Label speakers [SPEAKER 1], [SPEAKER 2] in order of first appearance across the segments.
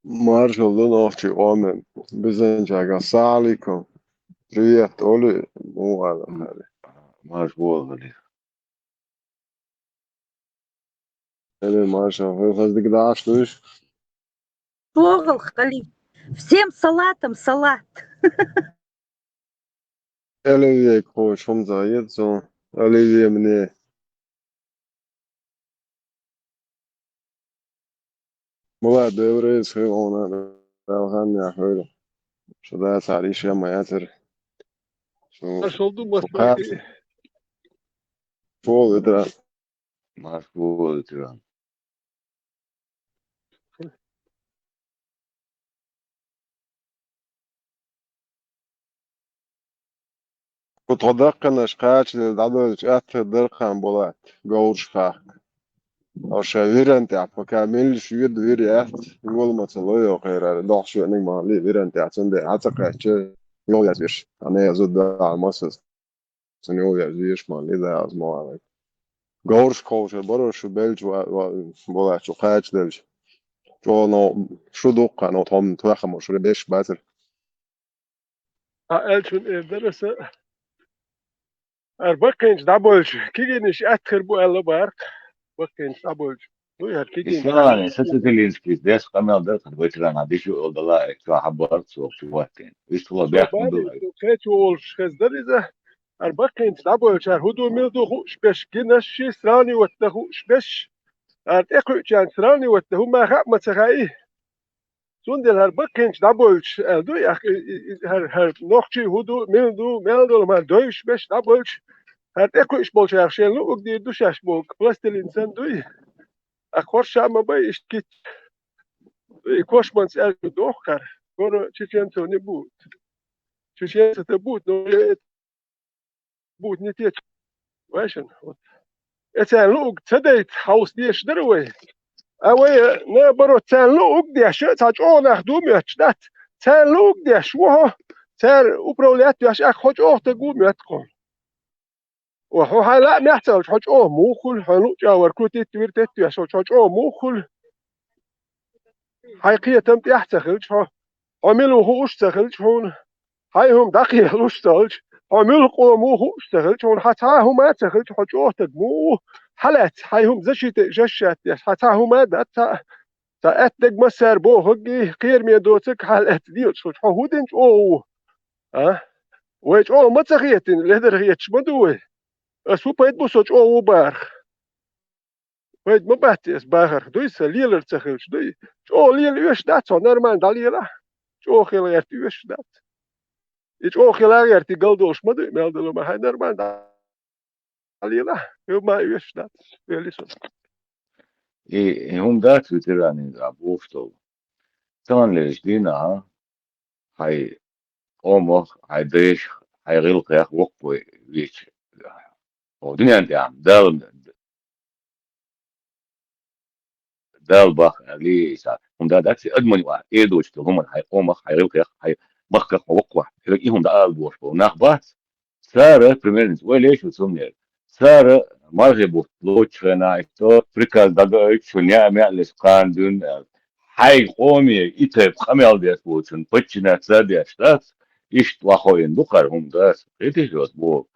[SPEAKER 1] Marshall'dan ovchi omen. Bizanjaga salikum. Привет, Оли. Ну, ладно,
[SPEAKER 2] م-
[SPEAKER 1] Харри.
[SPEAKER 2] مشغول غالي.
[SPEAKER 1] Или Маршал, вы воздыгда, что ж?
[SPEAKER 3] Шогал, Халиф. Всем салатом салат.
[SPEAKER 1] Оливье, кош, шум заед, so. Оливье мне. Была добрая, она. Далган я хвилю. Что да, цариш я маятер.
[SPEAKER 4] Marshall du
[SPEAKER 1] Что
[SPEAKER 4] måste
[SPEAKER 1] кат. Пол, это.
[SPEAKER 2] مشغول ترى.
[SPEAKER 1] كنت غدقنا شقاش للعدد أثر درقان بولات. قوش خاك. أو شاويران تاع فكامل شوية ويري أث. يقول ما تلوي غير دوح شو إنك ما لي ويران تاع تندي عتقة شيء. يو يزيش. أنا يزود على مصر. سنيو يزيش ما لي ذا أزمة. قوش كوش برو شو بلج بولات شو خاش دلج. شو نو شو دوقة نو توم توخم شو بيش باتر.
[SPEAKER 4] elçün evderse bakınç da bolç. Kiginiş etker bu elle bark. Bakınç da bolç. Bu yer kigin.
[SPEAKER 2] إسلام ستتلينسكي ديس قمل ده بتران هذا شو الله إكوا حبارت سوق شو وقتين. إستوا
[SPEAKER 4] So
[SPEAKER 2] بيحكم
[SPEAKER 4] bali
[SPEAKER 2] دول.
[SPEAKER 4] so keç ol şezder ise bakınç da bolç. Hudu mildu huş beş gineş strani ve huş beş. Eküçen strani ve huma khapma tsagai. Sundel bakınç da bolç. Du ya her nokçi hudu mildu meldu mal dövüş beş da bolç. Eküç bolç ya şeylu ugdi duşaş bolk. Plastil insan duy. Akhoş ama bay işte koşmans el dohkar. Kono çiçeğin toni bu. Çiçeğin te bu no bu ne diye başın. Eten lug tedeyt haus diye şderwe. Away ne baro ten lug diye şu taç o nahdum yaçdat. Ten lug diye şu ha. Ter upravlet yaş ak hoç o te gum yatkon. وهو لا نحتاج حج أوه موخل حلو جاور كروتي توير تتو يا شو حج أوه موخل حقيقة تم تحتخل شو عملوا هو اشتغل شون هاي هم دقيق اشتغل عملوا قوموا هو اشتغل شون حتى هم ما تشتغل حج أوه تجمو حلت هاي هم زشي تجشت حتى هم ما دت تا اتدق مسار بو هجي قير ميدوتك حلت ديو شو هو دنج أوه ويش أوه ما تغيتين لهذا غيتش مدوي اسمو بيت بوسوش أوه بارخ بيت ما باتيس بارخ دويس ليلر تخلش دوي أوه ليل يوش دات صار نرمان داليلا أوه خيل غيرت يوش دات إيش أوه خيل غيرت يقلدوش ما دوي مالدلو ما هاي نرمان داليلا يو ما يوش دات يليسون
[SPEAKER 2] إيه هم ده تران إذا بوفتو. تان ليش دينا هاي أمك هاي ديش هاي غلق يا وقوي ويش. ودنيا أنت عم دال بخ لي سا هم ده داكسي أدمن واحد إيه دوش هم هاي أمك هاي غلق يا هاي بخ وقوة إيه هم ده ألبوش ونخبات Сара, примерно, лечь сумнер. Сара, марже бу лучшена, то приказ дага чуня мялес кандун. Хай хоми ите хамел дес бучун, почина цадя штат, ишт лахоин бухар хум дас. Это же бу.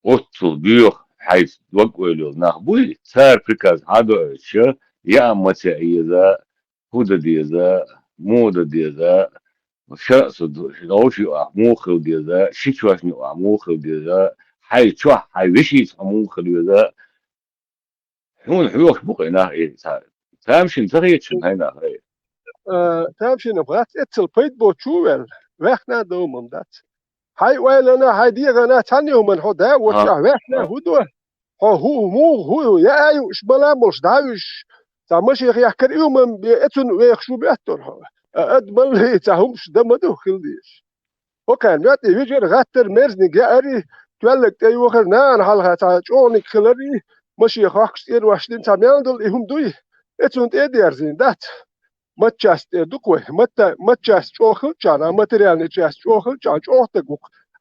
[SPEAKER 2] Отцул бюх, хай двогвелил нахбуй. Сар приказ хага че, я маця иза, худа диза, мода диза, شخص دوشي موخل ديزا شيشواش نيو موخل ديزا حي تشوح حي وشي موخل ديزا هون حيوش بقينا ايه تامشين تغيتشن هنا هاي
[SPEAKER 4] تامشي نبغات اتل بيت بو تشوال وحنا دومم دات هاي ويلنا هاي ديغنا تانيو من هدا وشا
[SPEAKER 2] ها
[SPEAKER 4] وحنا
[SPEAKER 2] ها
[SPEAKER 4] هدو هو مو هو يا ايو شبلا مش داوش تامشي يحكر يوم بيتن ويخشو بيتر ادمن لي تاهمش دمدو خلديش وكان ماتي يجي غاتر ميرزني جاري تولك تي وخر نان حالها تا جونيك خلري ماشي خاكس إير واشتين تامياندل إهم دوي إتسونت إديارزين دات ماتشاست دوكوي ماتشاست جوخل جانا ماتريال جاست جوخل جان جوختك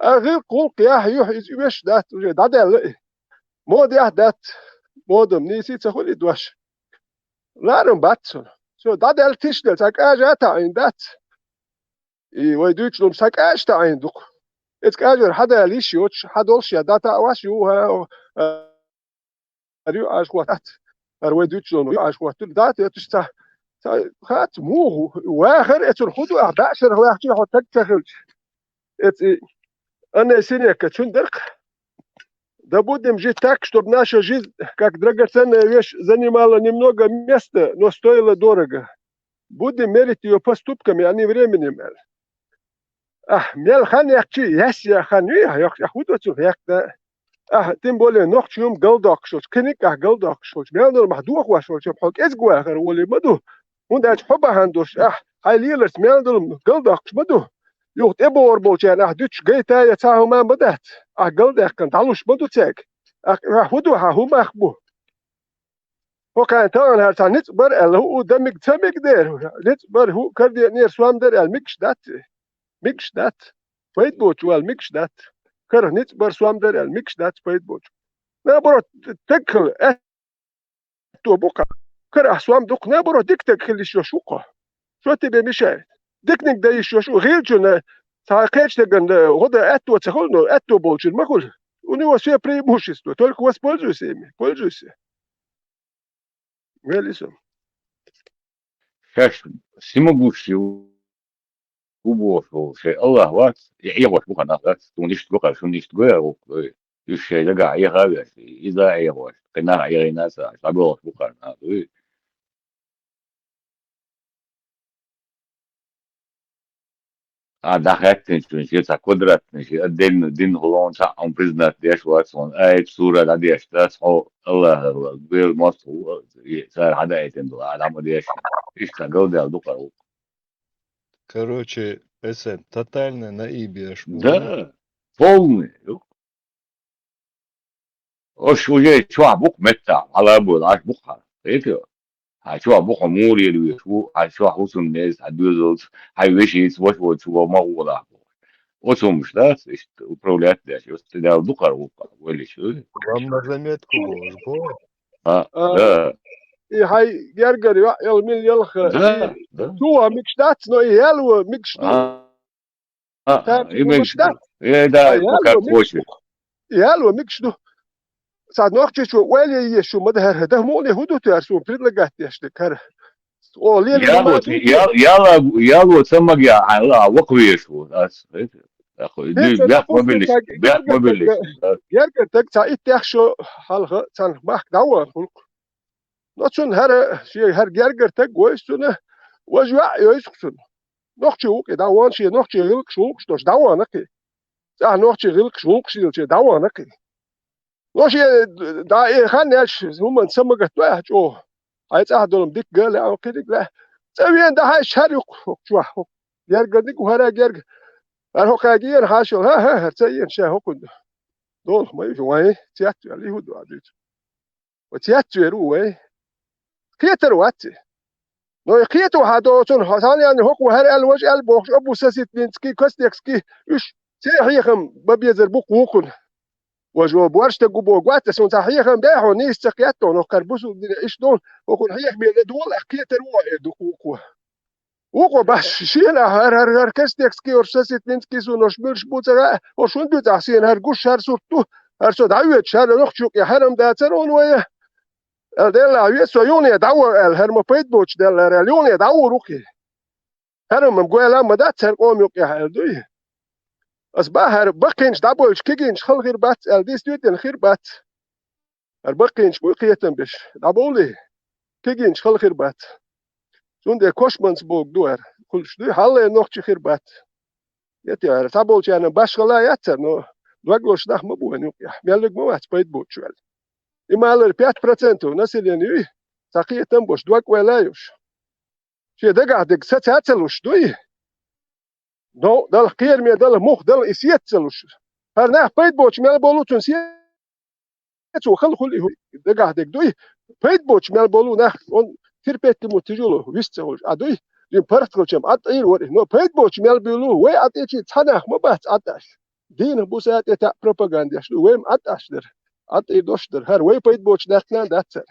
[SPEAKER 4] غير قول قياح يوح يش دات دادل مود يح دات مودم نيسي تخولي دوش لارم باتسون So dat el tischnel sag ajata in dat. I way Deutschland sag ajta ein doch. Jetzt gajer hada lish yoch hadolsh ya data was you ariu ashwatat. Way Deutschland ashwatul dat etsta gaat moe واخر اترخدو 11 واحد يحط تخلج ات انا سينك تشندرق да будем жить так, чтобы наша жизнь, как драгоценная вещь, занимала немного места, но стоила дорого. Будем мерить ее поступками, а не временем. Мел хан якчи, я хан я худоцу якта. Тем более ночью голдок шоч, кник голдок шоч. Мел нор махдух ва шоч, бхок эзгу ахер воли маду. Und als Hobberhandus, Heilers Meldum, Gildox, Madu. Jocht Ebor Bojan, Dutch Gata, Yahaman Badat. Gildak and Talus Modutek. Hudu Humachbu. Hoka Town has a nits but el who demig temig there. Nits but who could be near swam there, I'll mix that. Mix that. Wait boat, well, mix that. Cur nits but swam there, I'll mix that, wait boat. Now, brought tickle to a book. كره سوام دوق نبرو ديكتك خليش يشوقه شو تبي مشاهد ديكنك ده يشوشو غير جن ساقيش تجن غدا أتو تخلنا أتو بولش ما كل وني وسيا بري موشيستو تولك وس بولجوسي ويليسو
[SPEAKER 2] شاش سيمبوشي وبوشو شيء الله وات يعيبوش بخنا وات ونيشت بقى شو نيشت بقى يشي لقى يهاجس إذا عيبوش كنا عيرنا سا شابوش بخنا دخلت نشي قدرت نشي الدين هولون سا بريزنت ديش واتسون اي صورة ديش تاسو الله بيل مصر صار حدا يتندو على مديش اشتغل ده دوقه
[SPEAKER 5] Короче, тотальное наибие шмуна.
[SPEAKER 2] да полный ош уже شو بوك متى على بول بوكها ايه شو بوك موري اللي شو شو حوسن الناس هدوزلت هاي ويشيس وش ما هو ده وصومش ده управлять да что да دوقه ولا شو
[SPEAKER 5] Вам на заметку бож, бо.
[SPEAKER 2] да
[SPEAKER 4] هاي يرجر يل ميل يلخ
[SPEAKER 2] да
[SPEAKER 4] شو ميكش دات نو يلو ميكش ميكش دات
[SPEAKER 2] ده بوكا كوشي
[SPEAKER 4] يلو ميكش دو ساعد نوقتي شو ويلي يشو مدهر هده مو هدو ترسو بريدلغات يشتك هر او ليل
[SPEAKER 2] يلا تسمى يا على وقويش بس اخو دي بيح ما بلش
[SPEAKER 4] يرجر تك ساعد تخشو حلقه سان باك دوا خلق نوتشون هر شي هر يرجر تك ويستونه وجوا يسكسون نوقتي وك داوان شي نوقتي غلق شوك شتوش داوان نكي صح نوقتي غلق شوك شي داوان نكي نوشي دا ايه خانيش هم نسمى واحد او عايز احدهم ديك قال او كده لا سوين ده هاي شاري شو يرجع ديك وهرا يرجع هو كاجين هاشو ها تسين شا هو كنت دول ما يجوا ايه تياتو اللي هو دو اديت وتياتو يرو ايه كيتر واتي نو كيتو هادو تون حسان يعني هو هر الوج البوخ ابو ساسيت بنسكي كوستيكسكي ايش تيحيخم ببيزر بوك وكن وجو بورشت جوبو قوات سون تحيخم باهو نيس تقياتو نو كربوسو ايش دول وكن حيخ بين دول كيتر وكو وكو باش شيلا هر كستيكسكي اور ساسيتنسكي سو نو شبلش بوترا او شون دو تحسين هر جوش هر سورتو هر سو دعوت شهر نخشوك يا حرم داترون ويا دل عويس يوني دعوة الهرم بيت بوش دل يوني دعوة روكي هرم مقويلا مداتر قوم يوكي هالدوي أصبح بقينش دعوة كيجينش خل غير بات الديس دوتين خير بات بقينش بوقيتن بش دعوة كيجينش خل غير بات زون دي كوشمانس بوك دوار كلش دوي حالي نوخشي خير بات يتي دعوة جانا باش غلا يتر نو دوغلوش داخ مبوين يوكي ميالك موات بيت بوش وال إما 5% населения такие там бош два квелаюш. Че дагадик сацацелуш дуи. Но дал кирме дал мух дал исиетцелуш. Харнах пейт боч мел болутун сиетцу خل дагадик дуи. Пейт боч мел болу нах он терпетти му тижулу висцелуш. Адуи дим парткочем ат ир вори. Но пейт боч мел болу ве атечи цанах мабат аташ. Дин бусат эта пропаганда шу вем аташ дер. At i doster her way peit boch dat na dat ser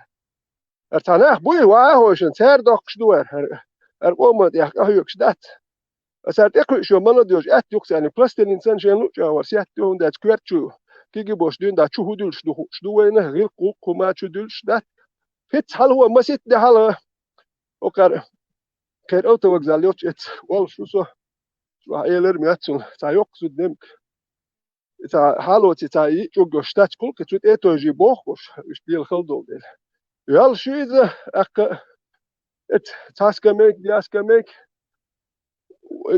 [SPEAKER 4] تناه بوي واهوشن سير دوخش دوار قومت يا أهيوكش دات أسات إقل شو مالا ديوش أتيوكس يعني بلاستين إنسان شين لوجا ورسيات ديون دات كويرتشو كيجي بوش دين دات شو هدول شدو وينه غير قوق ما شو دولش دات فيت هل هو مسيت ده هلا وكار كير أوتو وكزاليوش إت وال شو إيلر مياتون تايوكس ودمك تا هالو تا يجوجو شتات كل كتوت إيتو جي بوخوش يشتيل خلدول ديل يال شو إذا أك إت تاسكميك دياسكميك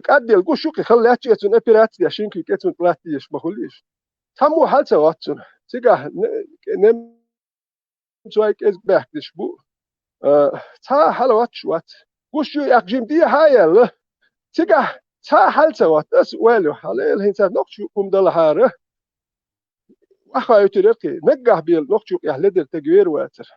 [SPEAKER 4] قدل قو شوكي خلاتي يتون أبيراتي عشان كي كتون بلاتيش بخليش تمو حالته واتون تيجا نم سوايك إز بحكش بو تا حلوات شوات قو شو يقجم دي هايل تيجا تا حالته وات أس ويلو حاليل هنتا نقشو كم دل هاره وخا يتركي نجح بيل نقشو يحلدر تغيير واتر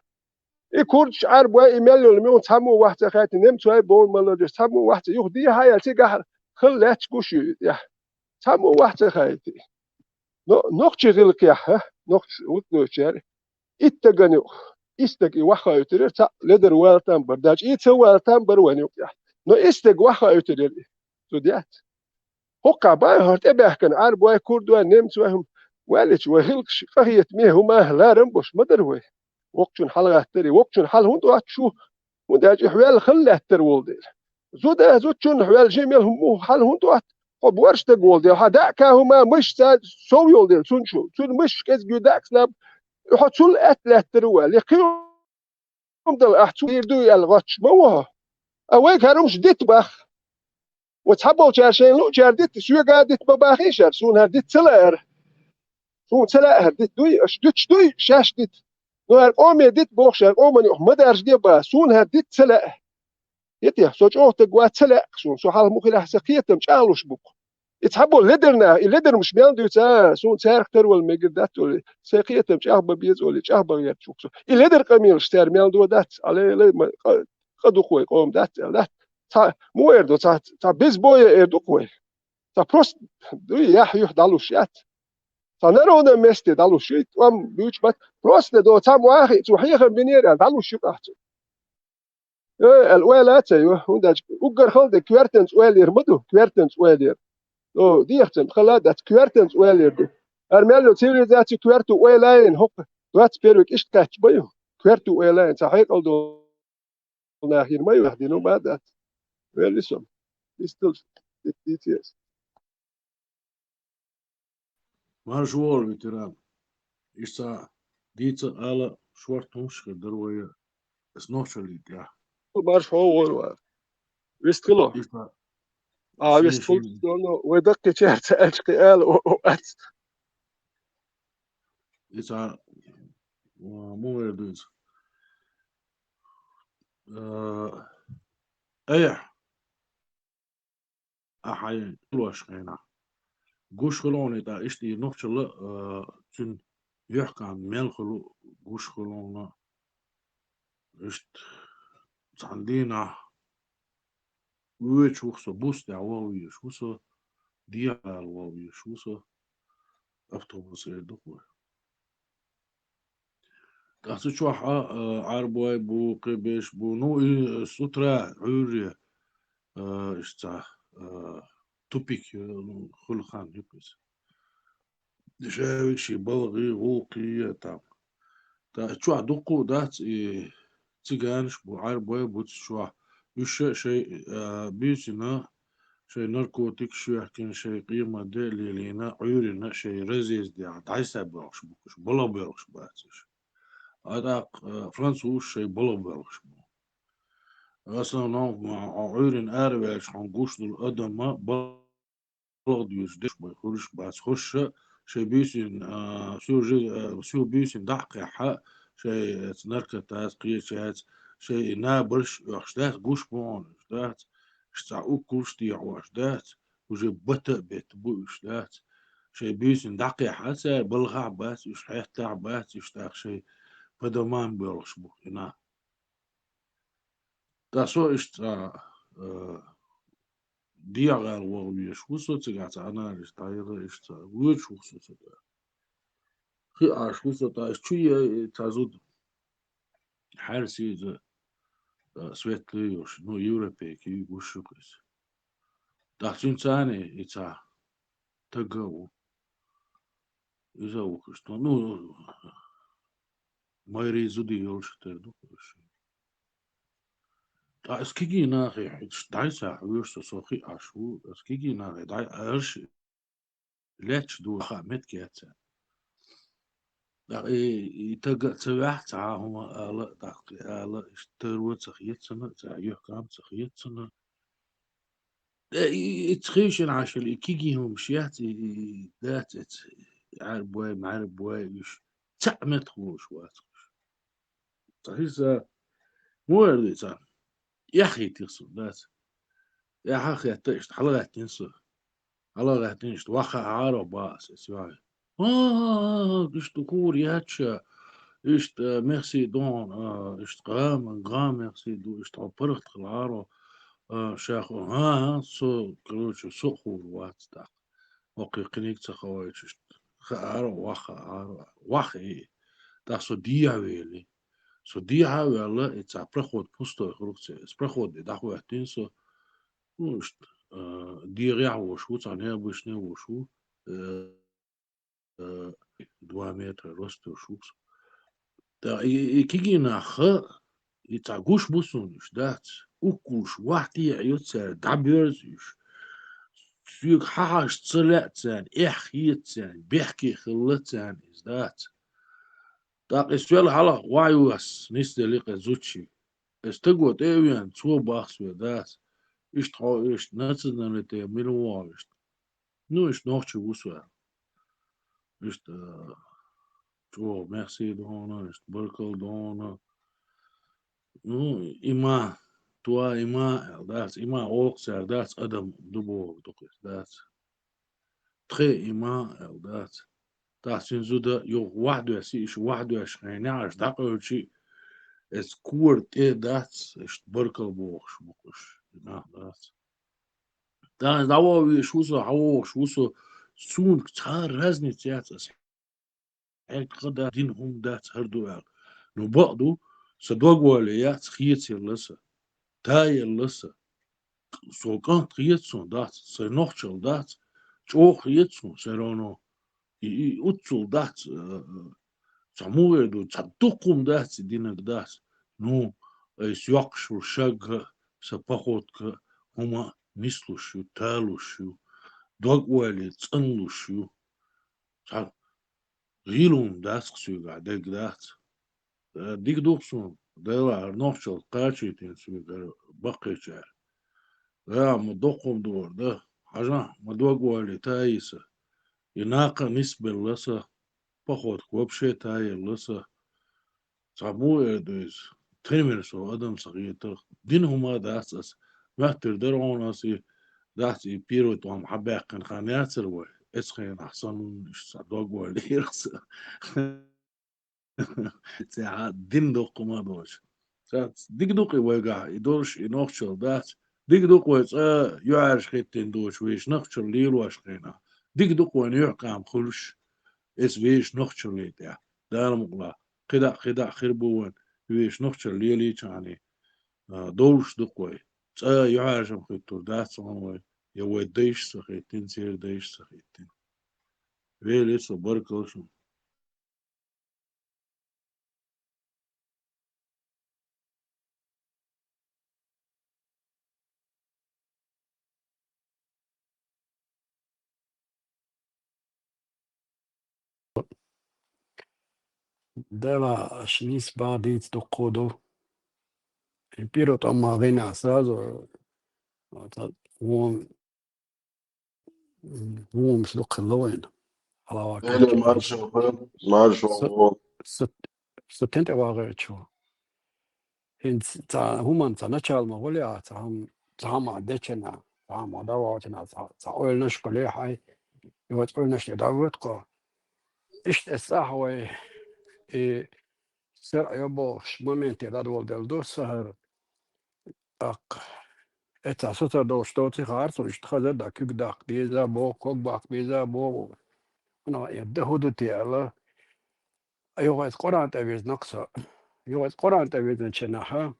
[SPEAKER 4] إي كورش عرب واي مليون الميون تمو واحد خاتي نم سواي بول مالودر تمو واحد يخ دي هايل تيجا خلات قوشو يا تمو واحد خاتي نقشي غيلك يا نقش وتنوشر إتجانو إستج وخا يترير تا لدر والتام برداج إيت والتام بروانيو يا نو إستج وخا يترير سوديات هوكا باي هرت أبيحكن عرب واي كورد واي نمت واهم والش وهلكش فهيت ميه هما لا رمبوش مدروي وقتن حلقة تري وقتن حل هندو أتشو وداج حوال خلة ترول ديل زود حوال جميل هم حل هندو أت خب ورش تقول ديل هدا كهما مش ساد سويول ديل سونشو سون مش كز جوداكس لاب يحط سول أتلات تروال يقيم دل أحتو يردو يالغاتش موها أويك هرمش ديت بخ وتحبوا شارشين لو شاردت شو قاعدت بباخي شار سون هردت سلار سون سلا هردت دوي دوي شاش دت نو هر قومي دت بوخشار قومني مدارج دي با سون هردت سلا يتي سوچ او تقوات سلا سون حال مخي لحسقيتم شالوش بوك يتحبوا الليدر مش بيان دو سون سارق ترول ميقدات ساقيتم شاه ببيز ولا شاه بغير تشوف الليدر قميل شتار ميان دو دات على قدو خوي قوم دات تا مو اردو تا بيز بوي اردو خوي تا بروست دوي يح دالوشيات تا نرونا مستي دالوشيت وام بيوش بات بروست دو تا مواخي توحيخ بنير دالوشيت احتو الوالات ايوه ونداج وقر خلد كويرتنس ويلير مدو كويرتنس ويلير او ديختن خلادات كويرتنس ويلير دي ارميلو تيري ذات كويرتو ويلاين هوك دوات بيروك اشتكاتش بيو كويرتو ويلاين صحيح الدو ناخير ما يوحدينو بعد لسه still details.
[SPEAKER 6] Maar zwoer veteran. Is dat dit alle zwart omschilderen is nog zo lief, ja.
[SPEAKER 4] Maar هو wist geloof.
[SPEAKER 6] Is dat
[SPEAKER 4] wist goed dan ودق شهر اشقي قال وقت
[SPEAKER 6] is dat mooi dus. ايه احيان لوش خينا جوش خلوني تا اشتي نوخشل تن يحكى عن ملخلو جوش خلونا اشت عندنا ويش وخصو بوست عواوي شوسو ديا عواوي شوسو افتوبوس يدخل تحت شو عربوي بو قبش بو نو سترة عوري اشتا توبيك خلخان يبس دشاوي شي بلغي غوقي تا شو دقو دات تيجانش بو عربوي بو شو يش شيء بيسنا شيء ناركوتيك شو يحكي شيء قيمة دي لينا عيورنا شيء رزيز دي عايزة بيرش بوكش بلا بيرش باتش هذا فرنسوس شيء بلا بيرش بو أصلا مع عيورن أربعش عنقوش الأدم ما بلغ ديوش ديش بيخرج بس خش شيء بيسين شو بيسين دحق حق شيء تنركة تاسقية شيء نابرش يحشتات قوش بون يحشتات اشتاعو كوش ديعو اشتات وجي بطأ بيت بو اشتات شيء بيسين دقي حتى بلغع بات يشحيح تعبات يشتاق شيء فدمان بيرش بو هنا تاسو اشتا ديغال وغويش وصو تيغات انا اشتاير اشتا ويش وصو تيغات خي اش وصو تا اشتوية تازود حارسي ذا سويتليوش نو يوروبيكي وشوكس تحسين ثاني إتا تقو إذا وكش نو ما يريزو دي يولش تردو اسكيجي ناخي حيتش دايسا حويرس سوخي أشو اسكيجي ناخي داي أرش لاتش دو خا متكيتا دا يتقى تبع تعاهم آلا داقي آلا اشتروا تخيتسنا تا يحكام تخيتسنا يتخيشن عشان يكيجي هم شيات ذات عارف بواي معارف بواي يش تعمت خوش واتخش تحس مو وردي تا يا أخي تصل ذات يا أخي تشت حلقة تنسى حلقة تنشت واخا عارو باس اسمعي قشت كورياتشا اشت ميرسي دون اشت غام ميرسي دو اشت عبرت خلارو شاخو سو كروتشو سو خور واتستا وقي قنيك تخويتش اشت خارو واخا ايه دا سو ديا ويلي سو ديا ويلا اتس ابرخوت بوستو خروتش اسبرخوت داخو احتنسو اشت ديريع وشو تعنيها بوشني وشو 2 متر رست وشوس دا كيجي ناخ يتعقوش بوسونش دات وكوش واحد يعيوتسا دعبيرزيش فيك حاش تسلعتسان احيتسان بيحكي خلتسان ازدات داق اسفل حلا وايوس نستلق زوتشي استقوت ايوان تو باخس ودات اشت حو اشت ناتسنا لتي ملوال اشت نو اشت نوخشي وسوا اشت تو ميرسي دونا اشت بركل دونا نو إما توا إما داس إما أوكسر داس أدم دبو دقيس داس تخي إما داس داس زودا يو واحد يسيش واحد يشغيني عش دقيق شيء اس كورت إيه داس إش بركل بوخش بوخش داس داس دعوة شوسو حوخ شوسو سون كتار رزني تياتس هيك قدا دين هم داس هردو نو بقدو صدوق وليات خيتي لسه تاي لسه سوقان قيتسون دات سنوخشل دات چوخ يتسون سيرونو اوتسول دات سموه دو تصدقهم دات دينك دات نو سيوقشو شاق سباخوت هما نسلوشو تالوشو دوغوالي تسنلوشو غيلون دات سيوغا ديك دات ديك دوكسون ديلا نوخشل قاشيتين سيوغا بقيتشار لا مدوقهم دور ده حاجة مدوق والي تايسة يناقة نسبة لسه بخوت كوبشي تاي لسه صابو يدويز تيمرسو أدم صغير دينهما داسس ما تقدرون أسي داسي بيرو توام حباقن خانيات سروي اسخين أحسن صدوق والي يرسل دين دوق ما دوش ديك دوقي ويقع يدورش ينوخشل داس ديك دوق ويس يعرش خيتين دوش ويش نخشل ليل واش خينا ديك دوق وين يحكام خلش اس ويش نخشل ليت يا دار مقلا خدا خربوان ويش نخشل ليلي يعني دولش دوق وي يعرش خيتور داس وي يوي ديش سخيتين سير ديش سخيتين ويلي سو بركوشن
[SPEAKER 7] Dela šnis bādīts to kodu. Pirot amma venā sāzo. Tad vuoms lukkeloin. Alava
[SPEAKER 1] أنا
[SPEAKER 7] kertsi.
[SPEAKER 1] مارش وغول
[SPEAKER 7] Stutente vāgēču. Hins tā human tā načālma voļā, tā hama dečena, tā hama davātina, tā oilnaš kolēhai. Jot oilnaš nedavot ko. Ište sāhoi. Ser jobbos momenti dadvol del dossahar. Tak. Eta sotar do stoti har so ishtkhada da kuk da beza bo kok bak beza bo ana yadda hudut yala ayo gayet Qur'an taviz naqsa يوز قرآن تبيدن شنها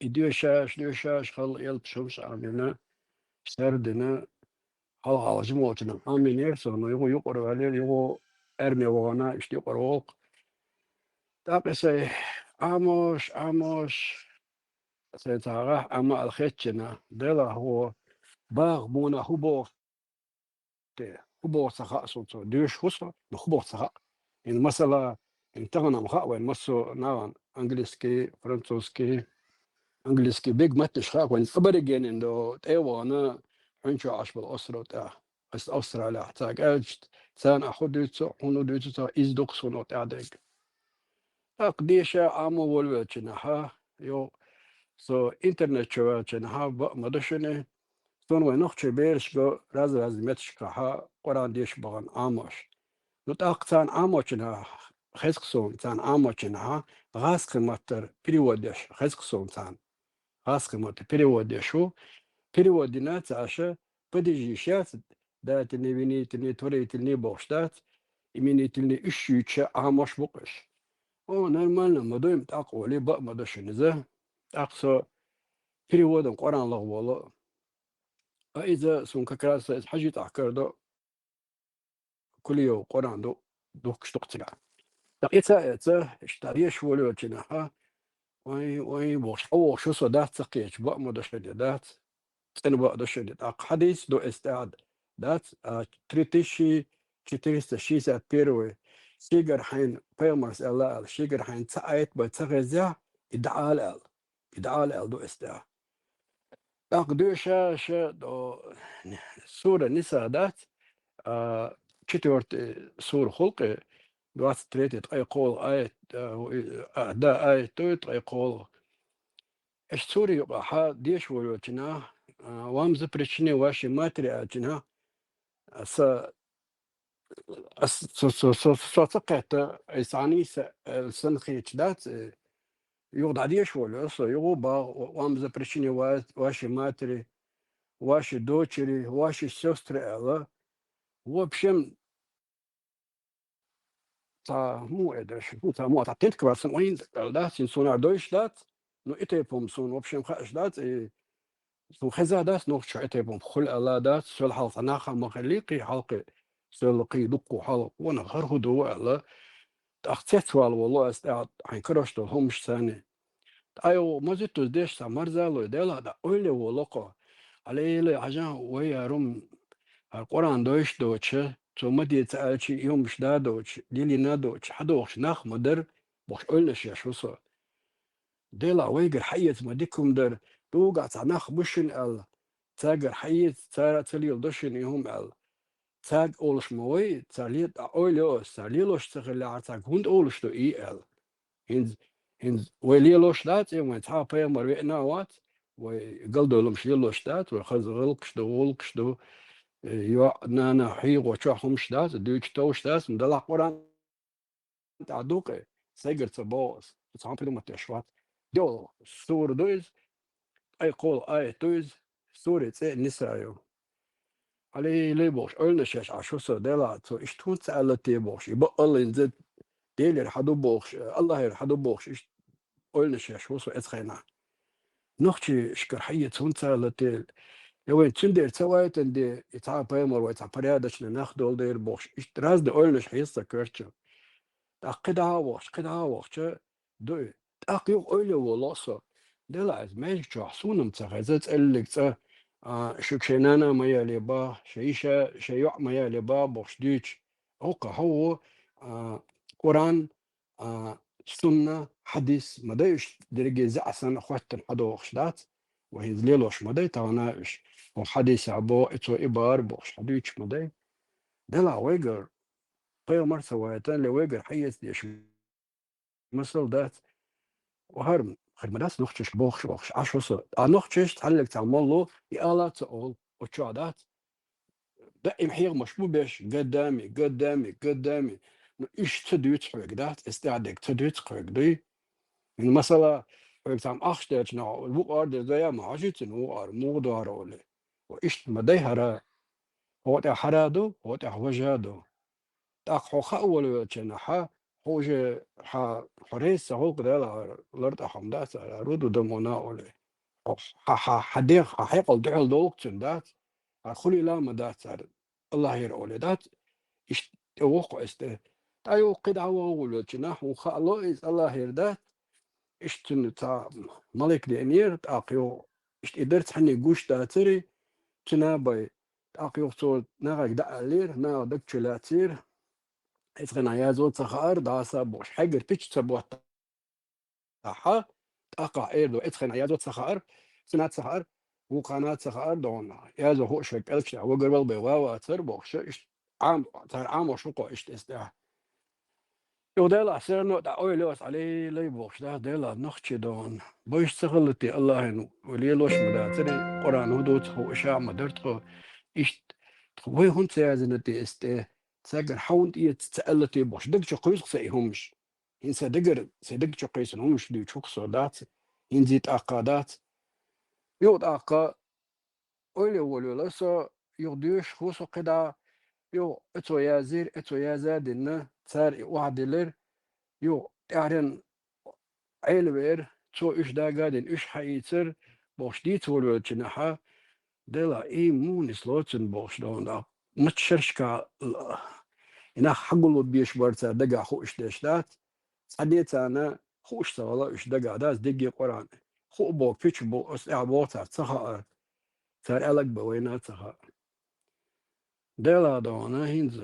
[SPEAKER 7] دوشاش خل يلب شمس عملنا سردنا هل جموتنا عاملين يرسون يقرأ عليه يقو أرمي وغنا إشتي قروق تاقسي عموش سيتاغه أما الخيتشنا دلا هو باغ بونا هبوغ سخاء صوتو ديوش خصوة هبوغ سخاء إن مثلا إن تغنى مخاء وين مسو ناغن أنجليسكي فرنسوسكي أنجليسكي بيج ماتش خاء وين خبرجين إنه تيوانا عنشو عاش بالأسرة تاع بس أسرة لا تاج أجت سان أخذ ديتو هونو ديتو إز دوكسونو تاع ديك أقديشة عامو ولوتشنها يو سو إنترنت شواتشنها مدشنه سون وين نخشى بيرشكو راز متشكها قران ديش بغن آموش نطاق تان آموشنها خسكسون تان آموشنها غاسق ماتر بريودش خسكسون تان غاسق ماتر بريودشو بريودينات عشا بديجي شات دات نبيني تني توري تني بوشتات يميني تني إشيوتشا آموش بقش او نرمال مدويم تاقو لي بق مدوشنزه تاقسو بريودن قران لغوالو إذا سون كراس حاجة تحكر دو كل يوم قرآن دو دوكش تقتلع دقيقة اشتريش ولو جناها وي بوش أو شو صدات تقيش بق مدش دات تنبأ دش دات حديث دو استعد دات تريتشي تريست شيسة بيروي شيجر حين بيرمرس الله شيجر حين تأيت بتغزع إدعال دو استعد أقدوشا دو سورة نساء دات چطورت سور خلق دوات تريتت أي قول آية دا آية توت أي قول إيش سوري يبقى ها ديش ولوتنا وامز بريشني واشي ماتري أجنا س تقعت إساني سنخي تدات يوضع ديش ولو يغوبا وامز بريشني واشي ماتري واشي دوتشري واشي سوستري ألا هو بشم مو ادرش تا مو تعطيت كبرسن وين لا سون دويش دات نو اتيبوم سون اوبشن خاش دات سون خزا دات نو شو اتيبوم خل الله دات سول حلقه ناخ مخليقي حلقه سلقي دقو حلق وانا غرهو دو على اختيت والله استعد عن كرشتو همش ثاني ايو مزيتو ديش تا مرزالو ديلا دا اولي ولقو علي لي عجان ويا روم القرآن دوش دوتشه ثم دي تألشي يوم مش دادوش ليلي نادوش حدوش ناخ مدر بوش قلنش يا شو صار ديلا ويجر حية مديكم در دوقع تناخ بشن ال تاجر حية تارا تليل دشن يهم ال تاج أولش موي تاليت أوليوس تاليلوش تغلى عتاج هند أولش تو إي ال هند وليلوش دات يوم تابا مرينا وات وقلدو لمش ليلوش دات وخذ غلقش دو يو نانا حيغ وشاحهم شداس دوش تو شداس مدلع قران تعدوقه سيجر تبوس تصام في متشوات دول سور دوز اي قول اي دوز سورة نسايو علي لي بوش قلنا شاش عشو سو دلا تو اشتون تسألتي بوش يبقى الله ينزل ديل يرحدو بوش الله يرحدو بوش اش قلنا شاش وصو اتخينا نختي شكر حية تون تسألتي وين تندر سويت عندي يتعب بيمر ويتعب ريادش ناخدول دير بوش اشتراز دي اولنش حيصة كرتشو قد عاوش دو تاقيق اولي ولاسا دل از ميج جحسونم تغزت اللي شكشنانا ما يلي با شيشة شيوع ما يلي با بوش ديش هو قرآن سنة حديث مدايش درجة زعسن اخواتن حدو خشدات وهي زليلوش مداي تغناش وحديث عبو اتو إبار بوش حديث مداي دلع ويجر قيو مرسى ويتان لويجر حيث ديش مثل دات وهرم خدمات نختش بوخش عشو صد نختش تعلق تعمل له يالا تقول وتشعدات دائم حيغ مش بيش قدامي ايش تدوت حق دات استعدك تدوت حق دي مثلا تعم أخشتش نوع الوقار زي ما عجيت الوقار مو دارولي وإيش ما هرا هو حرادو هو وجادو تأخو خأول وجناها حوجة حريص هو كده لرد حمدات رودو دمونا أولي حديق حقل دحل دوقتن دات خلي لا مدات الله يرولي دات إش وقع است تايو قد عوول جناح وخالو إز الله يردات إشتن تا ملك دينير تاقيو إشت قدرت حني جوش داتري تنابي تاقيو صوت ناغك دقالير نا دك تشلاتير إتغنى يا زول تخار داسا بوش حجر تيش تبوت تاحا تقع إيدو إتغنى يا زول تخار سنات تخار وقناة تخار دونا يا زول هو شك ألكش وقرب بيواوا تربوش إش عام تر عام وشقو إش تستاه يو ديلا سيرنو دا أويلوس علي لي بوش دا ديلا نخشي دون بوش تغلطي الله إنو وليلوش مداتري قرآن هدوت هو إشاع مدرتخو إش وي هون سيازنتي استي تساقر حاول تسألتي بوش دق شقيس سيهمش إن سدقر سدق شقيس همش دي شوك صدات إن زيت أقادات يود أقا أولي ولو لسا يوديوش خوصو قدا يو اتو يازير اتو يازاد إنه تسار وعدلر يو تعرن عيلوير تو إش دا قادن إش حييتر بوش دي تولو جناحا دلا إي مونس لوتن بوش دون دا متشرشكا إنا حقلو بيش برتا دقا خوش داشتات صديت أنا خوش سوالا إش دقا داز دقي قرآن خو بو فيش بو أسعى بوتا تخا تار ألق بوينا تخا دلا دونا هينز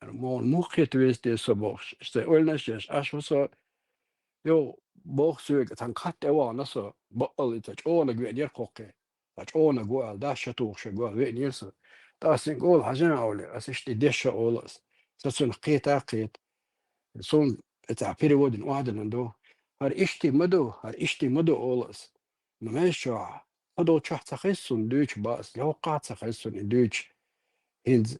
[SPEAKER 7] مون موخيت ويستي سبوش استي قولنا شيش أشوصا يو بوخ سويق تنقات اوا نصا بقل تجونا قوين يرقوقي تجونا قوال دا شتوخ شقوال وين يرسل تاسين قول حاجة أولي أسيشتي ديشة أولس تسون قيتا قيت سون تعبيري ودن واحد لندو هر اشتي مدو أولس نماشو هدو تشح تخيصون دوش باس لو قاعد تخيصون دوش هنز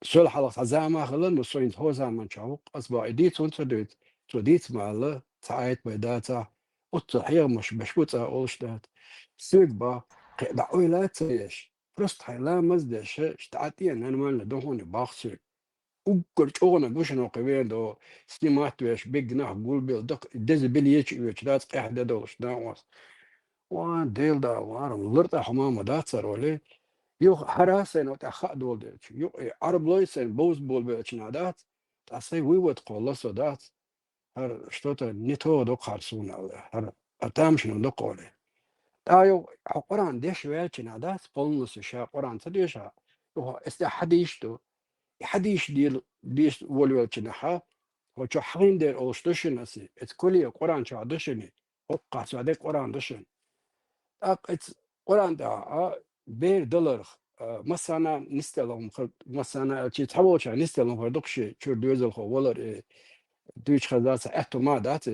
[SPEAKER 7] سول حلقة زعما خلن وصوين هو زعما شعوق أصبع إديت وانت دوت توديت مع الله تعايت بيداتا التحية مش بشبوطة أولش دات سيق با دعوي لا تيش فرست حي لا مزدش اشتعاتي أن أنا مالنا دوهوني باخسيق وقل شغنا قوشنا قبين دو سليمات ويش بيقنا قول بيل دق دز بليش ويش دات قاعدة دولش داوس وان ديل دا وارم لرطة حمامة دات صار ولي يو حراسة وتأخذ دول ديش يو عرب لويسن بوز بول بيتشنا دات تأسي ويوت قولسو دات هر شتوتا نيتو دو قارسون هر أتامشنو دو قولي تايو قرآن ديش ويتشنا دات بولنس شا قرآن تديشا يو استي حديش ديش ولويتشنا حا وشو حين دير أولشتوشن أسي اتكولي قرآن شا دشني وقع سعدي قرآن دشن ات قرآن دا بير دولار مثلا نستلهم مثلا چی تبوچا نستلهم هردوكشي شو دوزل خو ولر دوش خدات اتو ما دات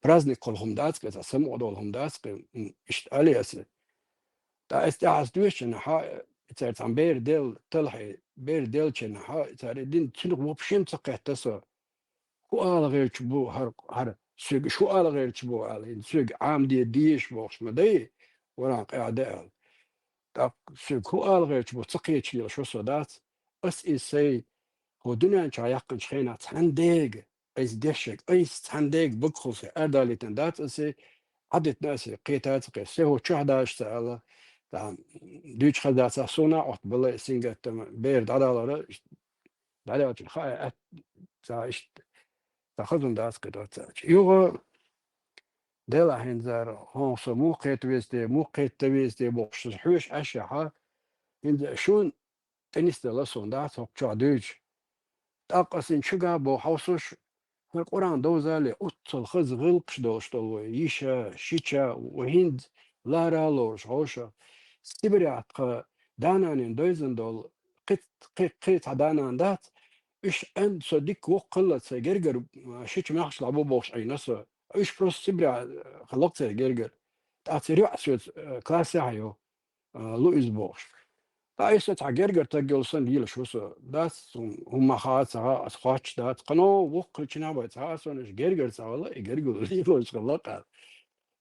[SPEAKER 7] праздник колхом дат кета сам одолхом дат اشت алиас دا استعاز دوشن ها تاع بير ديل طلحي بير ديل چن ها تاع دين تنق وبشين تقهتسو سؤال غير تبو هر سوق سؤال غير تبو على سوق عام ديش بوش مدي ولا قاعدة تاق سوق سؤال غير تبو تقيت لي شو صدات اس اي سي هو دنيا شايق شخينا تندق ايز دشك ايز تندق بخص ادالي تندات اسي عدت ناس قيتات قيس هو شهداش تعالى تاع دوش خدات صونا عط بالله سينجت بيرد على على الخاء تاع تاخذون داس قدرت يوغا ديلا هنزار هونس موقيت تويستي بوش حوش اشعه هند شون تنس دلا سون داس هوكشا دوج تاقسين شغا بو حوسوش القرآن دوزالي أطل خز غلقش دوشتل يشا شيشا وهند لا رالوش هوشا سيبريات دانانين دوزن دول قيت دانان دات إيش أن صديق وقلة جرجر شيء ما يحصل عبو بوش أي ناس إيش بروس سبرع خلقت جرجر تأثير عسوت كلاس هايو لويس بوش تأيس تاع جرجر تقول سن يلا شو سو داس هم خاص خاص دات قنو وقل شنا بتاع سونش جرجر سا والله جرجر اللي بوش خلقت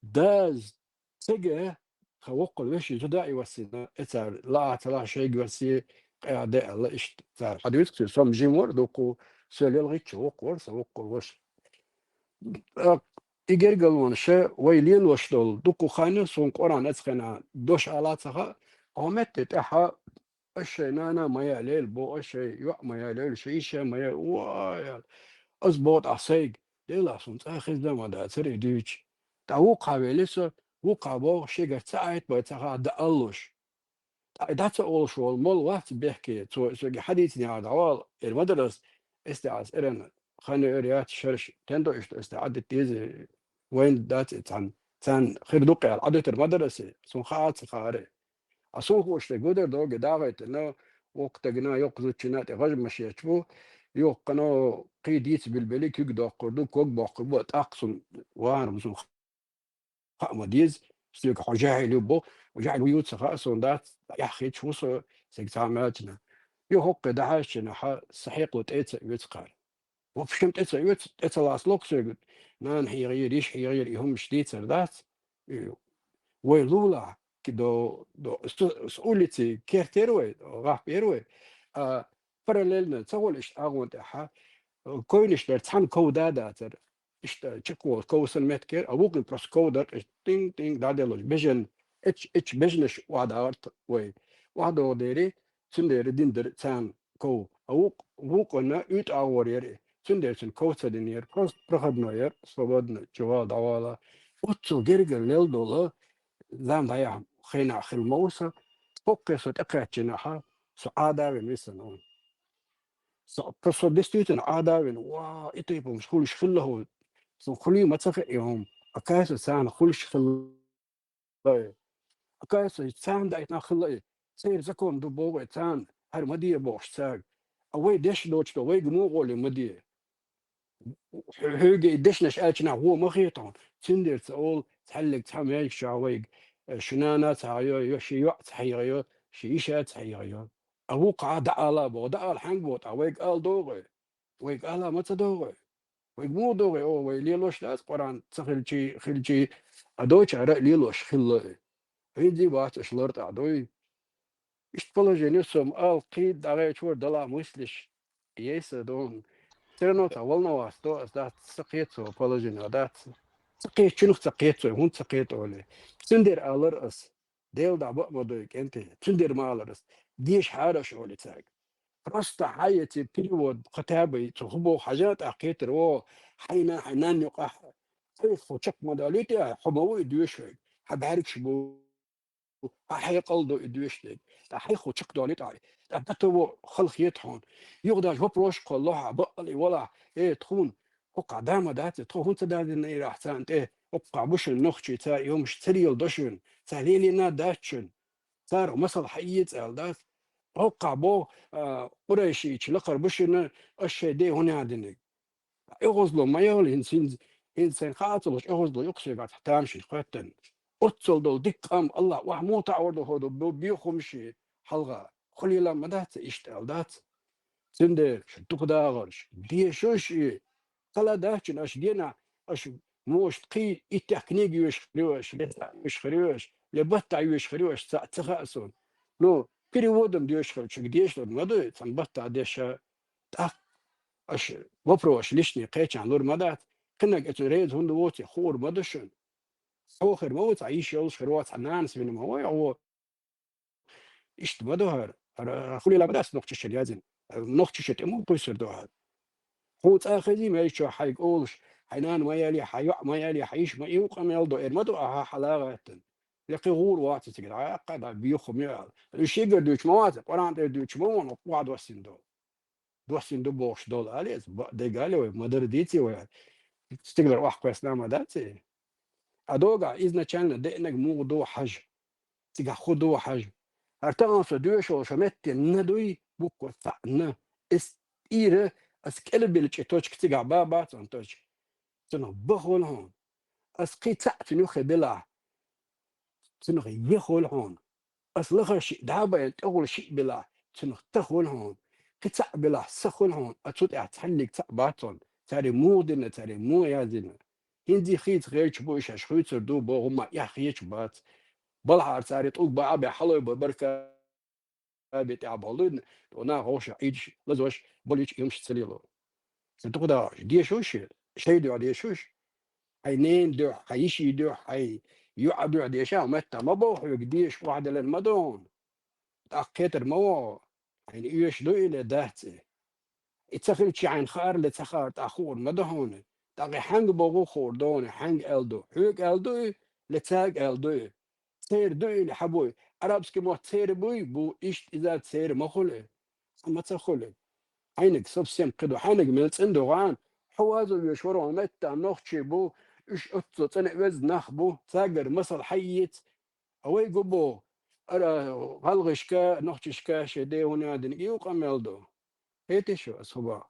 [SPEAKER 7] داز تجاه خوقل وش يتداعي وسينا اتار لا تلا شيء وسي قاعدة الله إيش تار حديث سام جيمور دوكو سؤال غيتش وقور وش إيجر قالون شيء ويلين وشتول دوكو خانة سون قران أسخنا دوش على صها قامت تتحا الشيء نانا ما يعليل بو الشيء يو ما يعليل شيء ما يعليل وايا أزبوط عصيق ليلا سون تأخذ دم هذا سري ديش توقع بلسه وقع بو شيء ساعات بتاعها دقلوش that's all شو المول وقت بيحكي سو حديثني هذا أول المدرس استعاذ إرن خانة أريات شرش تندو استعدت تيزي وين دات تان خير دوقي على عادة المدرسة سون خاص خاري أصون هو اشتغل دوغ داغت إنه وقت جنا يقظة تنات غج مشي شبو يقنو قيديت بالبليك يقدر قردو كوك بقربو تأقصن وان مسون مديز سيك حجاهي لبو وجاهل ويوت سخاصون دات يا أخي شو سيكتاماتنا يهق دعاشنا صحيح وتأتي يتقال وفشمت أتى لاسلوك سيقول نان حيغير إيش حيغير يهم شديد سردات ويلولا دو سؤولتي كيرتيروي غاف بيروي parallelna تقول أغون تاعها كوينش تحن كودا داتر تشكو كوسن متكر أبوك بروس كودر تين تين دادلوش بيجن اتش بيجنش وادارت وي وادو ديري سندير ديندر تان كو أبوك أنا يت أوريري سندير سن كوسا دينير كوس برخدنوير سوبدنا جوال دوالا وتو جرجر ليل دولا زام ضيع خينا خلموسا فوكس وتقعد سعادة بمثلا قصة دستيتن عادة وا إتيبو مش كلش خله سو خلي ما تفق يوم أكاس سان خلش خله أكاس سان دايتنا خله سير زكون دبوة سان هر مدية بوش ساق أوي دش دوش أوي جمو قولي مدية هيجي دش نشأتنا هو مخيطان تندر تقول تحلق تحمل شاويق شنانة تحيو يشي وقت تحيو شيشة تحيو أبو قاعد على بود على حنق بود أويق قال دوغي ويق على ما تدوغي ويق مو دوغي أو وي ليلوش لاس قران تخلشي خلشي أدوش عرق ليلوش خلّي هيدي بات شلرت أدوي إشتغل جنسهم قيد دعوة شور دلا مسلش يس دون ترنو تولنا واستو أسدات سقيتو بولجين أدات سقيت شنو سقيتو هون سقيتو لي سندر ألر أس ديل دعوة بدوك أنت سندر ما ألر أس ديش حارة شغل تاعك رست حياتي بيريود كتابي تخبو حاجات أكيد رو حينا حنان يقح كيف وشك مداليتي حبوي دوشك حبارك شبو حي قلدو دوشك حي خوشك داليت علي أبتو خلق يتحون يقدر هو بروش كلها بقلي ولا إيه تخون وقع دام دات تخون تداد إن راح تانت إيه وقع بوش النخشي تا يوم اشتري الدشن تهليلي نا داتشن صار مثل حيت الدات وقع بو قريشي تلقر بشنا الشيء دي هنا عندنا يغزلوا ما يغلي إنسان خاطلش يغزلوا يقصي بعد تامشي قتن أتصل دول دقام الله وحمو تعود هذا بيخم شيء حلقة خلي لما دات يشتغل دات سندر شتوك داغرش دي شوشي قلا داتشن أش دينا أش موش قي التكنيك يشخريوش يشخريوش لبطع يشخريوش تخاسون لو переводом дёшка чугдеш мадо там бата деша так аш вопрос лишний قيتش لور مدات كنا قتريد هون ووتي خور مدشن اخر موت عيش يوش خروات نانس من هو اشت مدهر خلي لا بداس نقطش اليازن نقطش تمو بيصير دوها هو تاخذي ما يشو حيقولش حنان ما يلي حيوع ما يلي حيش ما يوقع ما يلدو ارمدو حلاغه لقي غور وقت تقدر عقد بيخم يال الشيء قدوش مواد قران دوش مون وقعد وسندو دوسندو بوش دول عليز ده قالوا مدر ديتي و تقدر واحد كويس نعم داتي ادوغا изначально ده انك مو دو حاج تيجا خدو حاج ارتغن فدوش وشمت ندوي بوكو فعنا اس ايره اسكال بالچتوش كتيجا بابا تنتوش تنو بخول هون اسقي تعتنو خبلا تنو يخول هون أصلها شيء دابا أول شيء بلا تنختخون هون قطع بلا سخون هون أتوت أتحلق تعباتون تاري مو دنا تاري مو يازنا هندي خيط غير شبوش أشخيط سردو بو هما يحيش بات بلها تاري طوق بقى حلو ببركة بتاع بالون ونا غوش عيدش لزوش بوليش يمشي تسليلو ستقدر دي شوش شيء دي شوش عينين دو حيشي دو حي يعبر دي شا متى ما بوح يقديش واحد للمدون تأكيد مو يعني إيش دو إلى دهتي اتسخل شي عين خار لتسخر تأخور مدهون تاقي حنگ بوغو خوردون حنگ ألدو حيوك ألدو لتاق ألدو تير دو إلى حبوي عربسكي مو تير بوي بو إيش إذا تير مخله ما تخله عينك سبسيم قدو حينك ملت عنده غان حوازو يشورو متى نوخشي بو إيش أتو تنع وز نخبو تاقر مصر حيت أوي قبو أرى هالغشكا نوخشكا شدي هنا دنقي وقميلدو هيتي شو أصبع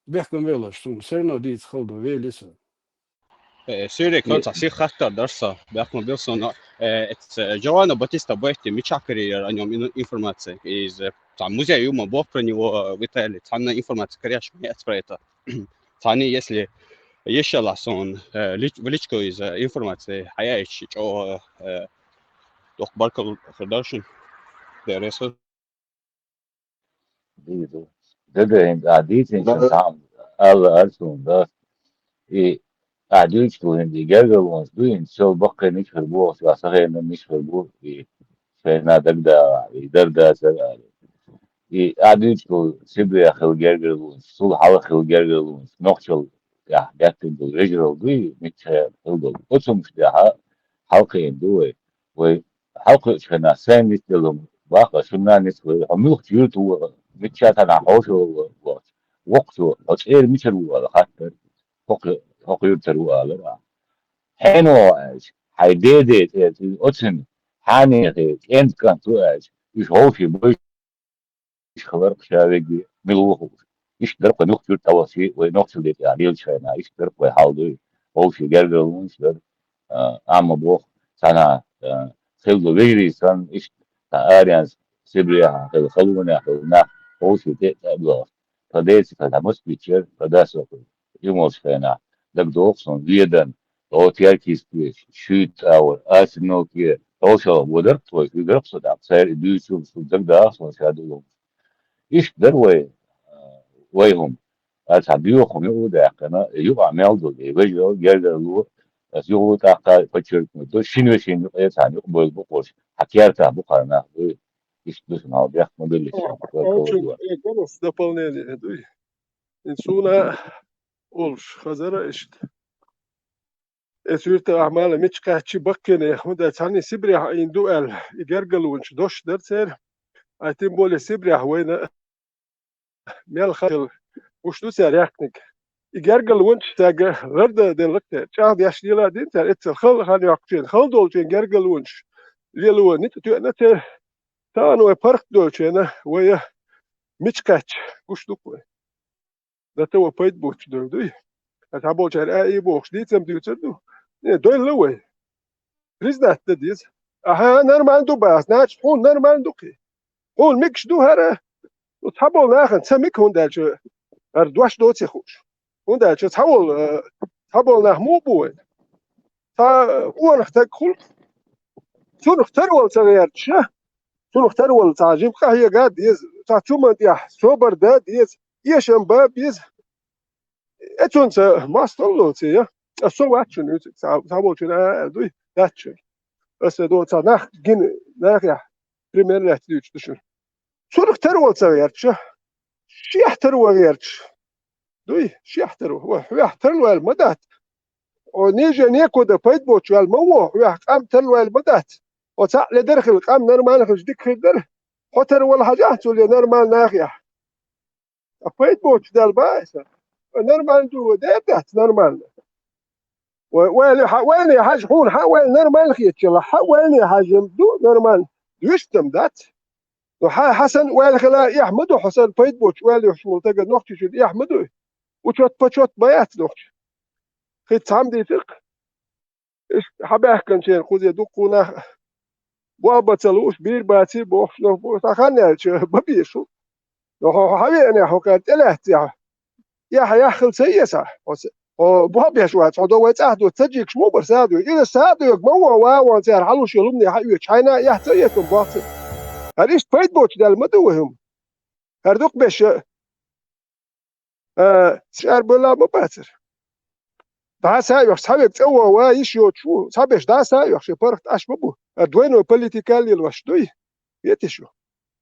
[SPEAKER 7] بيحكم بيلا شتوم سيرنا ديت خلدو ويليسو
[SPEAKER 8] Syrien kan ta sig khatar darsa بأخذ بيوصل جوانا باتيستا بويتي متشكر عن يوم информация из там музея юма бог про него в Италии там информация коряш не отспроета там если еще раз он в личку из информации хаяич о doch barkal продажен درس
[SPEAKER 2] ده انت قاعدين عشان تعمل الله أرسل ده إيه قاعدين يشتغلوا عندي جرجل ومسدوين شو بقى نشفر بوه وصغير نشفر بوه في فينا دقدا يدردا سر قاعدين يشتغلوا سبري أخو جرجل وصول حوا أخو جرجل ونقشل يا جاتن دو رجل دوي متشهر دو قسم ده حلقين دوي وحلقة شنا سين نتلهم باقة شنا نتلهم هم يختيروا تو متشات أنا حوشه وقته أشير مشروا خاطر فوق يرتروا على حينو حيديد أتن حاني أنت كان تواج مش هو في بيش خبر شاوي ملوه إيش درب نختار تواسي ونختار ده يعني شينا إيش درب وحاول هو في جرجل أما بوخ سنة خلو غيري سن إيش تأريانس سبريا خلونا خلونا هو في تأبلغ فديت فتمس بيتشر فداسو يموت فينا دك دوخسون ليدن أو تياركيس بيش شوت أو أسنو كي توشو ودرت ويدرت صدق سير دوشو صدق داخل شادو إيش دروي ويهم أتابيو خمي وده كنا يبقى ميلدو يبجو جرجلو يو تاقا بچر تو شنو شنو يساني بول بقوش حكيرتا بقرنا إيش دوسنا بيخ مدلش
[SPEAKER 4] очень голос дополнение инсуна улш خزر إشت اسويرت أعمال مش كاتشي بكني هدا ثاني سبري إن دوال يجرجل ونش دوش درسير أتيم بول سبري وين ميل خل وش دو سير يحكنك يجرجل ونش تاج غرد دين لقطة شاهد يشيلا دين تر اتخل هني يقتين خل دول تين جرجل ونش ليلو نت تو نت تانو بارك دول تينا ويا مش كاتش وش دو ده تو بيت بوش دول دوي أتابو تر أي بوش دي تم ديوتر دو دول لوي ريزدات ديز أها نرمان دو باس ناش حون نرمان دوكي حون ميكش دو هره وتحبول ناخن سميك هون دالش أردواش دوتي خوش هون دالش تحبول ناخ مو بوين تا هو نختار خلق شو نختار ولا تغيرتش شو نختار ولا تعجب هي قاعد ديز تا توما ديح سوبر دا ديز يشم باب ديز اتونس ما استلوتي يا السو واتشن تحبول شنا دوي داتشن بس دو تا ناخ جن ناخ يا بريمير راتيوش دشن شو نختار ولا تغيرتش شي يحتروا غيرتش دوي شي يحتروا هو يحتروا المدات ونيجي نيكو دا بيت بوتش المو قام تلو المدات وتاع لدرخل قام نرمال خش ديك خدر حتر ولا حاجه تولي نرمال ناخيه بيت بوتش دا البايس نرمال دو دات نرمال وين حاج حون حاول نرمال خيت يلا وين حاج دو نرمال يشتم دات حسن وين خلا يحمدو حسن بيت بوتش وين يحمل تقد نختي شو يحمدو وشوت بشوت بيات نختي خيت عمدي ثق حباه كان شيء خذ يدقونا وابتلوش بير باتي بوخ لو تخنى ببيشو لو حبي انا حكات الهت يا خل سيسا او بوبيا شو هتعدو وتعدو تجيك شمو برسادو اذا سادو مو واو انت حلو شي لمني حيو تشاينا يحتيكم باطل هذيش بيت بوتش ده المدوهم هردوك باش سعر بلا مباتر دا سايوخ سابق تسوى وايش يوتشو سابش دا سايوخ شي برخت اش ببو دوينو بوليتيكالي الوشدوي يتشو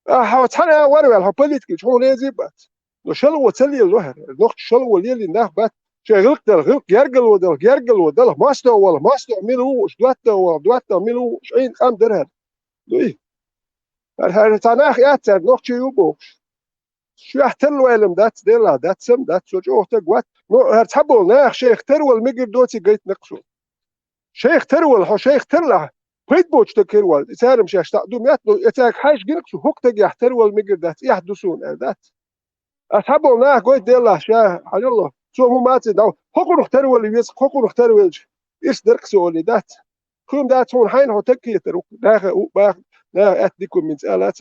[SPEAKER 4] حاو تحنا وروال ها بوليتيكي شو لازم بات لو شلو وتسلي الوهر نوخت شلو وليلي ناخ بات شي غلق دل غلق يرقل ودل ماستو ميلو دوات ميلو شين قام درها دوي هر تناخ ياتر نوخت يوبوش شو احتلوا علم دات ديلا دات سم دات سوجو تقوات هرتحبوا ناخ شيخ ترول مقر دوتي قيت نقصو شيخ ترول هو شيخ ترلا قيت بوش تكرول يسارم شيخ تقدم ياتلو يتاك حاش قنقصو هوك تقي احترول مقر دات يحدثون دات أصحابه ناخ قيت ديلا شاه حاج الله شو مو ماتي داو هوكو نخترول يسق هوكو نخترول إيش درقسو اللي دات كلهم دات هون حين هو تكي تروك داخل باخ لا أتديكم من سألات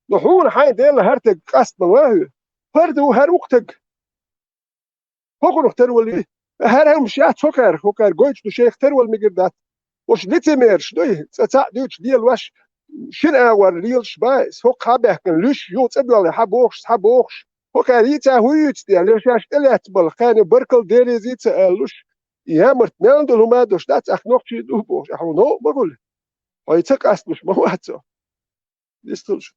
[SPEAKER 4] نحون حين ديلا هرتق قصد واهي فردو هر وقتك هوكو نخترول هر مشيات هوكر قويتش شيخ ترول مقردات وش نتمرش دوي دوش ديال واش شن اور ريلش بايس هوك هابكن لوش يو تبل حبوخش هوكر يتا هويت ديال لوش تلات بالخان بركل ديري زيت لوش يامرت ناندل هما دوش دات اخ نوختي دوبوش اخو نو بقول هايتك اسمش ما واتو ديستلش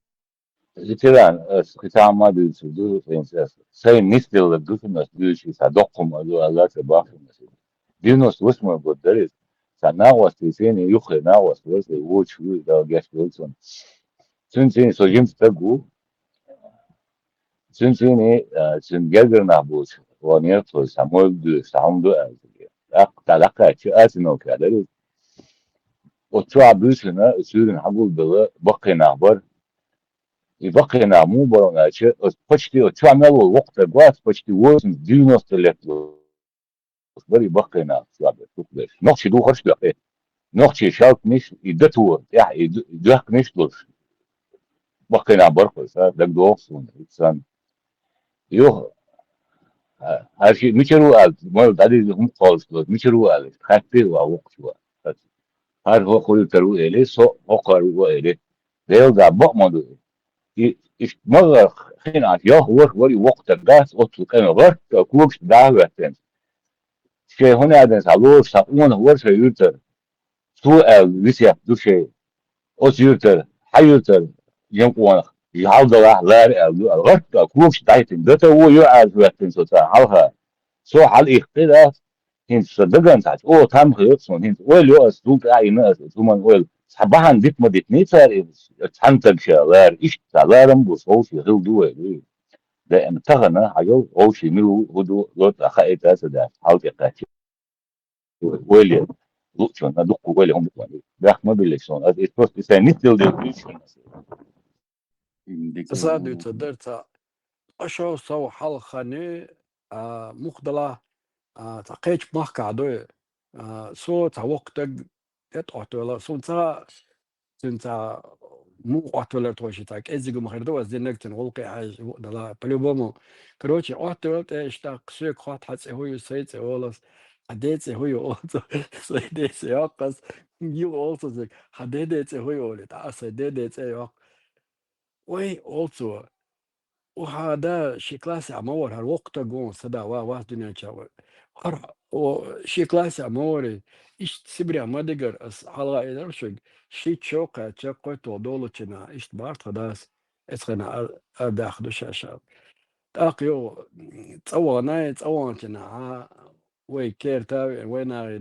[SPEAKER 2] Literal, ختام ما بيسودو فينساس. ساي نستيل الدوسنا سدوشي صدقهم أدو الله تبارك مسيح. دينوس وسمه بدرس. سناوس تيسيني يخي ناوس وسي ووش وي دا جاش ويلسون. سنسيني سوجيم تقو. سنسيني سنجدر نابوش. ونيرتو سامول دو سامدو أزلي. تلاقى أسنو كذا. وتشوع بيسنا سودن حقول بلا بقي نعبر. يبقى مو برا почти تعملوا وقت الوقت почти 90 لك بري بقى شعب تقدر نقش دو خرج لا نقش شاوت مش يدتو يعني يدك مش دوش بقى برقه صار لك دوخسون انسان يو هالشي مشرو قال ما دادي هم خالص مشرو قال خفي ووقت شو هر هو خل ترو إليه سو هو قرو إليه ده ده بق ما دو مرة خين عن ياه وري وقت الجاس أطلق أنا غير كوكش دعوة تاني شيء هنا عدن سالور ساقون هو شيء يوتر سؤال ويسيا دو شيء أوس يوتر حيوتر ينقون يعود الله لا غير كوكش دايتين ده هو يعاد وقتين سوتا علها سو على اختلاف هين صدقن ساعات أو تام خيرسون هين ويل يو أسلوب أي ناس ثم ويل صباحا ديك ما ديتني صار تحنتك شغال إيش تعلم بصوص يهل دوه ده امتغنا حاجة أو شيء ملو هدو لوت أخاء تاسع ده حاول يقاتل ويلي لوتشون ندق ويلي هم بتواني ده ما بيلكسون as it's supposed to say نتيل ديلوشن
[SPEAKER 7] تصادو تدرت أشو صو حلقة مقدلة تقيت محك عدو سو توقتك تتقطع سنتا مو قطولر توشي تاك ازيغو مخردو از دينك تنغلقي حاج دلا بلوبومو كروتشي قطولت اشتاق سوك خط حتس هو سيت اولس حديت هو اولسو سيدت يقص يو اولسو زك حديت هو اولت اسدت يق وي اولسو وهذا شي كلاس عمور هالوقت قون صدا واحد دنيا شاور شي كلاس عموري إيش سبري ما دقر أس حلقة إدرشق شي تشوقة تشوقة تودولو تنا إيش بارت خداس إسخنا أداخدو شاشة تاقيو تصور تنا وي كير تاوي وينا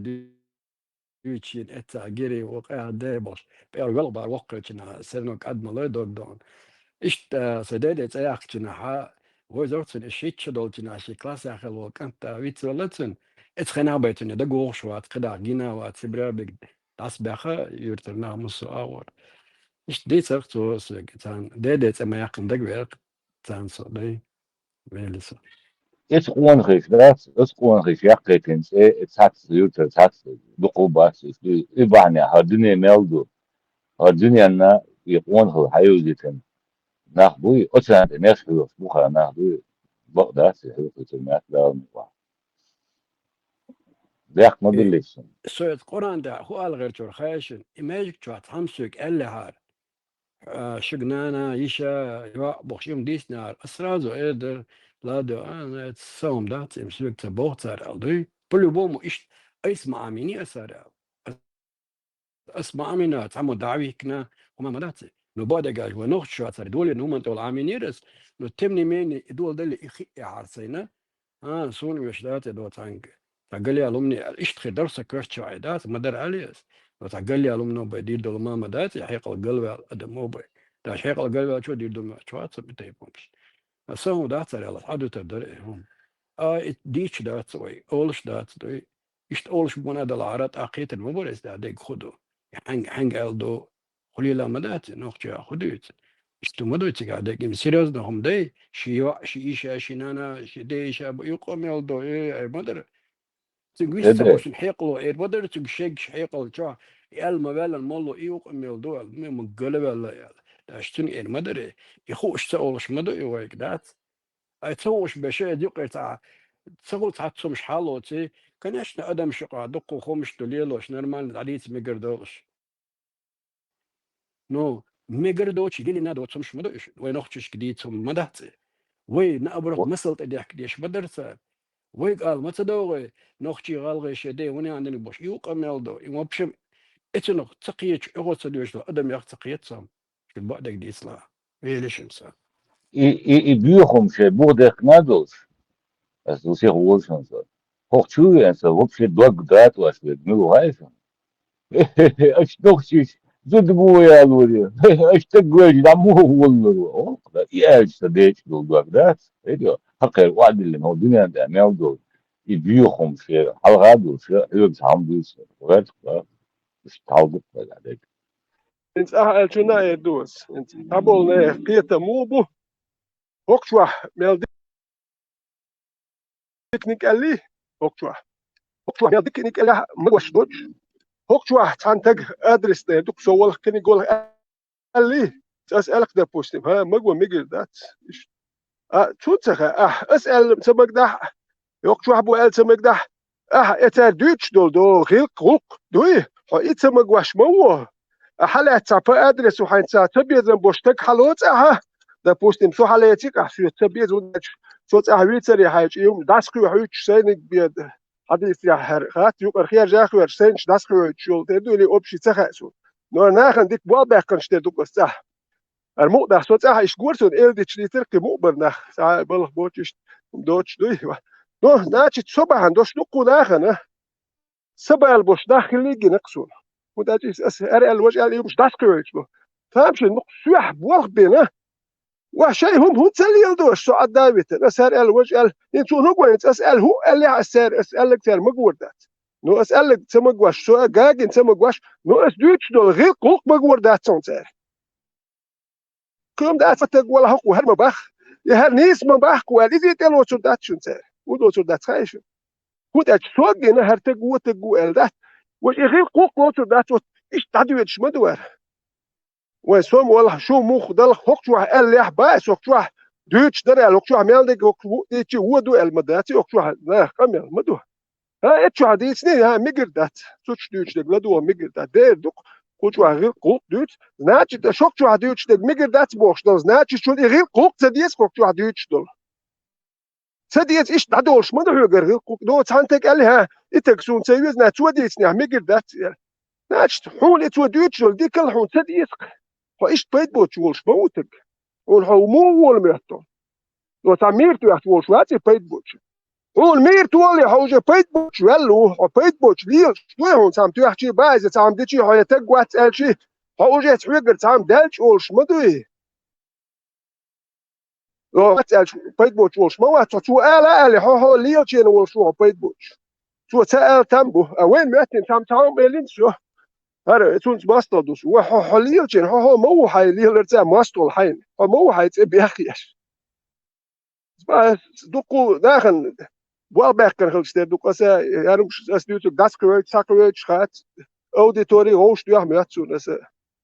[SPEAKER 7] دوتشين إتا جيري وقع ديبوش بيار قلب الوقت تنا سرنوك أدم الله دون إيش سدادة تاياك تنا وزارتن الشيتش دولتنا شي كلاس آخر وكانت ويتولتن اتخنا بيتنا ده قوش وات قدع جينا وات سبرا بيك داس باخا يرتنا مصر آور إيش دي سرقتو سيكتان دي تما يقن دقويق تان صدي ويلسو
[SPEAKER 2] اسقون غيش داس اسقون غيش يقيتنس اتساتس يوتر تساتس دقو باس إبعني هادوني ميلدو هادوني أنا يقون هو حيوزيتن ناخدوي أتسان ناس هو بوخا ناخدوي بقداس هو في المات داون ده ما بيلكسون
[SPEAKER 7] سويت قرآن ده هو الغير تور خايشن إماجك توات همسوك اللي هار شقنانا يشا بخشيم ديسنار أسرازو إيدر لا ده أنا تساهم ده تمسك تبوه ترى ده по-любому إيش اسمع مني أسرع اسمع مني تعمل دعوي كنا وما مداتي نو بعد قال ونوخ شو أثر دول إنه ما تقول عامينيرس نو تمني مني دول ده اللي إخي عارسينا سوني مش دات دو تانك تقول لي ألومني إيش تخدر سكرت شو عيدات ما در عليس لو تقول لي ألومني بدير دول ما مداتي حيق القلب أدمو بي ده حيق القلب شو دير دول شو أتصل بتيبومش أسمع ده ترى الله عدو تقدر هم ديش ده سوي أولش ده سوي إيش أولش بنا ده العرات أقيت المبارز ده ديك خدو hang eldo خليلا مدات نوخجا خدوت استو مدوت قاعد كم سيريز نهم دي شي شينانا شي دي شاب يقوم يلدو مدر تقويس
[SPEAKER 2] ده
[SPEAKER 7] سوش الحيقلو مدر تقشيك حيقل شا المبال المولو يقوم يلدو من قلب الله اشتن مدر يخوش سولش مدو يويك دات اي تسوش بشي ديقي تاع تسوي تعتصم مش حالو تي كانش ادم شقا دقو خمش دليلوش نورمال عديت مقردوش نو مقردوش يلي نادو تسمش مدوش وين اختش جديد ثم مدحتي وي نابرق مسلط اديك ديش بدرسه وي قال ما تدوغي نوختي غالغي شدي وني عندني بوش يوقم يلدو يمبشم اتنو تقيت اغو تدوش ادم ياخ تقيت سام في بعدك دي اصلاح ايه ليش انسان
[SPEAKER 2] i bychom bude knados, as du sich wohlschen soll. Hoch zuhören, so вообще док драт was wird, ну heißen. Ach doch sich, so du я говорю, ach так говорю, да мو والله. يا صديق دول دок драт, это حقر واحد اللي موجودين ده موجود. يبيخم في حلقات وشيء يرجع عم بيس وغير مش تعود ولا عليك.
[SPEAKER 4] انت الجنا دوس انت قبل قيت موبو هوكشوا مال ديكنيك اللي هوكشوا مال ديكنيك اللي مغوش دوج هوكشوا تانتج ادرس ده دوك سوال كني يقول اللي اسالك ده بوستيم ها مغو ميجر ذات توتسخ اسال سمك ده هوكشوا ابو ال سمك ده اتر دوتش دو غير قوق دوي هو اتسمك واش مو حالة تابع أدرس وحين تبيزن بوشتك حلوت ده بوستيم شو حالتك شو تبيزن شو تعويتري حاجة يوم داسكو حوش سينك بيد حديث يا حرقات يوم خير جاكو سينش داسكو شو تدو لي أوبشي تخاسو نو ناخن ديك بوابع كنش تدوك الساح المقدر صوت ساعة إيش قرصون إلدي تشلي تركي مقبر ناخ ساعة بلغ بوتش دوتش دوي نو ناتش صبح عندوش نقو ناخن سبع البوش داخل ليجي نقصون وده أرى الوجه اللي مش داسكويج بو فهمش النقص سيح بوخ بينا وشيء هم هو تسلي يلدوش سو عداويت أسأل الوجه ينتو نقول أسأل هو اللي أسأل أسألك تار مقوردات نو أسألك تمقواش سو أجاج تمقواش نو أسدوتش دول غير قوق مقوردات سونتار كم ده فتق ولا حق وهر مباخ يهر نيس مباخ والذي تلو سودات شونتار ودو سودات خايش هو ده سوقنا هر تقوى تقوى ده وغير قوق لوتر ده إيش تعدي مدور وسوم والله شو مخ ده حق شو قال لي باس حق شو دوتش ده لو شو عمل ده ايش هو دو المداتي حق شو لا كمل مدو ها ايش هذه سنين ها ميجر دات سوتش دوتش ده لدو ميجر دات ده دوك شو غير قوق دوتش ناتش ده شو دوتش ده ميجر دات بوش ده ناتش شو غير قوق تديس حق شو دوتش ده سديت إيش تعدوش ما ده غير قوق دو تانتك قال ها إتكسون سيوز ناتوديس نعم ميجر دات ناتش حول إتوديوتش ديك الحون سديس إيش بيت بوتشولش موتك والحو مو ولا ميرتون لو تعمير تو يحتولش واتي بيت بوتش والمير تولي حوجة بيت بوتش ولو بيت بوتش ليش شوي هون تعم تحكي بايز تعم ديتشي هاي تقوات الشي حوجة تحوجر تعم دالش أولش مدوي لو تالش بيت بوتش ولش موات شو آلا هو ليش ين ولش بيت بوتش شو تال تامبو وين ماتن تعم إلين شو هذا تونس ماستودوس وحليل جن هو مو حي ليل تاع ماستول حين مو حي بيخيش بس دوكو داخل والباك كان خلص دوكو سا يعني مش اسديتو داسكويت ساكويت خات اوديتوري هوش ديا ماتسو نس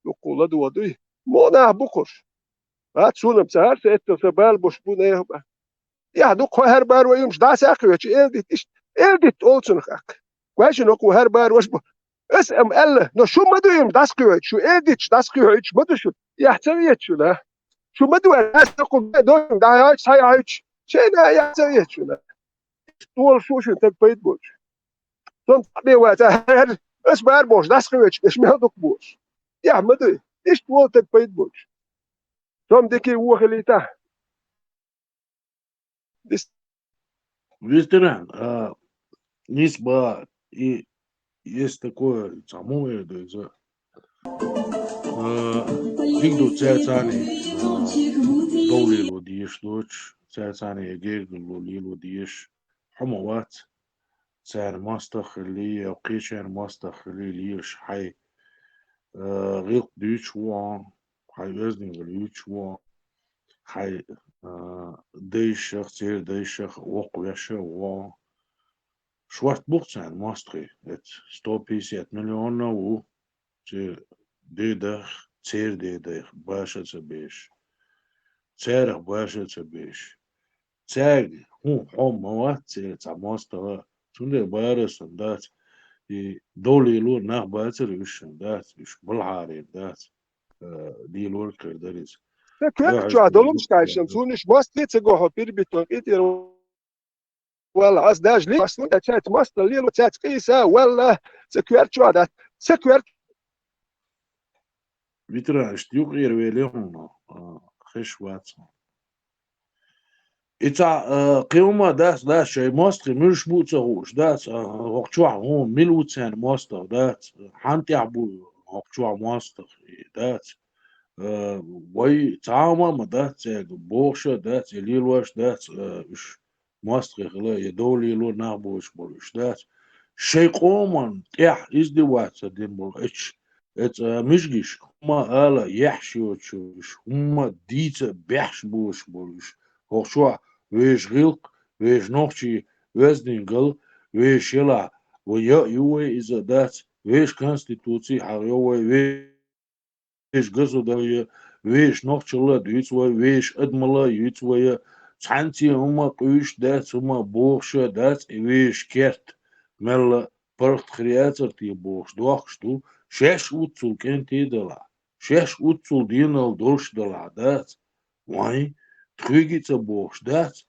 [SPEAKER 4] دوكو لدو ودي مو ده بوكوش هات سونا بتاعر سيت سبال بوش بونه يا دوكو هربار ويمش دا ساكويت الديت اولسن خاك واش نوكو هربار واش اسم الله نو شو مدو يم داسكويت شو اديتش داسكويت مدو شو يحتويت شو لا شو مدو الناس تقول دون دايتش هايتش شينا يا سيدنا طول شو تبيت بوش صنت بيوات هر اسمع بوش داس خويش ايش ما دوك بوش يا احمد ايش طول تبيت بوش صم ديكي هو خليته
[SPEAKER 6] ветеран, низба и есть такое самое, да, за Игду цецани доли лодиш доч цецани егер лоли лодиш حموات سعر ماستخ اللي قيشر ماستخ اللي ليش حي غيق ديش وان حي وزني غليش وان حي ديشخ سير ديشخ وقويش وان شوات بوغتسان ماستخي ات 150 مليون و ديدخ تير ديدخ باشا تبيش تيرخ باشا تبيش تاج هو حوم موات تير تاماستخ تونده بارس دات دولي لور ناخ باتر يش دات يش بالعاري دات دي لور كردريز
[SPEAKER 4] كيف جو دولم شكايشن سونش ماست تيتسغو هوبير بيتون ايتير ولا عز داج لي اصلا تشات ماست ليل وتشات قيسا ولا سكوير جو دات سكوير
[SPEAKER 6] فيترا اشتيوق غير ويليهم خش واتسون إتا قيوما داس شيء ماستر مش بوتسهوش داس هوكشوا هو ميلوتسان ماستر داس حانتي عبو هوكشوا ماستر داس وي تعاما ما داس بوشة داس يليلوش داس إش ماستر خلا يدولي لو نابوش بولش داس شيء قوما تيح إزدي واتسا دين بول ات مشجيش هما آلا يحشيوتشوش هما ديتا بيحش بوش بولش هوكشوا ويش غيلق ويش نوخشي وزنينجل ويش يلا ويا يوي إذا دات ويش كونستيتوتسي حريوي ويش قصدوية ويش نوخشلا دويتوي ويش أدملا يوتوي تحنتي هما قويش دات هما بوخشة دات ويش كيرت ملا برخت خرياتر تي بوخش دوخشتو شاش اوتسول كنتي دلا شاش اوتسول دينال دولش دلا دات واي تخيجي بوخش دات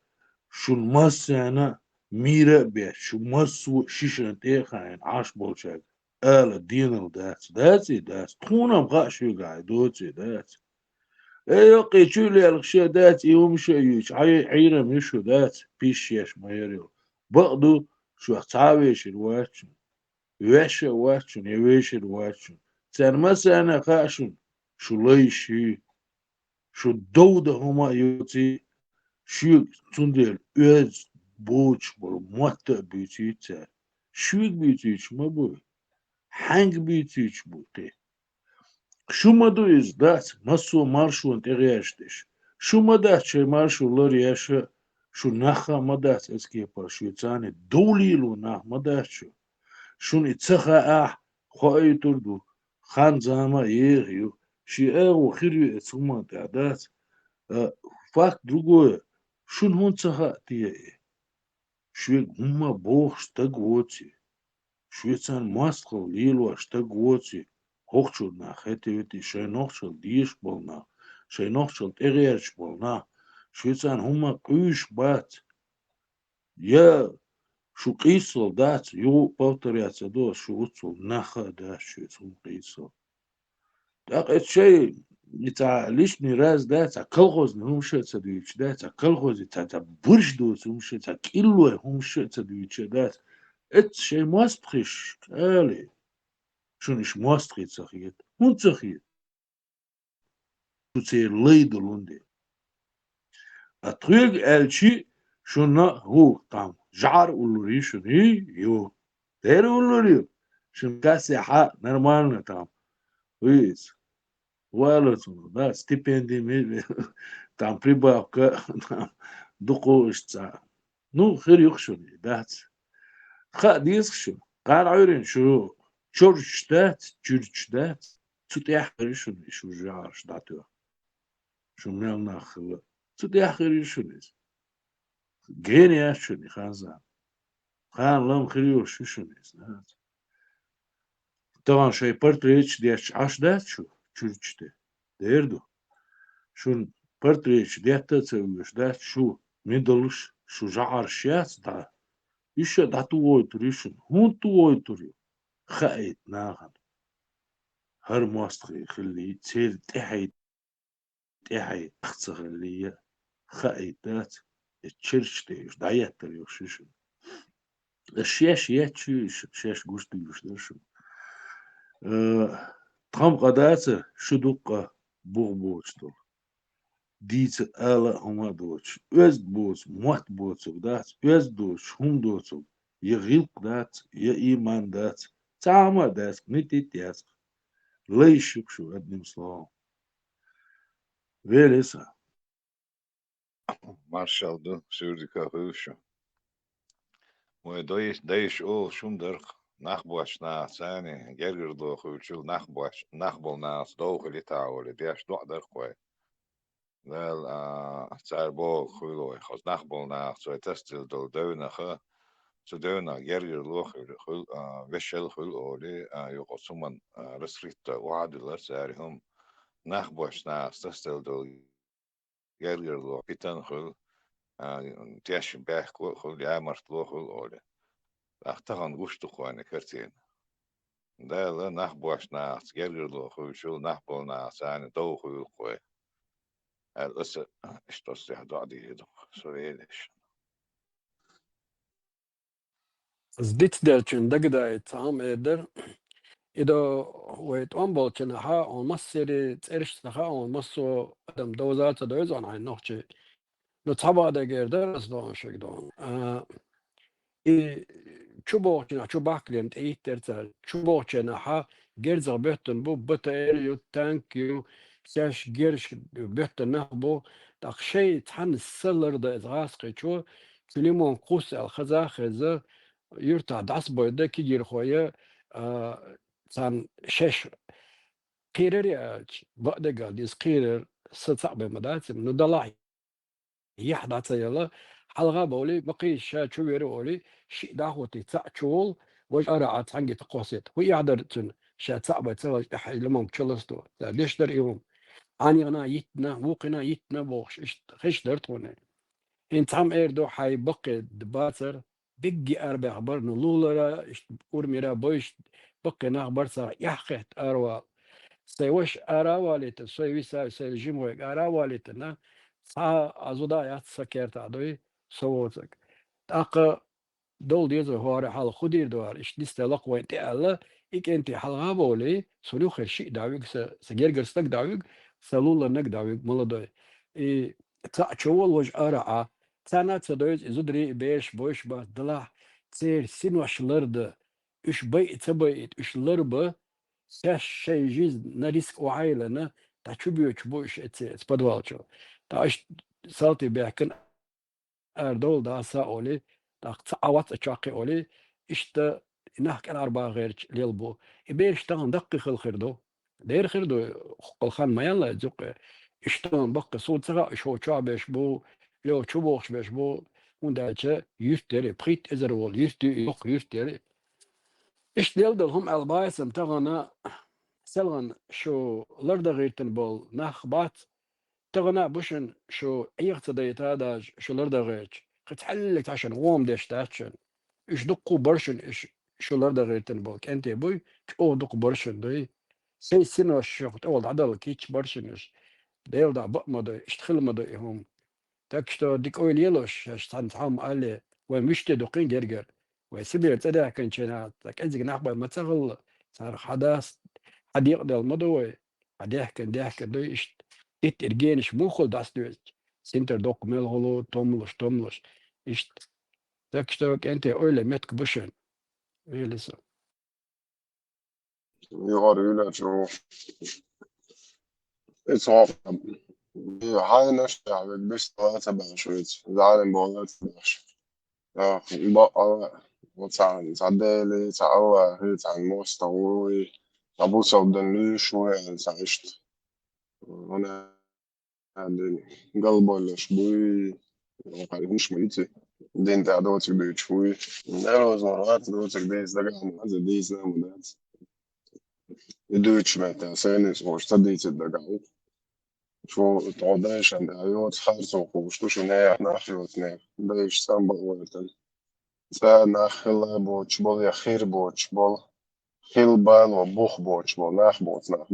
[SPEAKER 6] شون مسانا ميرا بيت شو مسو شيشن تيخاين عاش بولشاك آلا دينال دات تخونا مغاشو قاعد دوتي دات ايوقي تشولي الغشا دات يوم شايوش عيرا مشو دات بيشيش ما يريو بقدو شو تعاويش الواتشن ويش واتشن يويش الواتشن سان مسانا خاشن شو ليشي شو دودة هما يوتي شو تندل öz boç bol muhatta büyütüyse şuik büyütüyüç mü bu hangi büyütüyüç bu te şu madu izdat masu marşun tegeştiş şu madat şey marşular yaşa şu naha madat eski yapar şu tane dolilu nah madat şun itsaha ah khoyturdu khan zama yiyu şi eğu khiri etsuma tadat факт другое шун хунцаха тие швед гумма бог штагоци шведсан мастхол лилва штагоци хохчул на хэтевети шайнохчул диш болна шайнохчул тегерч болна шведсан хумма куш бат я шу қисл дат ю повторяться до шу уцул наха да шведсун қисл так это шей إتا ليشني راز ده تا كلغوز نمشي تدويش ده تا كلغوز تا برش دوس نمشي تا كيلو همشي تدويش ده ات شيء ماستخش آلي شونش ماستخي تسخيت هون تسخيت شو تسير ليد لوندي أتريق ألشي شونا هو تام جعر أولوري شوني يو دير أولوري شون كاسي حق نرمالنا تام ويس Валюту, да, стипендиями, там прибавка, там, дукушца. Ну, херюхшуни, да. Дискшун, карайрин, шо, чурчдат, цутяхришуни, шо жарш, дату. Шо мел нахла. Цутяхришуни. Гениашуни, ханзан. Хан лам херюшуни, да. Таван шей портрет, деш аш датчу. Чурчте. Дерду. Шун портрет дета цевуш да шу ميدلش شو جعر شياس دا يشا دا تويتر يشن هون تويتر خايت ناغن هر مواستغي خلي تسير تحي تخصغ اللي خايتات تشيرش تيش دايات تريوش يشن الشياش ياتشيش شياش قوشت يوش تخم قداسة شدوقة بوغبوشتو ديت آلا هما دوش öz بوش موات بوشو دات öz دوش هم دوشو يغيلق دات يا إيمان دات تعامى دات نتيت دات ليشك شو أدنم سلام ويلسا
[SPEAKER 9] Marshall du Sürdika Hüsche. Moe Deish O Schumderk Nachbosch na Sani Gerger do Hüchel Nachbosch Nachbol nas Dogeli Tawle Diash Dochter Quay. Wel Tsarbo Hulo Hos Nachbol na so testil do Dönache so Döna Gerger Loch Hul Weshel Hul Ole Yokosuman Resrita Wadler Sarihum Nachbosch na testil do Gerger Loch Pitan Hul تياش باح خل يا مرتلو خل أولي أختهن قشتو خواني كرتين ده لا نحبوش ناس جرجر لو خل شو نحبول ناس يعني دو خل خوي الأس اشتوس يحدو عدي يدو سوريلش
[SPEAKER 7] زديت درچن دقداي تام eder إذا ويت أمبولتنا ها on مصير ترش تها on مصو أدم دوزات دوزان هاي نوخشي لو تبا دقير درس دون شكدون I çubuğuna çubaklen eğiterse çubuğuna ha gerza behten bu bata eriyor tankiyo seş gerş behten nah bu tak şey tan sılırda ezgas qeço كلمون قوس الخزا خزا يرتع دعس بويدا كي يرخويا سان شش قيرر بعد قال ديس قيرر ستعب مدات من ضلاعي يحدث يلا حلقة بولي بقي شا شوير بولي شي داخوتي تاعشول وش أرى عنجي تقوسيت وي عدرتن شا تعبة تسوي تحي لما تشلستو ليش دريهم أنا أنا يتنا وقنا يتنا بوش خش درتونا انت عم ايردو حي بقي دباتر بقي أربع برن لولرا أورميرا بوش بقي نخبر صار يحقت أروى سويش أراواليت سوي سوي جيمويك أراواليتنا سا أزودا يات سكرت عدوي سووتك تاق دول ديزو هوار حال خدير دوار إش لسه لقوة انت ألا إك انت حلقة بولي سلوخ الشيء داويك سجير قرستك داويك سلولا نك داويك ملدوي إي تا شوال وج أرعى تانا تدويز إزودري بيش بوش با دلا تير سينواشلرد إش بيت تبيت إش لربه ساش شيء جيز نريسك وعائلنا تا شبيو شبوش اتس بدوالشو تا اش سالتي بيحكن اردول دا ساولي تا تعوات اتشاقي اولي اشتا نحك الاربعة غير ليلبو يبيرش تاغن دقيق الخردو دير خردو الخان ما يلا زق اشتغل بقى صوت سغا شو شابش بو لو شبوخش بش بو وندالشا يستري بريت ازرول يستري اش ديلدل هم البايسم تاغنا سلغن شو لردا غيرتن بول ناخبات تغنا بوشن شو ايغتديت هذا شو لردا غيرش قد حلت عشان ووم ديش تاتشن ايش دقو برشن ايش شو لردا غيرتن بول كنت بوي او دق برشن دي سي سنة شو اول عدل كيتش برشن ايش ديل دا بق مدى اشتخل مدى هم تكشتو ديك اويل يلوش اشتان تعام علي ومشتي دقين جرجر وسبير تدا كان شنا تك ازق نحبا ما تغل صار حداث حد يقدر المضوي حد يحكي دوي إيش إرجينش مو خل داس دوي سنتر دوك ميل هلو توملش إيش تكشتوك أنت أولى متك بوشن إيه لسه
[SPEAKER 1] يغار يلا شو إصاف هاي نشتع بس تبع شوية زعلان بولات باش بقى وتسعد تعدالي تعوى هي عن مستوي أبو سودان لي شوية سعشت أنا عندي قلب ولا شبوي مش ميتي دين تعدوتك بيت شوي نروز مرات دوتك ديز دقا هذا ديز نام ودات يدوتش متى سينس وش تديت الدقا شو تعودش عند عيوت خالص وقوشتو شو نايح ناخيوت نايح دايش سامبا ويتن تا ناخلا بوش بول يا خير بوش بول خيل بال وبوخ بوش بول ناخ بوش ناخ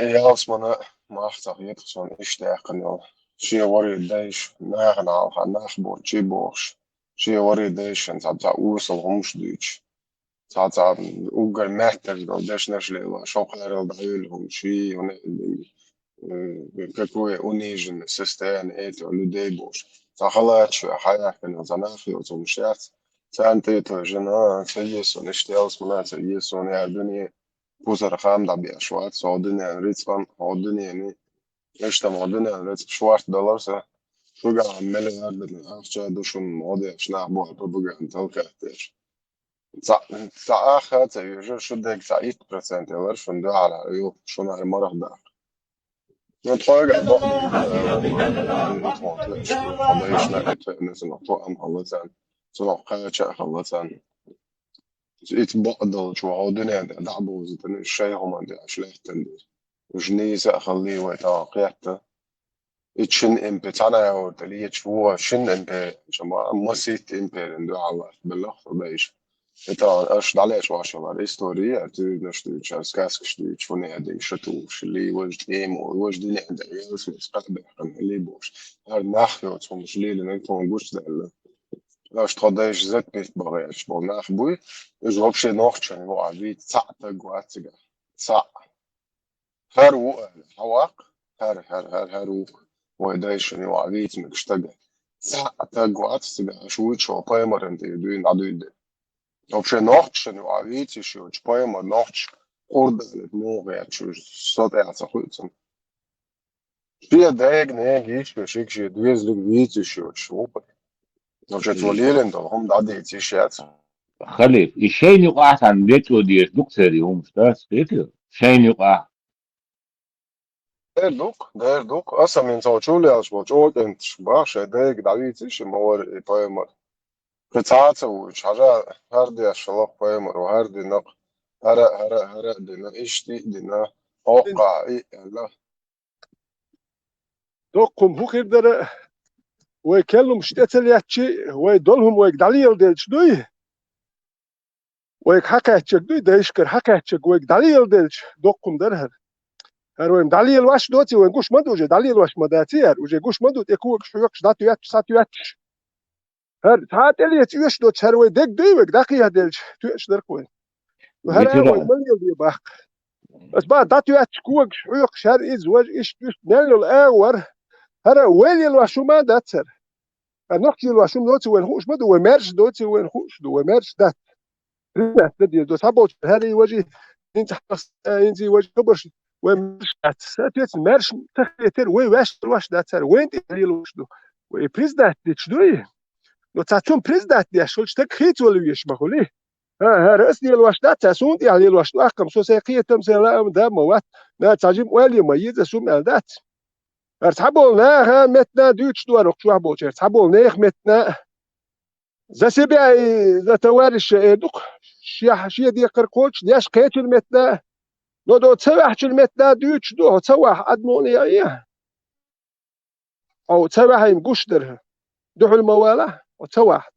[SPEAKER 1] إياس منا ما أختار يتخصون إشتاقنا شي وري دايش ناخ ناخ ناخ بوش شي بوش شي وري دايش انت اوصل همش ديش تعال وقال محتاج لو داش نشلي شو قال بعيلهم شي какое унижение состояние этого людей боже. Захалачу, хаяхин, занахи, замшат. Цанты то жена, цаесу, нештелс, мнаца, есу, не адуни, пузар хам да биашват, содуни, рицван, одуни, не, нешта модуни, риц шварт долларса. Шуга миллиардер, ахча душун, моди, шнах бо, побуган, толкатеш. Цаахат, цаюжу, шудек, цаит процент, елар, шунду, ала, ю, шуна, марах да. Notfallet utvalgte foundational som anholdelsen som خلصان يتبقدل شو عودنا دعبو زتن الشيء هم عند أشلحتن وجنيزة خليه وتعقيته يتشن إمبي تانا ورتلي يتشوه شن إمبي جماعة مسيت إمبي عند الله بالله فبايش إتا أش دعليش واشوا الهستورية تو نشتي تشارس كاسك شتي تشوني هذي شتو شلي وجد إيم وجد اللي عند عيال مسقط بحرم اللي بوش هاد ناخذ وتفهم شلي اللي نكون بوش ده لاش تقدرش زت بيت بغيش بو ناخ بوي يجرب شي نوختشن هو عبي تسعة قواتيجا تسعة هرو حواق هروك ويدايشن هو عبي مكشتجا تسعة قواتيجا شويت شو بايمر انت يدوين عدو Вообще ночью не ловить еще, пойма ночь, ордер, много, я чую, сотятся хуйцем. Шпия дэг, не гичка, шикши, двезлик, вить еще, шопы. Вообще тволилен, то هم дады эти щятся.
[SPEAKER 2] خليف الشيء يقع عن بيته ديش دكتور يوم ستاس بيته شيء يقع
[SPEAKER 1] Der duk, asam min so čuli, ali smo čuli, baš дэг, David, še mor, pojma. Precāca uč, hardi ašalok pojma, hardi naq, hara, dina, ishti, dina, oqa, la.
[SPEAKER 4] دوقهم هو كيردر ويكلم شتاتل ياتشي ويدولهم ويقداليل ديلش دوي ويك حكاتشك دوي دايشكر حكاتشك ويقداليل ديلش دوقهم درهر هروين داليل واش دوتي وين قوش مدو جي داليل واش مداتير وجي قوش مدو تيكوك شويكش داتو ياتش ساتو ياتش هر ساعات اللي يتيوش دوتش هروين ديك دوي ويقداقي ديلش تويش دركوين وهر اوي مليل دي باق بس بعد داتو ياتش كوك شويك شهر إز وج إش توش ناليل آور هر ويليل واشو ما داتر نحكي الواشوم دوتي وين خوش مدو ومارش دوتي وين خوش دو ومارش دات لا تدي دوت حبوش هذه وجه انت حس انت وجه كبرش ومارش دات ساتيت مارش تخيتر وي واش داتر وين تي لوش دو وي بريزدات تشدوي لو تاتوم بريزدات دي شولش تخيت ولا يش مخولي ها راس ديال واش دات سون دي على واش اقم سوسيقيه تمثل لا دام موات لا تعجب والي ميز سوم دات ارتحبوا لنا متنا دوتش دوار وقت واحد بوتش ارتحبوا لنا متنا زسبع زتوارش دوق شي دي قرقوش دياش قيت المتنا لو دو تسوح المتنا دوتش دو تسوح ادموني ايه او تسوح يمقوش درها دوح الموالا وتسوح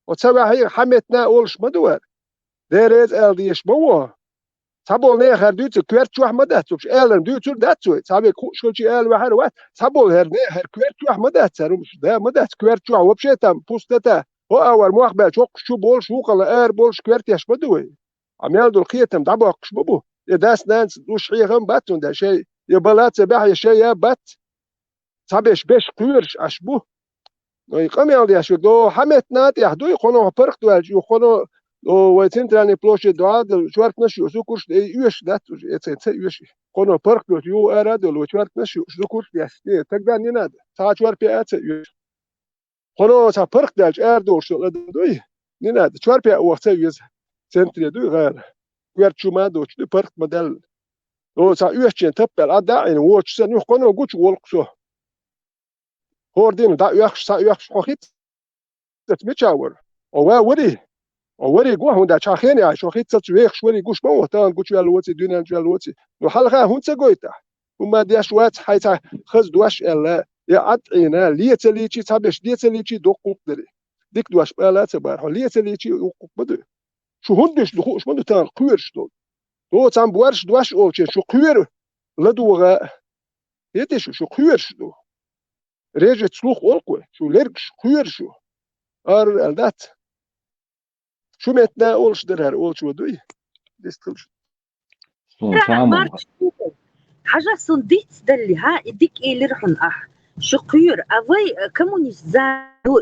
[SPEAKER 4] وتسوح حمتنا اولش مدوار ديريز ال ديش بو sabol ne her dütü kvertu ahmadat çok elen dütü datsu sabe şolçi el ve her wat sabol her ne her kvertu ahmadat sarum da madat kvertu вообще там пустота o awar muhbel çok şu bol şu qala er bol kvertu yaşmadı amel dul qiyatam dabu qshbubu das nans du shiyam batun da şey ya balat sabah ya şey ya bat sabeş beş qürş ashbu no iqam yaldi yaşu do hamet nat yahdu qono parq du alju qono o centralne ploče doadel čvart naši su kurs još datu ECC još kono park ju radilo čvart naši su kurs je tak da ni nada sa čvart ECC još kono sa park dalj erdo što doi ni nada čvart وقت još centre du غير čvart čuma do ču park model o sa još chen tapel ada in watch sa nu kono guč wolkso hordin da još sa još hohit det mi chawr o wa wuri وري جوا هون دا شاخين يا شو خيت تسويخ شوري جوش ما تان جوش والوتي دينا والوتي لو حلقة هون تجويتا وما ديش وقت حيتا خز دوش إلا يا عطينا ليه تليتي تابش ليه تليتي دوق دري ديك دوش بلا تبار ليه تليتي وقوق بدو شو هندش دخوش منو تان قويرش دو تام بورش دوش أو شو قوير لدوغا يتشو شو قويرش دو ريجت سلوخ ألقوي شو ليركش قوير شو أر الدات شو متنا أولش درها أول شو دوي ديستلش
[SPEAKER 2] سون تعمل
[SPEAKER 3] مارش حاجة صنديت دلي ها ديك إيه اللي رحن شقير أضي كمونيس زارو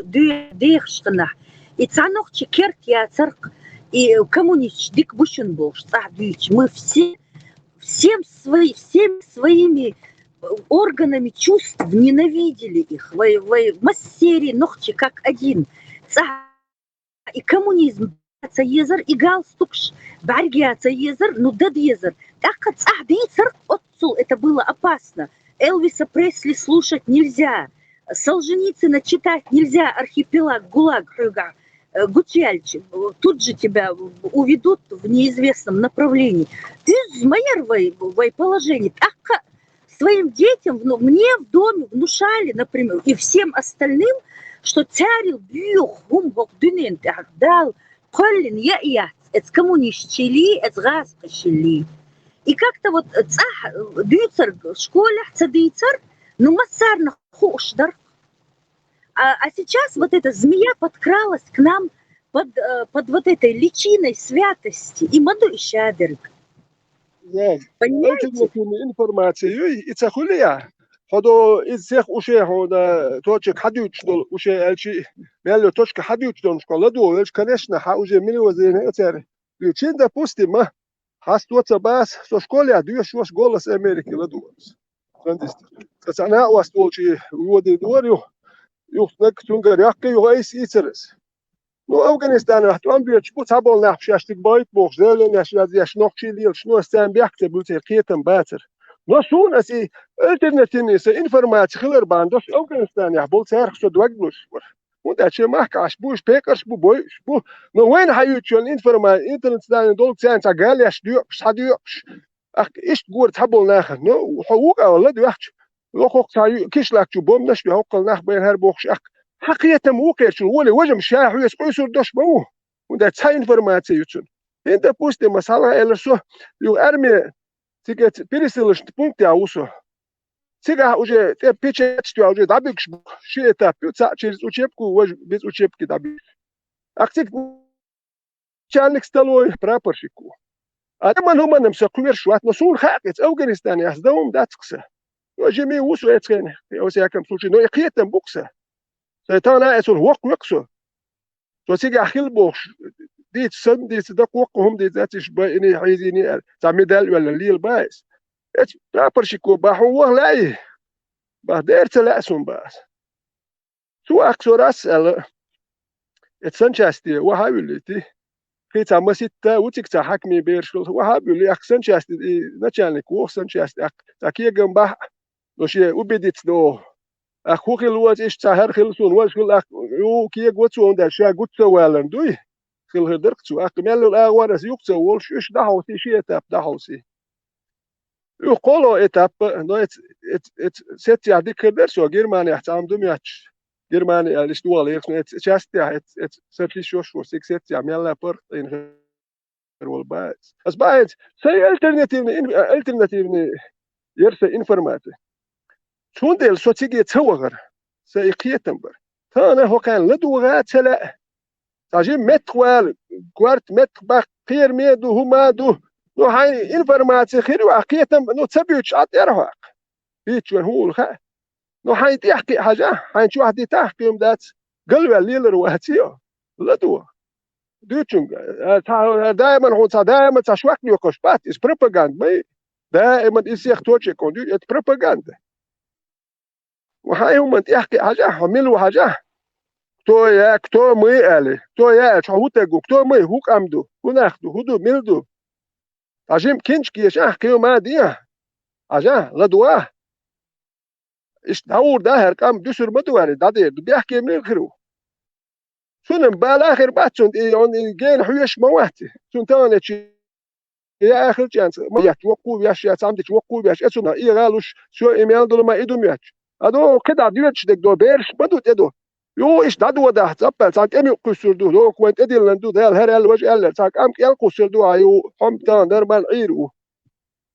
[SPEAKER 3] ديخ شقنح يتعنوخ كيرت يا ترق كمونيس ديك бушенбош صح дичь мы всем своими органами чувств ненавидели их в массере ногти как один и коммунизм езер и галстукш баргиаца езер ну дед езер так как дицер отцул это было опасно. Элвиса Пресли слушать нельзя, Солженицына читать нельзя, архипелаг, ГУЛАГ, Гутьяльч, тут же тебя уведут в неизвестном направлении. Ты в моей положении. Так своим детям, мне в доме внушали, например, и всем остальным, что царил бьюх, гумбок, дюнин, дал, коллин, я, это коммунистчили, это газкащили. И как-то вот дюцер в школе, цадыцер, ну массарно хушдар. А сейчас вот эта змея подкралась к нам под вот этой личиной святости и маду щадерг.
[SPEAKER 4] Понимаете? Информация, и цахулия. هذا إزاي وشيء هذا توجه حديث دول وشيء الشيء ماله توجه حديث دول شكله دول إيش كنشنا حاجة ملي وزين أتاري ليشين ده بوستي ما هستوت باس سو شكله ديوش وش جولس أمريكا لدولس فهمت بس أنا واستول شيء ودي دوريو يخنق تونجر يحكي يغيس يترس نو أفغانستان راح توان بيرش بوت هبول نحش يشتك بايت بوخ زلنا يش نقشي ليل شنو استان بيحكي بوتي قيتم باتر نصون أسي alternativni se informatie gelerban dus Afghanistan ja bol erg zo dwaglos want dat je mag als boes pekers boys no when ha je schon informatie internet staan dol zijn ta galias duur ach is goed habol nach no حقوق ولا دوحش لو خو كيشلاك جو بوم نش بحق nach بين هر بوخش ach حقيقه موقع شو هو وجم شاح يسقيسور دش بو وده تا informatie يتون انت بوست مساله السو يو ارمي تيجت пересылыш пункты аусо Сега уже те печатью уже добьешь, что это через учебку, без учебки добьешь. А кто начальник столовой прапорщику. А там он все квершу, а на сун хакет, Афганистан, я сдавам датскся. Ну, же мы усу это, во всяком случае, но я кретом букса. Это она это воквексо. То сега хилбош, дит сын, дит да коком, дит затиш ба ини хайзини, там медаль вала лил байс. Het prapperschiko bahon lei. Bah der telesum bas. Su axoras el het sanchasti wa habiliti. Kita masita utik ta hakmi bershul wa habili ak sanchasti начальник wo sanchasti ak takiegam bah no she ubedit do. Ak khil wat is ta her khilsun wa shul ak u kieg wat so onda sha gut so welen dui. Khil herdirk su ak mel al awaras yukso wol shush dahawsi shietap dahawsi. يقولوا إتاب إنه إت ست يعدي كبر سو جرمانيا تعم دمياتش جرمانيا اللي شدوا ليه إت شاستيا إت ست لي شو سيك ست يعمل لا بر إن والباس بس بعد سي ألترناتيفني يرسل إنفورماتي شون ديل سو تيجي توغر سي قيتنبر ثانا هو كان لدوغات لا تاجي متوال كوارت مت بقير ميدو هما دو نو هاي إنفورماتي خير وعقيتم نو تبيوش عطيرهاق بيتشون هو الخا نو هاي تحكي حاجة هاي شو واحد تحكي يوم دات قلبي الليلر وهاتيو لا دوا دوتشون دائما هو دائما تشوكني وكشبات إس بروباغاند ماي دائما إس يختوشي كوندو إت بروباغاند وهاي هم تحكي حاجة عملوا حاجة كتو مي آلي كتو يا شو تجو كتو مي هوك أمدو وناخدو هدو ميلدو عجيم كنشكي يش أحكيو ما ديه عجاه لدواه إيش دور ده هركام دسر مدواني دادير بيحكي من الخرو سنن بالآخر باتون يعني جين حويش مواتي سن تاني يا آخر جانس ما يتوقوا بياش يا سامد يتوقوا بياش اسمه إيه قالوش شو إيمان دول ما إيدهم ياش هذا كده ديوتش دك دو بيرش بدو تدو يو إيش دادو وده تبل ساك أمي قصر دو لو كنت أدي لندو ده الهر الوجه الله ساك أم كيل قصر دو أيو هم تان دربان عيرو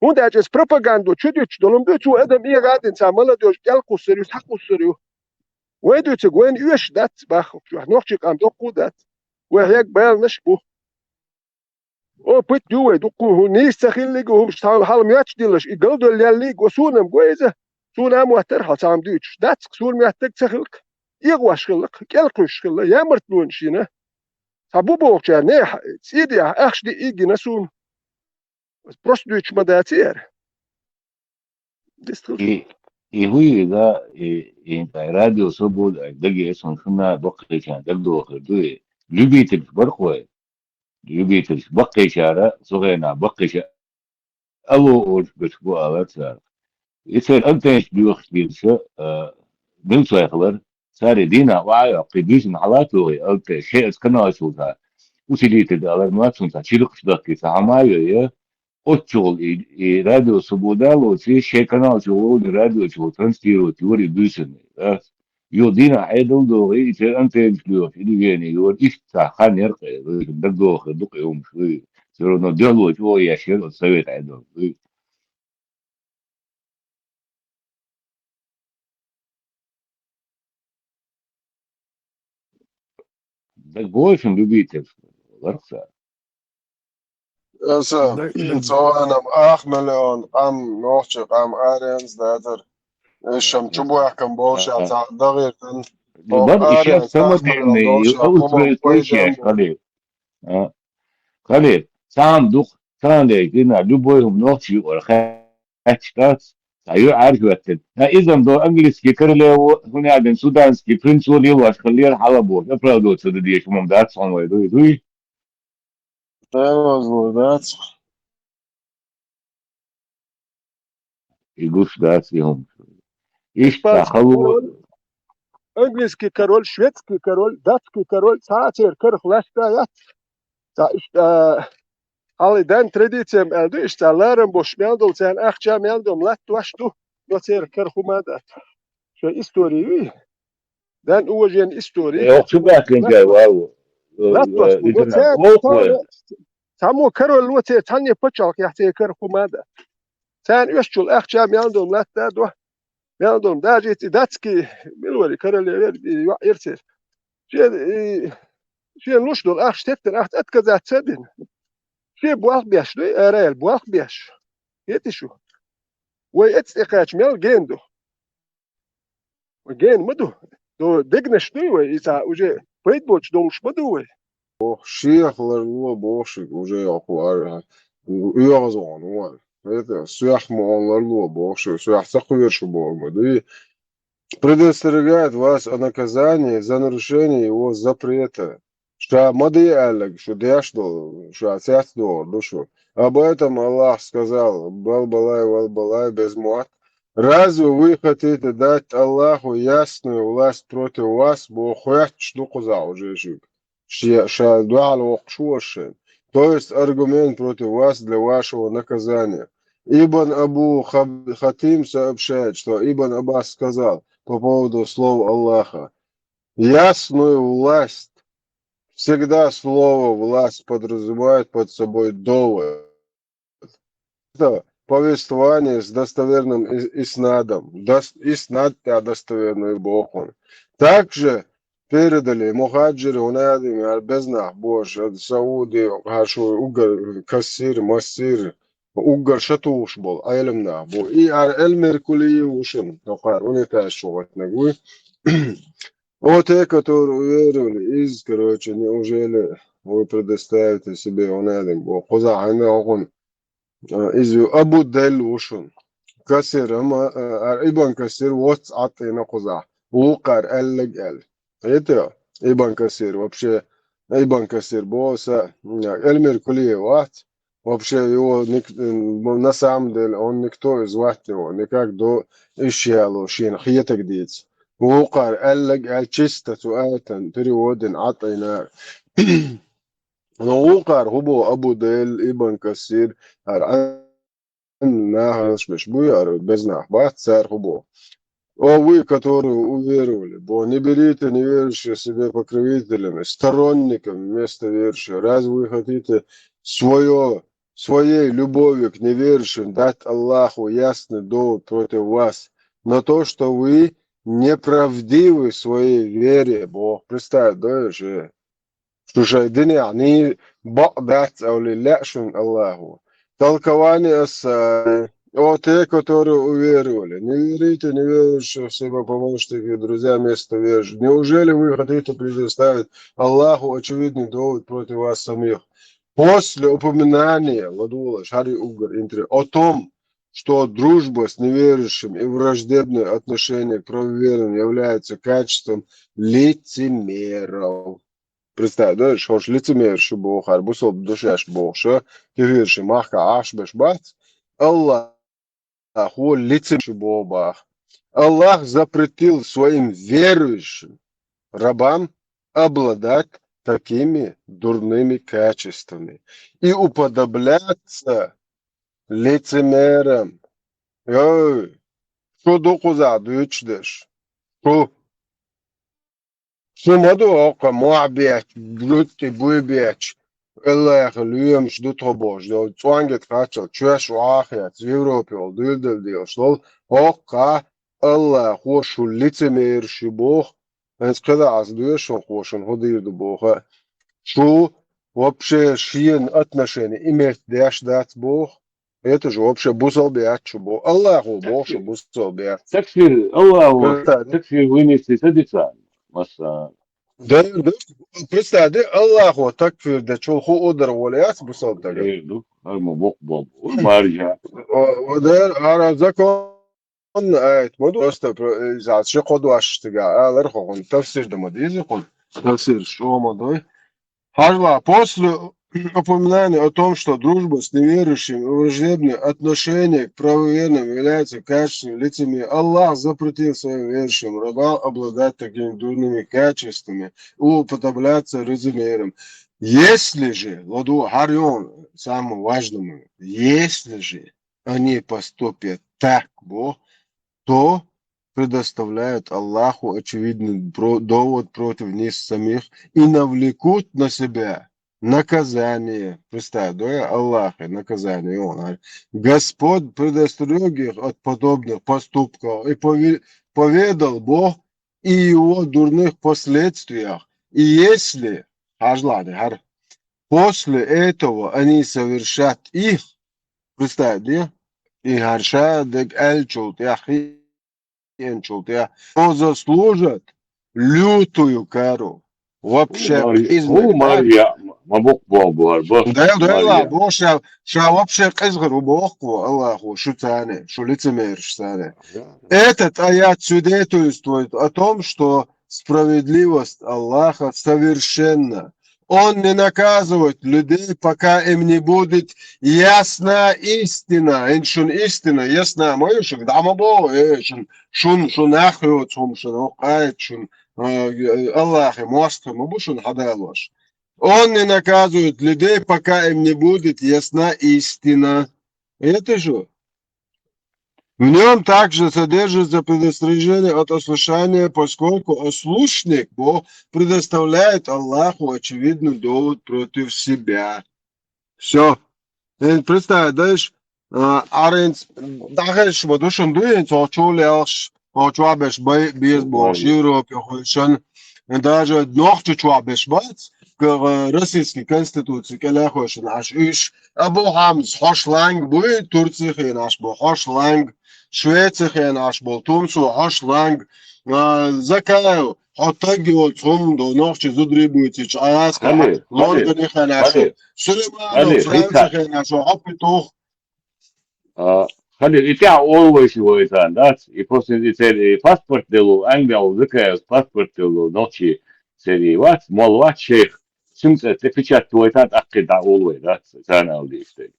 [SPEAKER 4] هون ده جس propaganda شديش دولم دو شو أدم إيه قاعدين ساملا دوش كيل قصر يو ساق قصر يو ويدو تقوين يوش دات باخ شو نوخشك أم دوقو دات وهيك بال نشبو او بيت جوا دقوه نيستخيل ليجو هم شتان حال مياتش ديلش يقلدو اللي ليجو سونم جويزه سونا موتر حال سام دوتش داتس سون مياتك تخلك يغواش خلك كلكوش خلا يا مرتلون شينا سابو بوكشا نيح سيدي اخش دي ايجي نسون بروس دوتش مداتير ديستخل
[SPEAKER 2] هوي ده انت راديو صبو دقي اسم شنا بقي كان دقدو خدوي لبيت البرقوي لبيت بقي شارع صغينا بقي شارع أو بسبوع أوقات يصير أنت بيوخ بيلشة من صيخبر صار دينا وعي قديش محلاته أنت شيء كنا أشوفها وسيليت الدولار ما تنسى شيلك شدك سامايو Otçul radyo subodalo si şekana çoğu radyo çoğu transtiro teori büsün. Yo dina aydın doğru ise ante biliyor. İdi yeni yo işte hanır da doğru duk yum şu. Sonra diyor çoğu yaşıyor sovyet aydın. Da boşun любитель. Varsa.
[SPEAKER 1] Esa, سواء أخ مليون قام نوخش قام آريانز داتر الشم شبوح كان بوشا تاع دغير كان
[SPEAKER 2] Bar
[SPEAKER 1] أوق
[SPEAKER 2] işe
[SPEAKER 1] آريانز
[SPEAKER 2] sama
[SPEAKER 1] تاخمن
[SPEAKER 2] dirne
[SPEAKER 1] دوشا قومم
[SPEAKER 2] Avustralya şey
[SPEAKER 1] كويجامبو
[SPEAKER 2] Khalil. Khalil. Sam duk كان لقينا لبويهم نوتشي والخاتشات أيوة عارف وقتل إذا دو أنجلس كيكر له هنا عندن سودان كي برنس ولي واش خليه حلبو نفرض سوددي شو ممدات صان ويدوي دوي
[SPEAKER 1] مظبوط ذات
[SPEAKER 2] يقولش دات فيهم إيش
[SPEAKER 4] إسبانسكي
[SPEAKER 2] تاخلوا
[SPEAKER 4] كارول إنجليزكي كارول شويتسكي كارول داتسكي كارول ساعتير كرخ لاشتا يات Ali den tradicijam eldu işlerlerin boş meldol sen akça meldom lat tuaştu noter kerhumadat. Şu istoriyi den uwajen istori
[SPEAKER 2] يوقف بقى إنت واو
[SPEAKER 4] lat tuaştu
[SPEAKER 2] إذا
[SPEAKER 4] noter
[SPEAKER 2] أوكو
[SPEAKER 4] tamu karol lote tanya paçak yahte kerhumadat. Sen üstül akça meldom lat da do meldom da jeti datski bilwari karol yertir. Şey luşdol akştetten aht kazat sedin. Şey buaq biaş doy arayel buaq biaş. Yeti şu. ويتسقاش ميل جيندو جين مدو دو دقنش دو إذا وجه بيت بوش دومش مدو
[SPEAKER 1] شيخ لرلو بوشك وجا يقوار يغزون وان это سياح لرلو بوشك سياح تقوير شو богу предостерегает вас о наказании за нарушение его запрета. Что мадиалек, что дяшдол, что отцятдол, душу. Об этом Аллах сказал, балбалай, валбалай, без муат. Разве вы хотите дать Аллаху ясную власть против вас, бо хуять штуку за уже жив. То есть аргумент против вас для вашего наказания. Ибн Абу Хатим сообщает, что Ибн Аббас сказал по поводу слов Аллаха. Ясную власть. Всегда слово «власть» подразумевает под собой довод. Это повествование с достоверным иснадом. Иснад достоверный Бог он. Также передали мухаджиры, унадими, арбезнах, Бож, Сауди, Хашу, Угар, Кассир, Массир, Угар, Шатуш был, Айлемнах был. И Эльмер Кулии Ушин, Тохар, униташивать ногой. Вот те, которые уверовали из, короче, неужели вы предоставите себе унадим, Бог, Хузахами Огун, из Абу Дель Ушин. كسر ما ابن كسر واتس عطينا قزح وقر قال قال ايتو ابن كسر وبشي ابن كسر بوسا المير كلية وات وبشي يو ناس عمدل اون نكتوز واتي ونكاك دو اشيالو شين خيتك ديتس وقر قال لك الشيستا سؤاتا تري ودن عطينا وقر هو أبو ديل ابن كثير ناهش مش بويا بزنا أحبات سار هو Овы, которые уверовали, бо не берите неверующие себе покровителями, сторонниками вместо верующих. Разве вы хотите своей любовью к неверующим дать Аллаху ясный довод против вас на то, что вы неправдивы в своей вере? Бог представь, да, же. Слушай, الدنيا يعني بعضات أو للأشن الله. Толкование о те, которые уверовали. Не верите неверующих себе помощники, друзья, вместо верующих. Неужели вы хотите предоставить Аллаху очевидный довод против вас самих? После упоминания, Ладула, Шари Угар, о том, что дружба с неверующим и враждебное отношение к правоверным является качеством лицемеров. Представь, да, что лицемерший Бог, арбусол душаш Бог, что неверующий махка аш бешбац, Аллах. Лицемерший Бог. Аллах запретил своим верующим рабам обладать такими дурными качествами и уподобляться лицемерам. Что докуза дучдеш? Что маду ока моабиач, блюдки буйбиач. الله يخليهم شدو تروبوش دول توانجت خاتشل تشوش واخيات زيروبيول ديل شلول هوكا الله خوشو لتمير شبوخ انس كده عزدوشن خوشن هدير دبوخ شو вообще шиен отношения имеет даш дать Бог это же вообще бусал биат шубо Аллаху Бог что бусал биат
[SPEAKER 2] تكفير الله تكفير وينيس سدسان مثلا
[SPEAKER 1] да представь Аллаху такфир да чулху удар валяц бусал тага
[SPEAKER 2] غير المبوق بوب ومارجع
[SPEAKER 1] وده على закон آية مدو أستر إذا شيء قدوا أشتغل على رخون تفسير دمديزي قد تفسير شو مدوي Харла, после упоминания о том, что дружба с неверующим и враждебное отношение к правоверным является качеством лицами, Аллах запретил своим верующим рабам обладать такими дурными качествами и уподобляться лицемерам. Если же, Ладу Харьон, самым важным, если же они поступят так, Бог, то предоставляют Аллаху очевидный довод против них самих и навлекут на себя наказание. Представь, да, Аллаха, наказание. Он говорит, Господь предостерег их от подобных поступков и поведал Бог и его дурных последствиях. И если, после этого они совершат их, представь, да, и харшадек эльчут, яхи, то заслужат лютую кару. Вообще,
[SPEAKER 2] هو مارجع مبوق بوب واربخ
[SPEAKER 1] да, Бог ша вообще казгру Бог, Аллаху, что тане, что лицемеришь тане. Этот аят свидетельствует о том, что справедливость Аллаха совершенна. Он не наказывает людей, пока им не будет ясна истина. Иншун истина ясна. Мою шик дамабо, шун ахиот, шун окайт, шун Аллахи мосту, мабушун хадалош. Он не наказывает людей, пока им не будет ясна истина. Это же. В нем также содержится предостережение от ослушания, поскольку ослушник Бог предоставляет Аллаху очевидный довод против себя. Все. Представь, дальше. Аренц, дахеш, водушен дуен, чулеш, чуабеш бейсбол, Европе, хойшен, даже нох чуабеш бац, российской конституции, когда хойшен, аж иш, або хамс, хошланг, будет Турция, наш бо хошланг, Швеция наш бол тумсу хошланг закаю хотаги от сумдо нохчи зудрибуйте чаяска Лондон ханаш Сулейман Франция наш опитох
[SPEAKER 2] خلي الإتاع always ويتان that's because it's a passport دلو أنجل ذكر passport دلو نوتشي سيدي what مال what شيخ سمت تفيشات ويتان أكيد always that's أنا أودي استي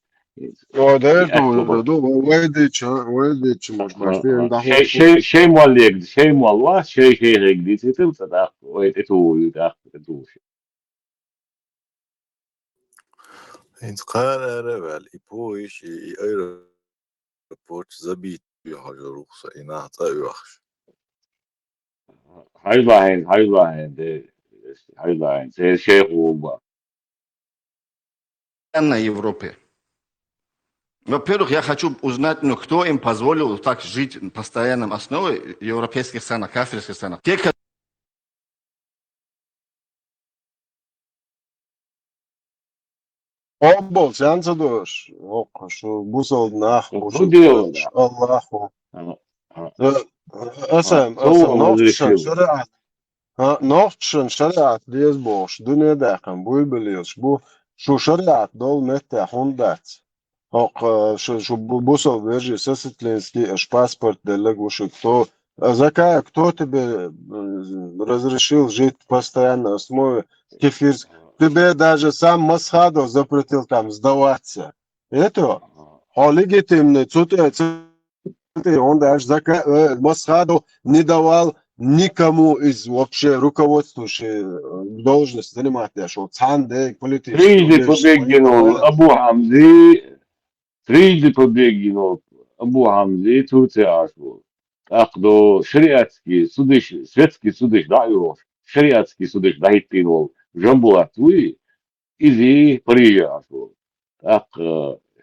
[SPEAKER 1] وديرتو دو ويديتش مش باشتين دعوة
[SPEAKER 2] شيء مالك شيء مال شيء هيك دي تتم صدق ويتو يدخل دوش
[SPEAKER 10] انت قال ربع يبويش ايربورت زبيت بحاجة رخصة إنها طايوخش
[SPEAKER 2] هاي لاين زي شيء وبا
[SPEAKER 11] на Европе. Во-первых, я хочу узнать, ну, кто им позволил так жить на постоянной основе в европейских странах, кафирских странах. Те,
[SPEAKER 1] Обол, сянцадош, шо бусол наху, шо
[SPEAKER 2] дело,
[SPEAKER 1] Аллаху.
[SPEAKER 2] да.
[SPEAKER 1] Асам, нохтшан шариат. Нохтшан шариат лезбош, дуния дахам, буй белиш, бу шо шариат дол нетта хундат. Шо бусол вержи сесетленский паспорт делег уж кто. Закая, кто тебе разрешил жить постоянно на основе кефирской? Тебе даже сам Масхадов запретил там сдаваться. Это легитимно. Он даже Масхадов не давал никому из вообще руководствующих должности занимать. Что цанде
[SPEAKER 2] Трижды побегинул Абу Хамзи Турция ашу. Так до шариатский судыш, светский судыш даю, шариатский судыш дает пинул. Жамбулатуи изи приехал. Так,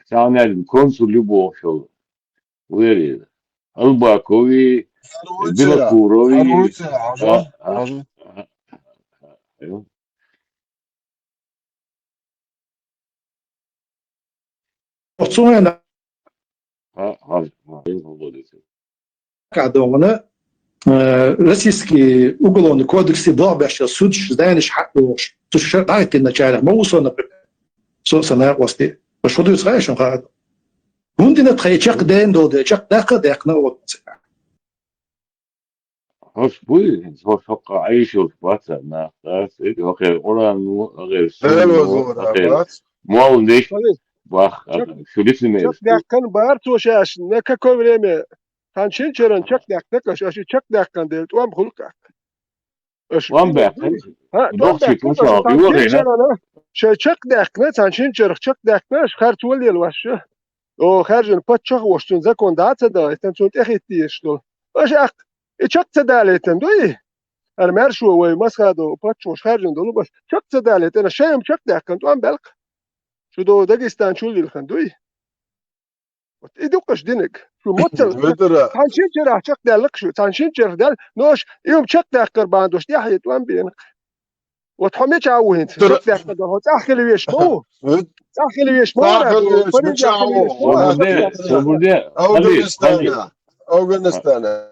[SPEAKER 2] сам консул любовь шел. Уверен. Албакови, Белокурови.
[SPEAKER 12] Кадовна российский уголовный кодекс добавил суд, знаешь, то что дайте начало, мы усоно, собственно, власти. Что ты знаешь, он говорит. Гундина тхайчак ден доде, чак дака декна вот.
[SPEAKER 2] Hoş bu, hoş عايش وفاتة na, das okay, oranı غير مال نيش bak şu lismi
[SPEAKER 4] Çak dakkan bar to şaş ne ka kovreme. Tanşin çeren çak dakka kaş aşı çak dakkan del tuam hulka.
[SPEAKER 2] وان بقى دوخشي توصل يورينا
[SPEAKER 4] شا çak dakna tanşin çerх çak dakna şartول الوش. او خارجن باتشخ وشتون زكون داتا دا تنتون تخيتي شتول. اش اق çak tedaletem doy. Ermerşu ve masado patçoş خارجن dolu bas. Çak tedalet ana şeyim çak dakkan tuam belk. شو دو داغستان شو اللي الخندوي يدقش دينك شو متل تانشين جرح شق دالك شو تانشين جرح دال نوش يوم شق داكر باندوش دي حيت وان بينك وتحمي تعوين شق داكر ده تاخي لي ويش مو تاخي لي ويش مو
[SPEAKER 1] أوغنستان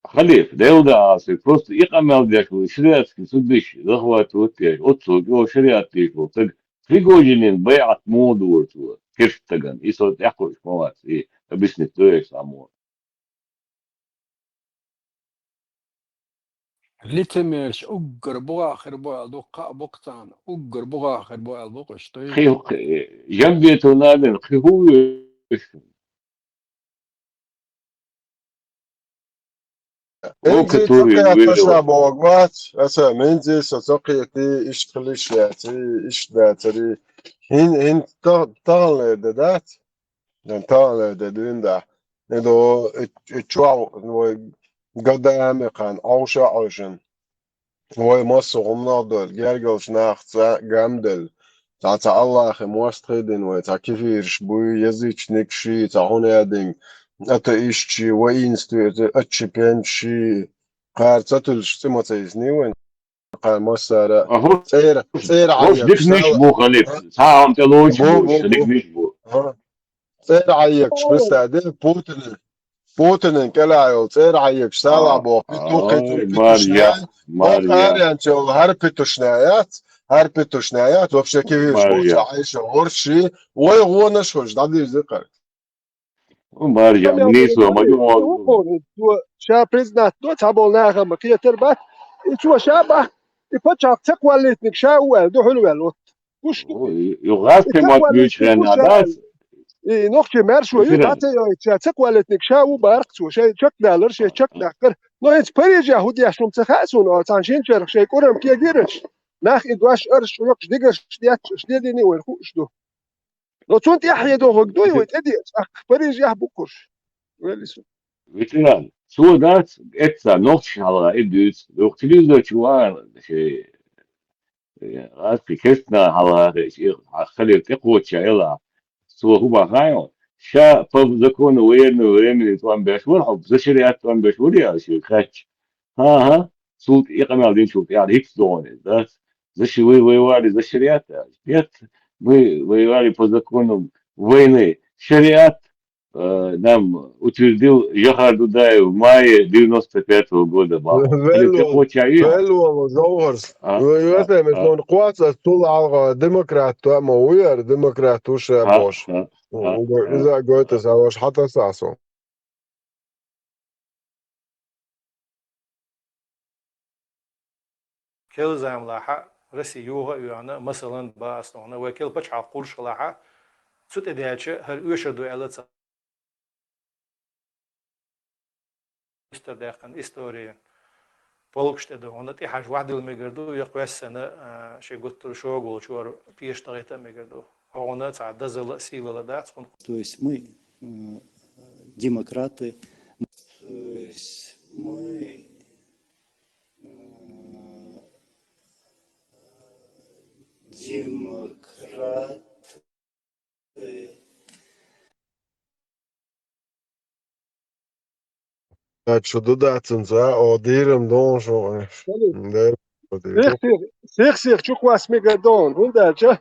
[SPEAKER 2] خليف دولة عاصي просто يقمل ديك شريعتك سدش ضغوات وتيج أتصل جو شريعتك وتج Пригожинин бейат моду урту кештаган и сот якуш моват и объяснит то есть само.
[SPEAKER 7] لتمش أجر بواخر بوالدوقة بوقتان أجر بواخر بوالدوقة شتوي
[SPEAKER 2] خيو جنبي تونالن خيو
[SPEAKER 1] إنزي تقيا تشابه وقمات أسا منزي ستقيتي إش خليشياتي إش داتري هين تغل دادات لأن تغل دادين دا ندو اتشواو قدامي قان عوشا عوشن وي مصر غمنادل جرقلش ناخت قامدل تا الله خي موستخدين وي تا كيفيرش بوي يزيش نكشي تا هونيادين أتا إيشتي وإنستو أتشي بينشي قارتاتلش تيموتيزني وين قال مصارى سير
[SPEAKER 2] عيك ديك نشبو خليف ساهم تلوش ديك نشبو
[SPEAKER 1] سير عيك بس عدل بوتين كلايو سير عيك سالع بو
[SPEAKER 2] ماريا
[SPEAKER 1] هر بتوشنايات вообще كيفيش عايشة ورشي ويغونش خوش دادي ذكر
[SPEAKER 2] ماريا منيسو مجموعة
[SPEAKER 4] شا بريزنات دو تابول ناغم كي تربات شو شابه يفتح تقوى اللي تنك شا وال دو حلو الوقت كوش
[SPEAKER 2] يغاز كمات بيشرين عداس
[SPEAKER 4] إيه نوختي مرشو يو داتا يو تسكوالت نكشاو بارقتو شيء شك دالر شيء شك داكر نو انت بريجا هودي اشلم تخاسون او تانشين شرخ شيء كورم كي جيرش ناخ ادواش ارش ويقش ديغش ديات شديدني ويرخوش دو لو تونت يحيى دو هكدو يتدي اخ بريجا بوكوش ويلسو
[SPEAKER 2] فيتران سو دات اتسا نوتش على ادوس وقتليزو شوار شيء غاسي كسنا على شيء خلي تقوى شايلا سو هو غايو شا طب زكون وين توان بشور حب زشريات توان بشور يا شيء خاتش ها صوت يقمع دين شوف يعني هيك زون ذات زشي وي واري زشريات يات وي واري بزكون وين شريات нам утвердил Жохар Дудаев в мае 95-го года.
[SPEAKER 1] Вело Заугърс. Юете мислон қуаца стул алга демократ ама уяр демократ уша бош. Иза гойте саваш хата сасо.
[SPEAKER 12] كل زعم لاحة رسي يوها يوانا مثلا باستونا وكل بتش عقولش لاحة سوت إدياتش هل يشدو على استرداقن استوريا بولكشت ده هنا تي حاجة واحدة اللي مقدرو يقوى السنة شيء قلت له شو أقول شو بيش طريقة مقدرو هنا تعدى زل سيلة لدات.
[SPEAKER 13] То есть мы демократы. То есть мы демократы.
[SPEAKER 1] Що додаться, одіром донжо.
[SPEAKER 4] سيخ شو كواس ميغادون هوندا جا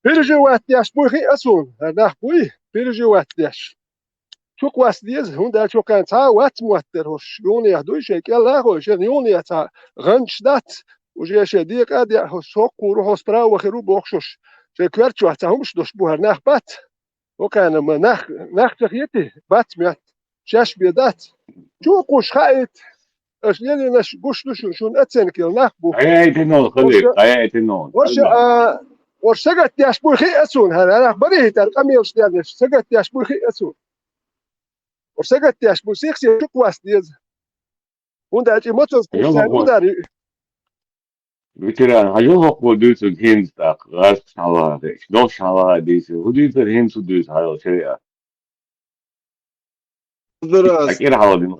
[SPEAKER 4] بيرجي واتياش بوخي اسون هذا بوي بيرجي واتياش شو كواس ديز هوندا شو كان تا وات موتر هوش يوني يهدوي شيء كلا هو شيء يوني تا غنش دات وجي شيء ديك ادي هوسوق وروح سبرا وخرو بوخشوش شيء كوارتشو حتى همش دوش بوهر ناخ بات وكان ما ناخ تخيتي بات ميات شاش بيدات شو قوش خايت اش ليني ناش قوش شو اتسن كيل ناخبو
[SPEAKER 2] حياتي نون خليك حياتي نون
[SPEAKER 4] ورش سقط ياش بوخي اسون هذا انا بريه ترقمي وش يعني سقط ياش بوخي اسون ورش سقط ياش بو سيخسي شو كواس ديز وندا اجي موتوس كوسان
[SPEAKER 2] فيتران هجوم هو دوس الهند تاق غاز على هذا دوش على هذا وديت الهند دوس على الشريعة أكيد على دين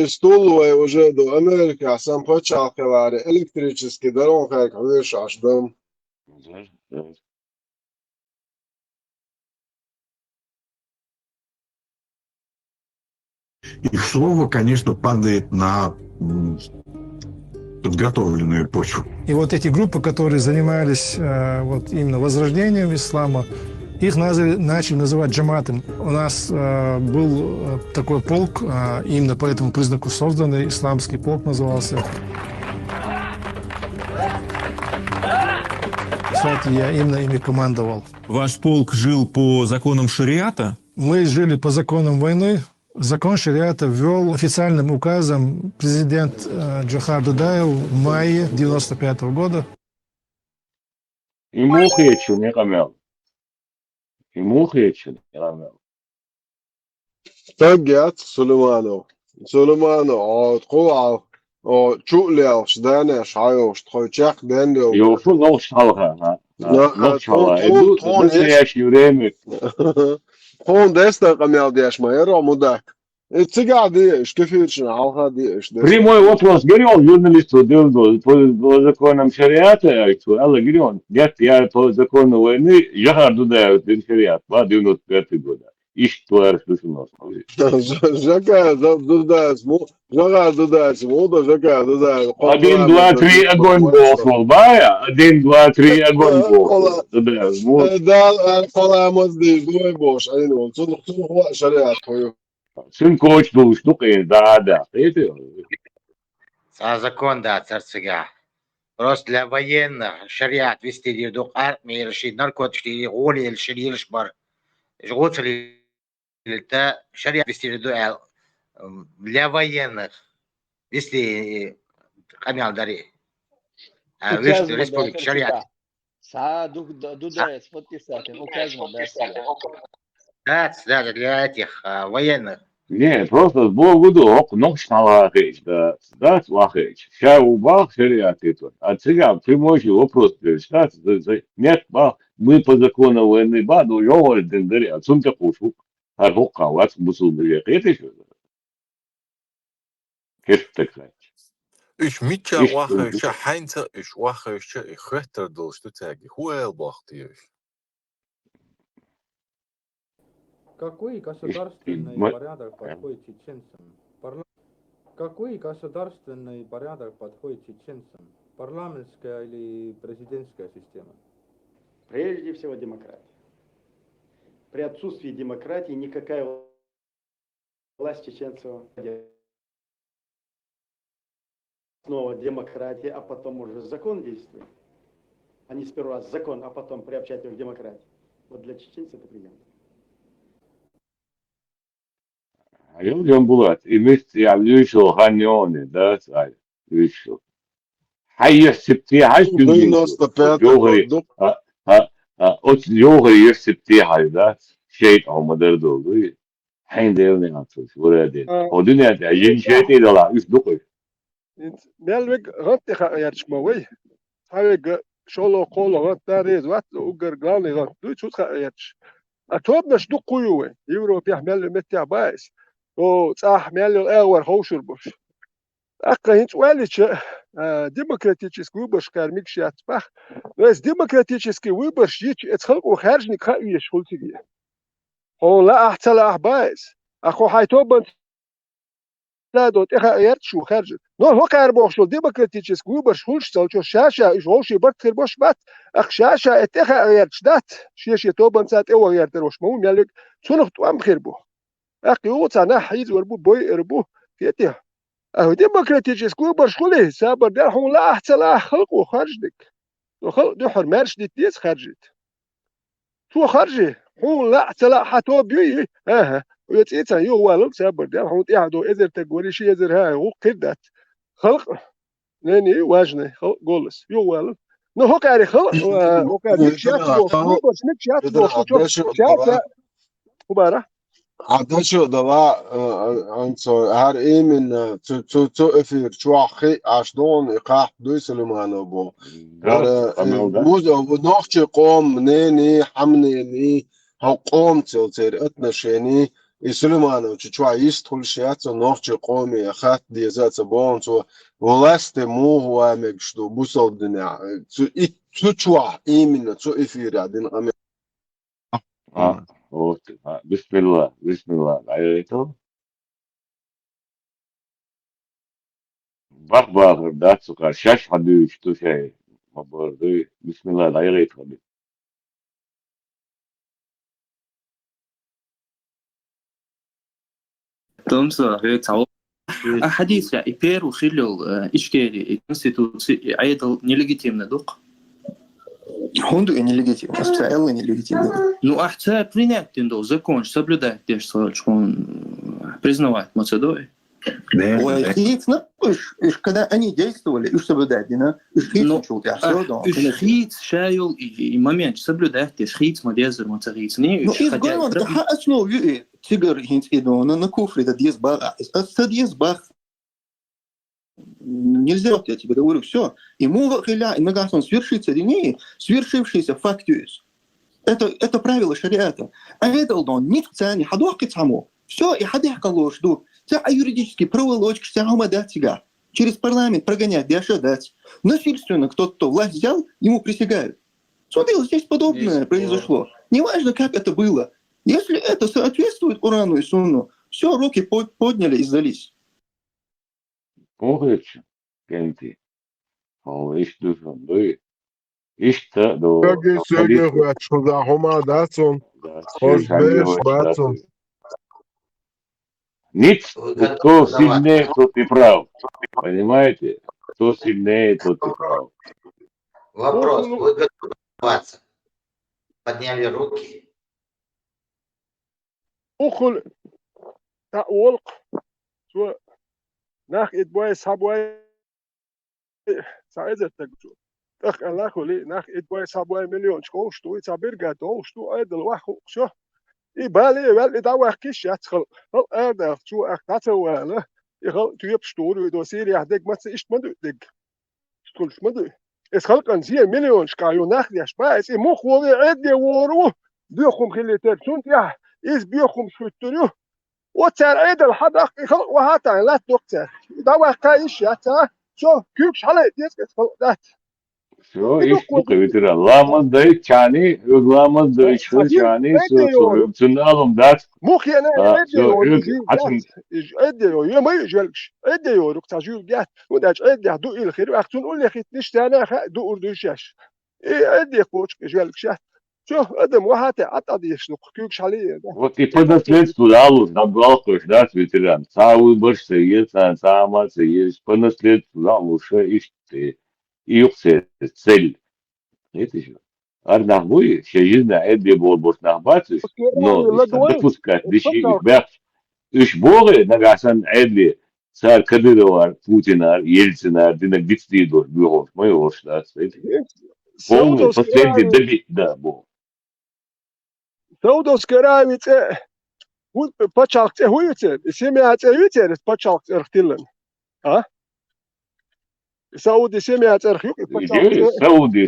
[SPEAKER 1] стулове уже до Америки, сам почал кавари электрический дорог, как видишь, аж дом.
[SPEAKER 14] Их слово, конечно, падает на подготовленную почву.
[SPEAKER 15] И вот эти группы, которые занимались вот именно возрождением ислама, их начали называть джаматом. У нас был такой полк, именно по этому признаку созданный, исламский полк назывался. Кстати, я именно ими командовал.
[SPEAKER 16] Ваш полк жил по законам шариата?
[SPEAKER 15] Мы жили по законам войны. Закон шариата ввел официальным указом президент Джохар Дудаев в мае 1995 года.
[SPEAKER 2] Ему хечу не камел. Ему хечу не камел.
[SPEAKER 1] Тагят Сулейманов. Сулейманов, قوة أو شؤلة شدانة شعيو شتخويشك دندو.
[SPEAKER 2] يوصل نوش حلقة نوش حلقة. بس ياش يريمك.
[SPEAKER 1] خون دستا قميل ديش ما يرى مدك. تيجي ديش كيف يرشنا حلقة ديش.
[SPEAKER 2] Прямой вопрос. Герион, журналисту Дилдо, по законам шариата, Алла Герион, я по закону войны, Жохар Дудаев, шариат, 95 года. Ищет твоя расписанность.
[SPEAKER 1] Жохар Дудаев, мода Жохар Дудаев.
[SPEAKER 2] 1, 2, 3, огонь был, Бая. 1, 2, 3, огонь был.
[SPEAKER 1] Да, кола мозди, двой бош, один, цух шариат твою.
[SPEAKER 2] Сын коч был, штука, да.
[SPEAKER 17] Закон, да, царцыга. Просто для военных шариат вести дирдук армии, решить наркотики, голи, решить бар. Жгоцели это шариат вести дуэл для военных вести камял дари. Вести республик шариат.
[SPEAKER 18] ساعة دودايس فوتي ساعتين وكازما داسيا
[SPEAKER 17] Да, для этих военных.
[SPEAKER 2] Не, просто Богу ок ногш навахич, да, вахич. Ща убах шариат это. А цыган, ты можешь вопрос перестать, нет, мы по закону войны, ну, я говорю, дендери, а сумка пушу. А рука, у вас бусул бери, это еще. Кеш так сказать.
[SPEAKER 10] إيش ميتشا
[SPEAKER 2] Иш,
[SPEAKER 10] واخر شا حينتا إيش واخر شا إخوتر دول شتو تاجي هو الباختيش.
[SPEAKER 19] Какой государственный порядок подходит чеченцам? Какой государственный порядок подходит чеченцам? Парламентская или президентская система?
[SPEAKER 20] Прежде всего демократия. При отсутствии демократии никакая власть чеченцев снова демократия, а потом уже закон действует. А не сперва закон, а потом приобщать его к демократии. Вот для чеченцев это приемлемо.
[SPEAKER 2] Ayol Bulat, imist yavluşo hanyon, да, сай, вышел. Hayır septi haş düzgün.
[SPEAKER 1] 95
[SPEAKER 2] Yogri,
[SPEAKER 1] году.
[SPEAKER 2] o yogri yer septi haş da şey olmadır doldu. Hayır devne atmış, buraya değil. O dünyada yeni şey değil la, üç dokuz.
[SPEAKER 4] Melvik ranti yarışmavı. Tabii şolo kolo rantarız vat ugar glani rant. Du çut yarış. Atob naş du kuyuwe. Avrupa yahmel metya baş. O صح مال الأول خوش البوش أقا والش демократический выбор шкармик шатпах но есть демократический выбор шич اتخلق وخارج نخاوي شغلتي هو لا أحسن أحباس أخو حيتوبن لا دوت إخا يرت شو خارج نو هو كاربوش شو демократический выбор شغل شو شاشة شغل بات خير بوش بات أخ شاشة اتخا يرت دات شيش يتوبن سات إيوه يرت روش مو مالك سنخت وام خير بو أخي وصلنا حيز وربو بوي ربو فيتها أهو ديمقراطية وبر شغله سابر دارهم لا أحسن لا خلقوا خرجك وخلق دو حرمارش دي تيس خرجت شو خرجي هو لا أحسن لا حتو بيي ويتيتا يو والو سابر دارهم تيعدو إذر تقولي شي إذر هاي وقدت خلق ناني واجني خلق قولس يو والو نو هو كاري خلق وكاري نكشات بو بس نكشات بو شات وبارا
[SPEAKER 1] عدشو دوا انسو هر ايمن تو افير شو اخي عشدون اقاح دوي سليمانو بو موز ونوخش قوم نيني حمني ني هو قوم تلتير اتنشيني سليمانو شو عيست كل شيات نوخش قومي اخات دي ذات بون تو ولاست مو هو مكشدو بوصل دنا تو شو ايمن تو افير عدين امي
[SPEAKER 2] بسم الله بسم الله عيرته bak da sokar şaş hadi işte şey mabardı bismillah عيرته
[SPEAKER 21] تمسا هي تعو حديث يا إيبير وخيلو إشكالي конституции عيدل нелегитимно دوق
[SPEAKER 22] Хунду и нелегитимно, специально нелегитимно.
[SPEAKER 21] Ну, ахца принять тендо, закон, соблюдать, те, что он признавать Мацедой.
[SPEAKER 22] Ой, когда они действовали, их соблюдать, да?
[SPEAKER 21] Их шайл и момент соблюдать, те шхиц, мадезер, мацариц, не
[SPEAKER 22] ну, из года, основе тигр хинц идона на куфре, это диез бах, это диез бах. Нельзя, я тебе говорю, все. Ему иногда свершится дни, свершившийся факт есть. Это правило шариата. А это он не в цене, ходок само. Все, и ходяка ложь, жду. Тебя юридически проволочка, тебя дать тебя. Через парламент прогонять, дальше дать. Насильственно кто-то власть взял, ему присягают. Смотри, здесь подобное произошло. Неважно, как это было. Если это соответствует Корану и Сунну, все, руки подняли и сдались.
[SPEAKER 2] Погреч, кенти. О, işte düşündü. İşte do.
[SPEAKER 4] Söge şurada homa datsun. Hoş beş batsun.
[SPEAKER 2] Ниц, кто сильнее, тот и прав. Понимаете? Кто сильнее, тот и прав.
[SPEAKER 17] Вопрос. Вы готовы сдаваться? Подняли руки.
[SPEAKER 4] Ухул. Таулк. Nach it boys habway سعيدة تقول أخ الله خلي نخ إدوي سبعة مليون شو شو يتابير قدو شو أدل واحد شو يبالي بالي دا واحد كيش يدخل هل هذا شو أختته ولا يخل تجيب شطور ويدوسير يهدك ما تيجي مدو دك شطول مدو إس خلق أنزيه مليون شكايو نخ يش بس مخ وضي عدي ورو بيخم خلي ترسون يا إس بيخم شطوريو وتر عيد الحد أخ يخلق وهاتا لا دكتور دا واحد كايش يتا شو كيوش حلا يديس خلق ده
[SPEAKER 2] Все, iş bu kadar. Lamaz dayı çani, lamaz dayı şu çani, so tunalım da.
[SPEAKER 4] مخي انا
[SPEAKER 2] So
[SPEAKER 4] اديو
[SPEAKER 2] yok,
[SPEAKER 4] جيل
[SPEAKER 2] açın.
[SPEAKER 4] اديو يا ما يجلكش اديو رك تاجيل جات وداج ادي دو الخير وقتون قول لي خيت نشت انا دو اردوشاش اي ادي كوتش جلكش شو ادم وهات عطا ديش نقكيوكش عليه
[SPEAKER 2] Вот и по-наследству дал, набрал кое да, ветеран. Сау борщ съест, сама съест. По наследству дал уже ишь yok цель. Это же. Арнахуй, жизнь эдди борщ нахбатиш, но допускать, диши их бях. Üç boğu nagasan edli sar Kadirov var, Putin var, Yeltsin var, dinek bittiği dur, bir hoşmayı hoşlar. Полный последний добить, да, был.
[SPEAKER 4] سودوس كراويت هو باتشالك هويتر سمعت هويتر باتشالك ارختلن ها سعودي سمعت ارخيوك
[SPEAKER 2] Идея, Сауди,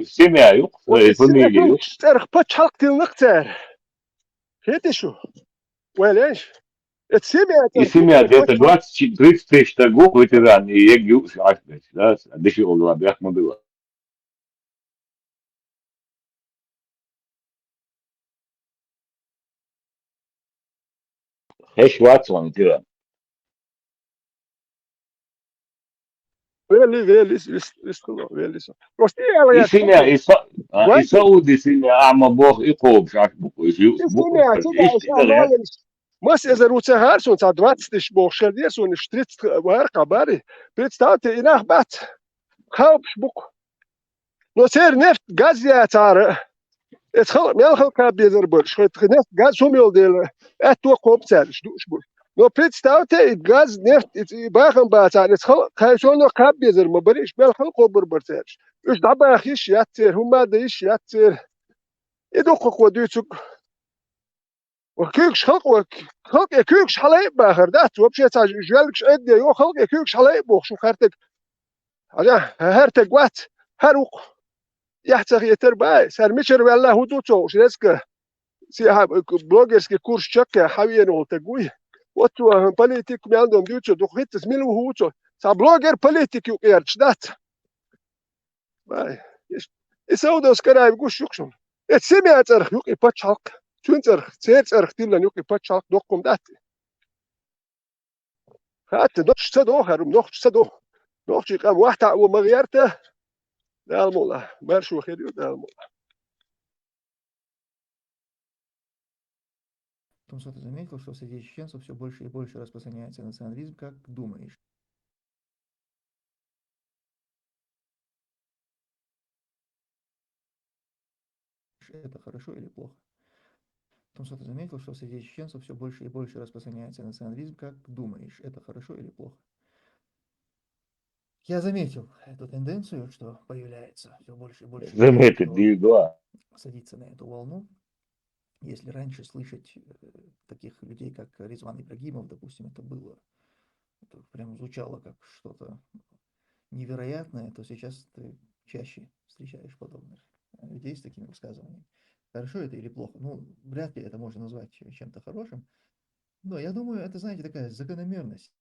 [SPEAKER 2] семья, yok, фамилия, yok.
[SPEAKER 4] ارخ باتشالك تلنختر هيتي شو وليش سمعت
[SPEAKER 2] И семья где-то 20-30 тысяч шагов ветеран, и я говорю, да, дыши олуа, бяхма было. Хэш ватсон, ветеран.
[SPEAKER 4] вели просто
[SPEAKER 2] И семья, и Сауди семья, ама бог, и коб, шаш буквы, и
[SPEAKER 4] Mas is er utse her son sa 20 boxer die so ne stritz war kabari. Представьте инах бат. Хауп бuk. No ser neft gaz ya tar. Het khal mel khal ka bezer bur. Shit neft gaz som yol del. Et to kop ser. Shdush bur. No представьте gaz neft باخن ba tar. Het khal ka so no ka bezer ma bari ish mel khal kobur bur ser. Ish daba khish yat ser. Huma da ish yat ser. Edo khok وديتك وكيكش خلق كيكش حلايب باخر دات وبشي تاج جالكش ادي يو خلق كيكش حلايب بوخ خرتك حاجه هرتك وات هروق يحتاج يتربا سر مشر والله هدوتو شرسك سي بلوجرز كي كورس تشك حوين وتقوي وتو بوليتيك مي عندهم ديوتو دو خيت سميلو هوتو سا بلوجر بوليتيك يو يرش دات باي يسودوس كراي بقوش يكشم اتسمع ترخ يوقي باتشالك تونتر تير اختيلن يوقي باتشالك دوكم دات هات دوش تدو هرم دوش تدو دوش قام واحد ومغيرته ده المولا برشو خير ده المولا
[SPEAKER 5] Том, что ты заметил, что среди чеченцев все больше и больше распространяется национализм, как думаешь? Это хорошо или плохо? Том, что ты заметил, что среди чеченцев все больше и больше распространяется национализм, как думаешь? Это хорошо или плохо? Я заметил эту тенденцию, что появляется все больше и больше садиться на эту волну. Если раньше слышать таких людей, как Резван Ибрагимов, допустим, это прям звучало как что-то невероятное, то сейчас ты чаще встречаешь подобных людей с такими высказываниями. Хорошо это или плохо? Ну, вряд ли это можно назвать чем-то хорошим. Но я думаю, это, знаете, такая закономерность.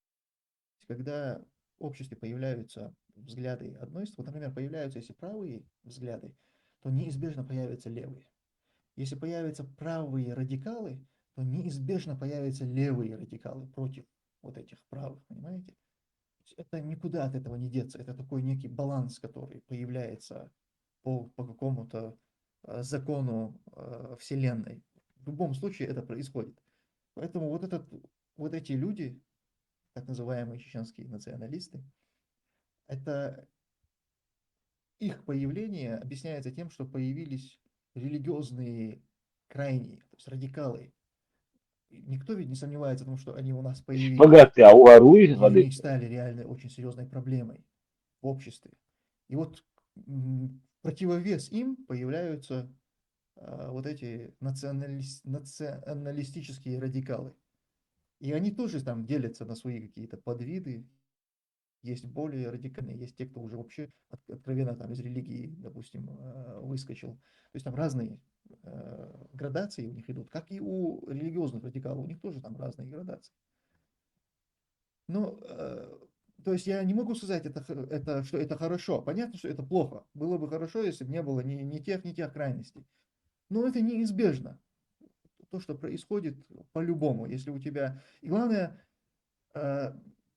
[SPEAKER 5] Когда в обществе появляются взгляды одной стороны, вот, например, появляются, если правые взгляды, то неизбежно появятся левые. Если появятся правые радикалы, то неизбежно появятся левые радикалы против вот этих правых, понимаете? Это никуда от этого не деться. Это такой некий баланс, который появляется по какому-то закону Вселенной. В любом случае это происходит. Поэтому вот эти люди, так называемые чеченские националисты, это их появление объясняется тем, что появились религиозные крайние, то есть радикалы. Никто ведь не сомневается в том, что они у нас появились. И они стали реально очень серьезной проблемой в обществе. И вот противовес им появляются вот эти националистические радикалы. И они тоже там делятся на свои какие-то подвиды. Есть более радикальные, есть те, кто уже вообще откровенно там из религии, допустим, выскочил. То есть там разные градации у них идут, как и у религиозных радикалов, у них тоже там разные градации. Ну, то есть я не могу сказать, что это хорошо. Понятно, что это плохо. Было бы хорошо, если бы не было ни тех крайностей. Но это неизбежно. То, что происходит по-любому. Если у тебя... И главное,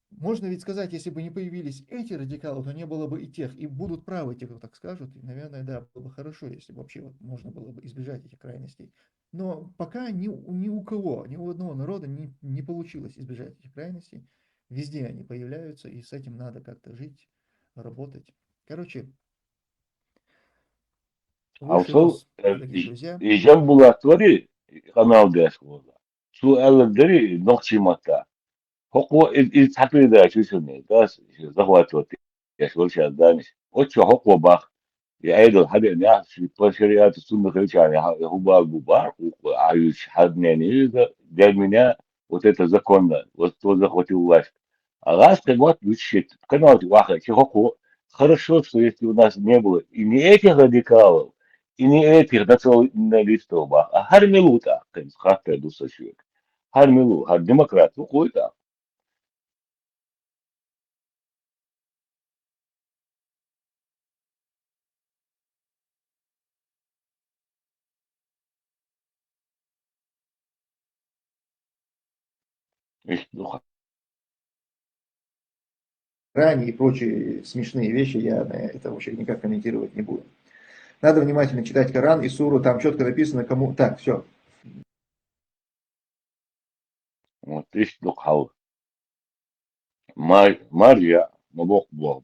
[SPEAKER 5] можно ведь сказать, если бы не появились эти радикалы, то не было бы и тех. И будут правы те, кто так скажут. И, наверное, да, было бы хорошо, если бы вообще вот можно было бы избежать этих крайностей. Но пока ни у кого, ни у одного народа не получилось избежать этих крайностей. Везде они появляются, и с этим надо как-то жить, работать. Короче, высший рост, дорогие друзья.
[SPEAKER 2] Ижам булатвари канал дэшкода. Су элдери нохчимата. Хоко из хапида чусуне. Дас захватот. Яшвал шаданиш. Очо хоко бах. يعيدوا حد يعني في البشريات السنة خليش يعني هو الجبار وعايش حد يعني جالمنا وتتذكرنا وتتذكرتي واش раз вот вычет канал واحد чего хорошо что если у нас не было и не этих радикалов и не этих националистов а هر ملوتا كان خاطر دوسا شوك هر ملو هر демократ какой-то
[SPEAKER 5] Ранее и прочие смешные вещи, я на это вообще никак комментировать не буду. Надо внимательно читать Коран и суру, там четко написано, кому... Так, все.
[SPEAKER 2] вот ищ духал Марья мобок бог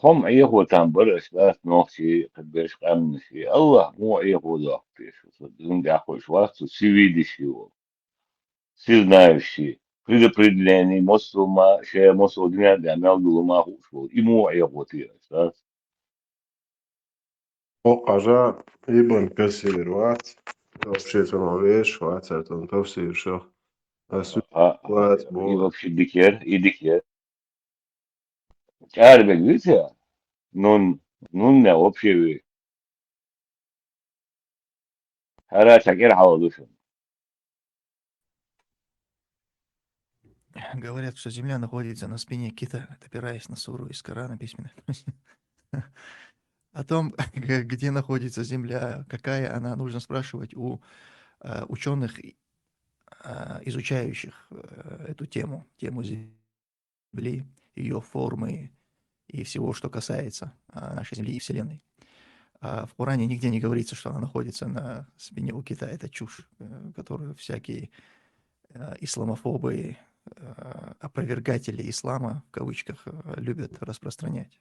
[SPEAKER 2] هم ايه تام برش لاس نوخي قديش قام شيء الله مو ايه ضاقتيش صدقون دي اخو شواس سيفيدي شيء сознающий, предопределенный, мосума, ше мосудня, да, мелдулума, хушву, и му айготирас, да.
[SPEAKER 1] وقجا ابن كثير وات توشيتون عريش واتاتون تفسير شو أسوات
[SPEAKER 2] И
[SPEAKER 1] بوغ
[SPEAKER 2] вообще дикер. Чарбек, видите? Не, вообще, хара шакер хавалушин.
[SPEAKER 5] Говорят, что Земля находится на спине кита, опираясь на суру из Корана письменно. О том, где находится Земля, какая она, нужно спрашивать у ученых, изучающих эту тему Земли, ее формы и всего, что касается нашей Земли и Вселенной. В Коране нигде не говорится, что она находится на спине у кита. Это чушь, которую всякие исламофобы, опровергатели ислама, в кавычках, любят распространять.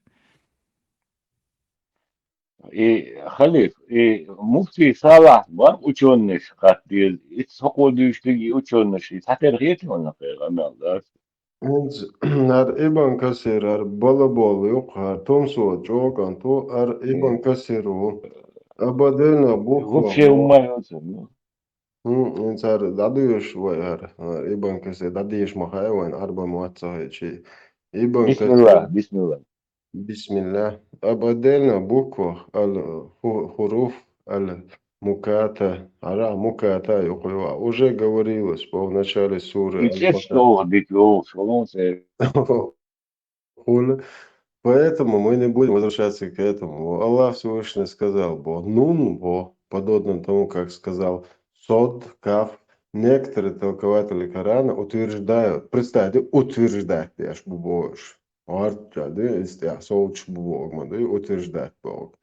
[SPEAKER 2] И халиф, и муфти Салах бар ученый шкатир, и сокодующий ученый, и сатер гети он например, да.
[SPEAKER 1] ار ابن كثير ار بلا بول يقهر تومسو جوغان تو ار ابن كثير أبدنا
[SPEAKER 2] Вообще
[SPEAKER 1] بوكو
[SPEAKER 2] умаются,
[SPEAKER 1] انسار داديش وير ابن كثير داديش مخاوين أربع مواتسة شيء ابن كثير
[SPEAKER 2] بسم الله.
[SPEAKER 1] بسم الله أبدلنا بوكو الحروف المكاتا على муката уже говорилось по начале суры
[SPEAKER 2] И те, что дикё, что
[SPEAKER 1] Поэтому мы не будем возвращаться к этому. Аллах Всевышний сказал, подобно тому, как сказал Сод, Каф. Некоторые толкователи Корана утверждают, представьте, утверждать, я ж бубош. Утверждать Бог.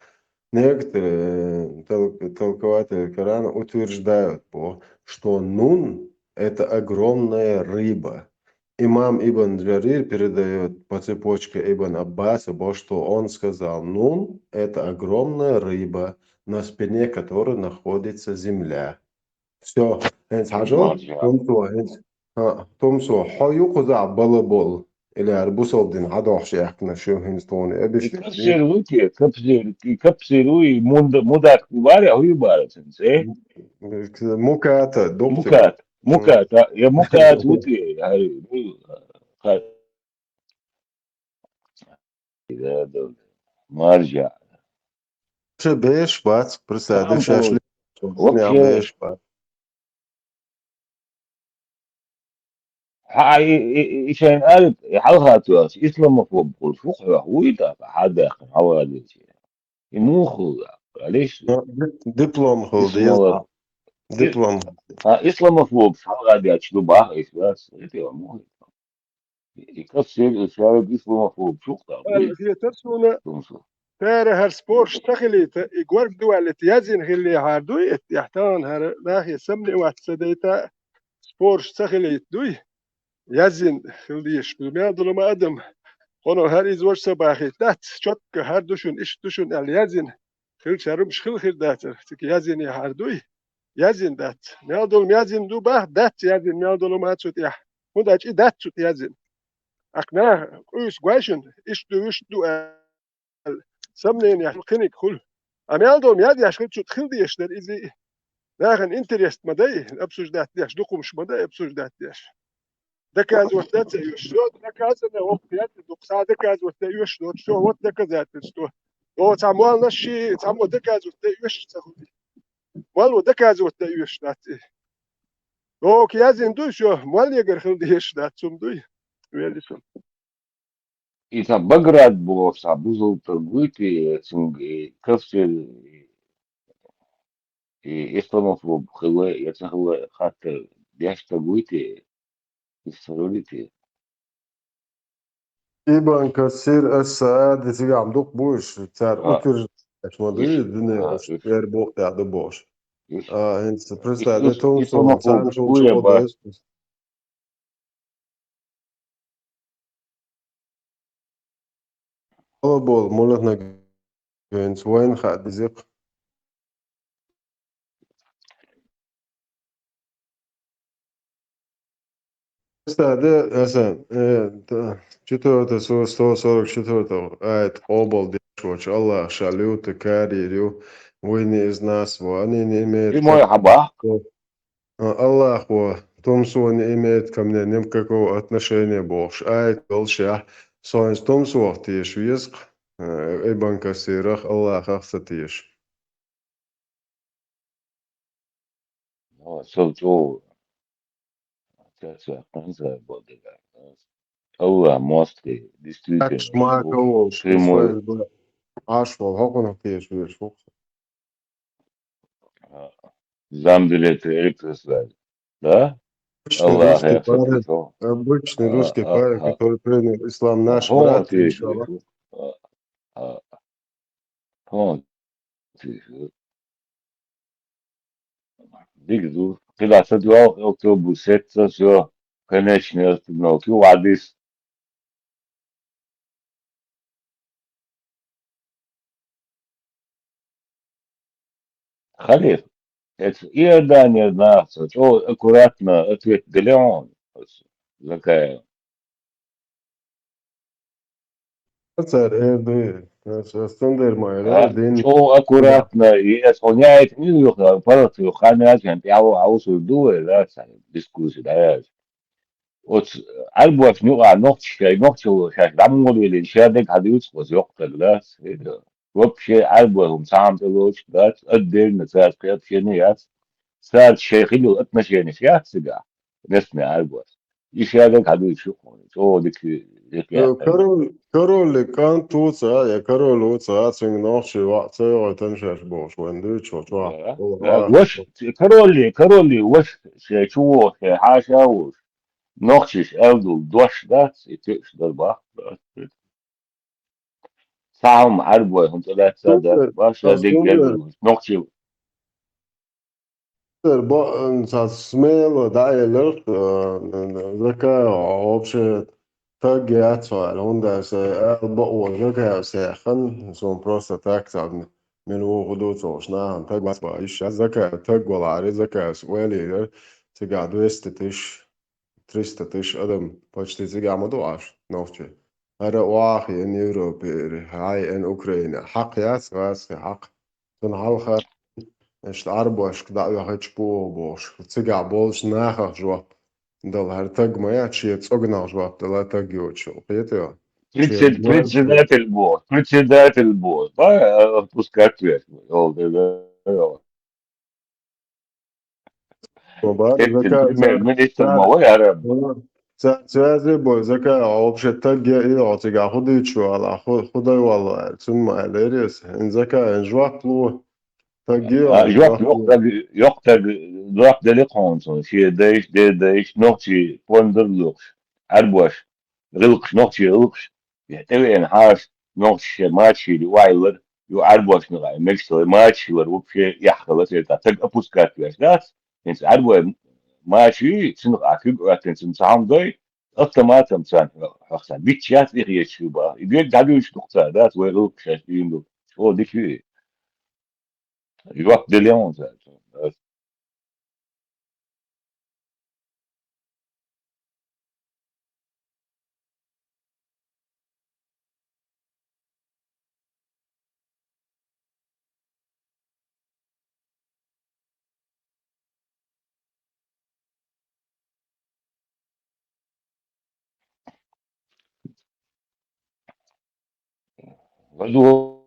[SPEAKER 1] Некоторые толкователи Корана утверждают, что Нун – это огромная рыба. Имам Ибн Джарир передает по цепочке Ибн Аббаса, что он сказал, Нун – это огромная рыба, на спине которой находится земля. Все. Томсо хою куза балабол. اللي عربوسو بدين عدوح يحكنا شو هنستوني أبيش
[SPEAKER 2] كبسر ويكي كبسر وي مودات كبار هو يبارة سنسي
[SPEAKER 1] موكات دوبتك
[SPEAKER 2] موكات يا موكات وتي هاي إذا مرجع
[SPEAKER 1] شو بيش بات برسادة شاشلي
[SPEAKER 2] وقت
[SPEAKER 1] بيش بات
[SPEAKER 2] هاي إيشان ألف حلقات واس إسلام مفهوم كل فوق هويدا هذا حوالي يموخو ليش
[SPEAKER 1] دبلوم هو
[SPEAKER 2] اسمه
[SPEAKER 1] دبلوم
[SPEAKER 2] إسلام مفهوم حلقات دي أشلو باه إيش بس إيه مو يكسر إشارة إسلام مفهوم شو قابل
[SPEAKER 4] هي ترسونا تارة هر سبورش تخلي إجوار دول تيازين خلي هاردوي يحتان هر ناحية سمني واحد سديتا سبورش تخلي دوي يازين خليش بالمية دول ما أدم هنو هر إزوار سباخي تات شوك هر دوشون إيش دوشون اليازين خل شارو مش خل داتر تك يازين هاردوي يازين دات مية دول يازين دو باه دات يازين مية دول ما تسوت يح مداج إيه دات تسوت يازين أقناه قوس قواشن إيش دو سمنين يعني قنك خل أمي ألدوم يادي عشان شو تخل ديش در إزي لكن إنترست مداي أبسوج دات ديش دوكم مش مداي أبسوج دات ديش دكاز وتات يوش شو دكاز أنا وقت يات دوك ساعة دكاز وتات يوش دوت شو وقت دكاز يات شو هو تعمل نشي تعمل دكاز وتات يوش تخلي مالو دكاز وتات يوش دات هو كيازين دو شو مال يقدر خل ديش دات سوم دوي ويلي سوم
[SPEAKER 2] إذا بقرأ بوس عبوزو تقويتي سنجي كسر إسلام مفهوم خلوة يتخلى خاطر ديش تقويتي السروريتي
[SPEAKER 1] إيبان كسير السعادة تيجي عم دوق بوش تار أكر إيش ما دوي
[SPEAKER 2] إيش
[SPEAKER 1] الدنيا إيش غير بوق تاع بوش
[SPEAKER 2] إيش
[SPEAKER 1] إنت برستا ده تون
[SPEAKER 2] إسلام
[SPEAKER 1] سون
[SPEAKER 2] مفهوم
[SPEAKER 1] سان شو
[SPEAKER 2] شوية
[SPEAKER 1] شو
[SPEAKER 2] بس
[SPEAKER 1] ده بول مولتنا جينز وين خاد زيق برستا ده أسان شتو تسو ستو سورك شتو تو آيت قابل دي شوش الله شاليو تكاري ريو ويني إز ناس واني نيميت
[SPEAKER 2] إيه موي حباه
[SPEAKER 1] الله أخوة تمسون إيميت كمن نمككو отношения بوش آيت بالشاه سوينس تمسو تيش ويزق إيبان كسيرخ الله خاصتيش
[SPEAKER 2] سوتو تسا خمسة بوديغا هو mostly
[SPEAKER 1] أكش
[SPEAKER 2] distribution
[SPEAKER 1] معك هو
[SPEAKER 2] تريمو
[SPEAKER 1] شوي عشرة هقنا تيش ويش فوق
[SPEAKER 2] زامبلت إلكترس да
[SPEAKER 1] обычный
[SPEAKER 2] الله
[SPEAKER 1] русский парень
[SPEAKER 2] خاصتي
[SPEAKER 1] обычный русский парень который принял ислам наш
[SPEAKER 2] هون
[SPEAKER 1] брат
[SPEAKER 2] تيجي
[SPEAKER 1] иншаллах
[SPEAKER 2] هون تيجي ديجو طلع صدوا أكتوبر 6 شو كانش نرتبنا كيو عديس خليف إيه دانيا ناس شو أكوراتنا أتويت دليون زكاة
[SPEAKER 1] صار إيه دي استندر ما يلا دين
[SPEAKER 2] شو أكوراتنا يسونيات ميو فرط يخاني عشان تعو عاوز الدول لا يعني ديسكوس ده وتس ألبوف نوع نوتش وشاش دمولي للشادك هديوس وزيقتل لا وبشي ألبوف سام تلوش لا أدير نسات قياد شنيات سات شيخين وأتمشي نسيات سجع نسمع ألبوف يشادك هديوس شو ديك
[SPEAKER 1] كارول كان توت يا كارول ساعات سين نوش وقت وتنشش بوش وين شو
[SPEAKER 2] وش كارولي وش شو حاشا وش نوخشش أودو دوش دات يتيش دربا ساهم عربوي هم ثلاث سادة باشا ديك
[SPEAKER 1] استندر
[SPEAKER 2] جلبي نوخشي
[SPEAKER 1] سميل دايلر ذكاء عوبشة تاجيات سؤال هوندا بقوا ذكاء سيخن سون بروستا تاكسا من غدو توشنا تاج بس بايش ذكاء تاج ولا عري ذكاء سؤالي تقعد ويستتش تريستتش أدم باش تيجي عمدو عاش نوشي هذا واقع إن يوروبي هاي إن أوكرانيا حق ياس غاس حق تنحل إيش العرب واش كدا ياخدش بوش تسجع بولش ناخر جوا دل هرتج ما ياتشي تسوقنا جوا دل تجيوتش قيتها شيء
[SPEAKER 2] председатель бот. Пускай ответ.
[SPEAKER 1] Премьер-министр
[SPEAKER 2] мовой араб.
[SPEAKER 1] سأزي بو زكا عوبش تلقى إيه عطيقا خدي شو على خدي والله ثم عليريس إن زكا إن جواب لو تلقى إن
[SPEAKER 2] Yok
[SPEAKER 1] جواب
[SPEAKER 2] yok da yok da drop deli konson. Şey değiş nokçi ponderluk. Arboş. Rılkış nokçi rılkış. Yetevi en harç nokçi maçı li waylar. Yo arboş ne gay. Mekso maçılar bu şey yahkalı şey ta. Tek apus kat yaş. Das. Ens arboş maçı sınıf akıp öğretin sınıf doy. Otomatam san. Haksan. Bitçiyat ihye çuba. İdek dadı üç nokta. Das ve rılkış yaşayın. O dikü. Yok deli on zaten. Vadu